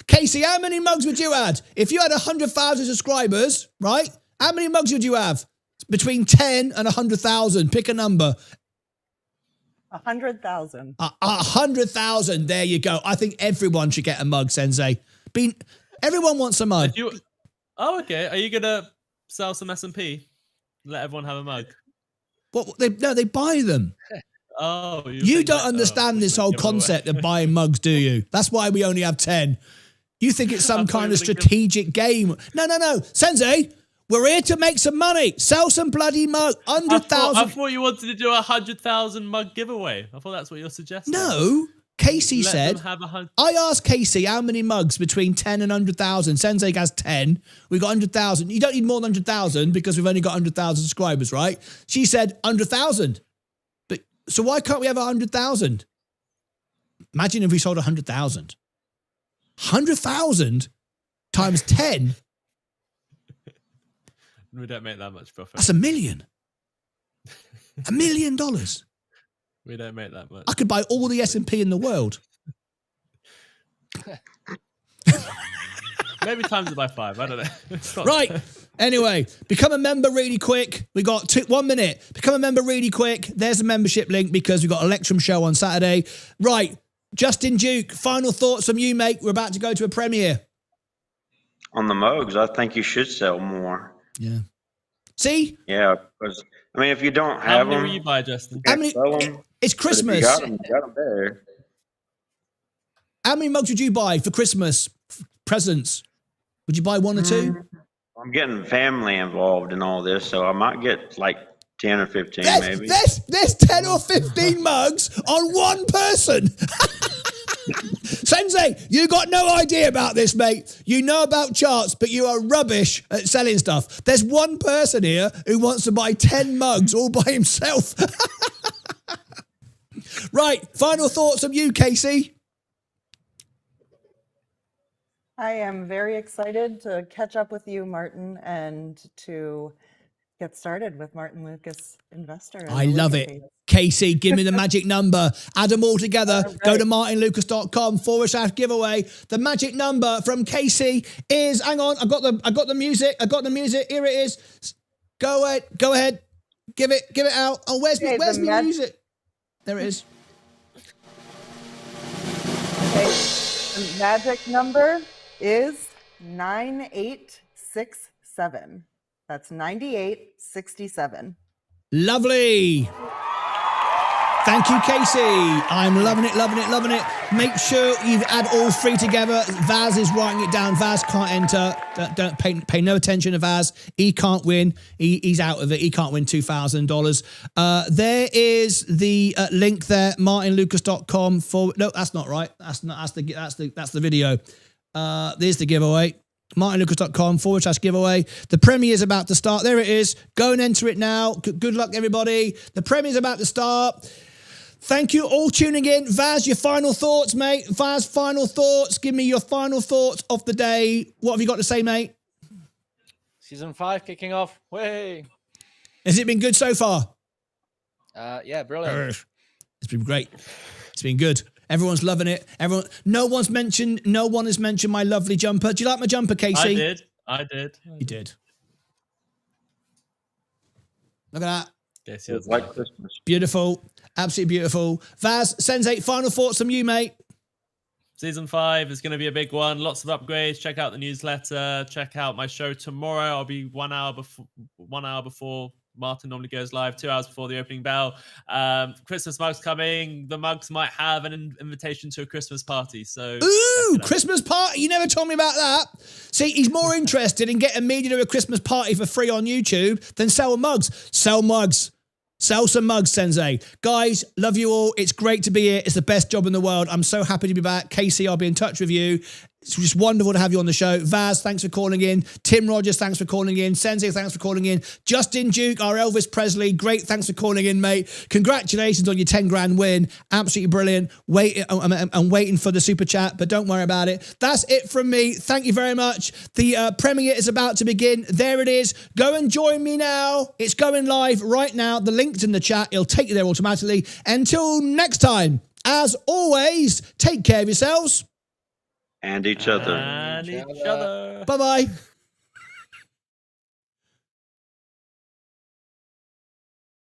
Casey, how many mugs would you add? If you had 100,000 subscribers, right? How many mugs would you have? Between 10 and 100,000. Pick a number. 100,000. 100,000. There you go. I think everyone should get a mug, Sensei. Everyone wants a mug. Okay. Are you going to sell some S&P? Let everyone have a mug? What? They buy them. Oh, you don't understand this whole concept of buying mugs, do you? That's why we only have 10. You think it's some kind of strategic game. No. Sensei, we're here to make some money. Sell some bloody mug. 100,000. I thought you wanted to do 100,000 mug giveaway. I thought that's what you're suggesting. No. Casey said, I asked Casey how many mugs between 10 and 100,000. Sensei has 10. We got 100,000. You don't need more than 100,000 because we've only got 100,000 subscribers, right? She said 100,000. So why can't we have 100,000? Imagine if we sold 100,000. 100,000 times 10. We don't make that much profit. That's $1 million. $1 million. We don't make that much. I could buy all the S&P in the world. Maybe times it by 5. I don't know. Right. Anyway, become a member really quick. We got 1 minute. Become a member really quick. There's a membership link because we've got Electrum show on Saturday. Right. Justin Duke, final thoughts from you, mate. We're about to go to a premiere. On the mugs, I think you should sell more. Yeah. See? Yeah, because I mean, if you don't have them, how many will you buy, Justin? How many? It's Christmas. You got them there. How many mugs would you buy for Christmas presents? Would you buy one or two? I'm getting family involved in all this, so I might get like 10 or 15 maybe. There's 10 or 15 mugs on one person. Sensei, you got no idea about this, mate. You know about charts, but you are rubbish at selling stuff. There's one person here who wants to buy 10 mugs all by himself. Right, final thoughts from you, Casey. I am very excited to catch up with you, Martin, and to get started with Martyn Lucas Investor. I love it. Casey, give me the magic number. Add them all together. All right. Go to martynlucas.com/giveaway. The magic number from Casey is, hang on, I got the music. Here it is. Go ahead. Give it out. Oh, where's my music? There it is. Okay. The magic number is 9867. That's 9867. Lovely. Thank you, Casey. I'm loving it. Make sure you add all three together. Vaz is writing it down. Vaz can't enter. Don't pay no attention to Vaz. He can't win. He's out of it. He can't win $2,000. There is the link there, martynlucas.com no, that's not right. That's the video. There's the giveaway. martynlucas.com/giveaway. The premiere is about to start. There it is. Go and enter it now. Good luck, everybody. The premiere is about to start. Thank you all tuning in. Vaz, your final thoughts, mate. Vaz, final thoughts. Give me your final thoughts of the day. What have you got to say, mate? Season 5 kicking off. Way. Has it been good so far? Yeah, brilliant. It's been great. It's been good. Everyone's loving it. No one has mentioned my lovely jumper. Do you like my jumper, Casey? I did. You did. Look at that. Yes, it's like Christmas. Beautiful. Absolutely beautiful. Vaz, Sensei, final thoughts from you, mate. Season 5 is going to be a big one. Lots of upgrades. Check out the newsletter. Check out my show tomorrow. I'll be 1 hour before Martin normally goes live, 2 hours before the opening bell. Christmas mugs coming. The mugs might have an invitation to a Christmas party. So, ooh, Christmas party! You never told me about that. See, he's more interested in getting me to do a Christmas party for free on YouTube than sell mugs. Sell mugs. Sell some mugs, Sensei. Guys, love you all. It's great to be here. It's the best job in the world. I'm so happy to be back. Casey, I'll be in touch with you. It's just wonderful to have you on the show. Vaz, thanks for calling in. Tim Rogers, thanks for calling in. Sensei, thanks for calling in. Justin Duke, our Elvis Presley, great. Thanks for calling in, mate. Congratulations on your 10 grand win. Absolutely brilliant. I'm waiting for the super chat, but don't worry about it. That's it from me. Thank you very much. The premiere is about to begin. There it is. Go and join me now. It's going live right now. The link's in the chat. It'll take you there automatically. Until next time, as always, take care of yourselves. And each other. And each other. Bye-bye.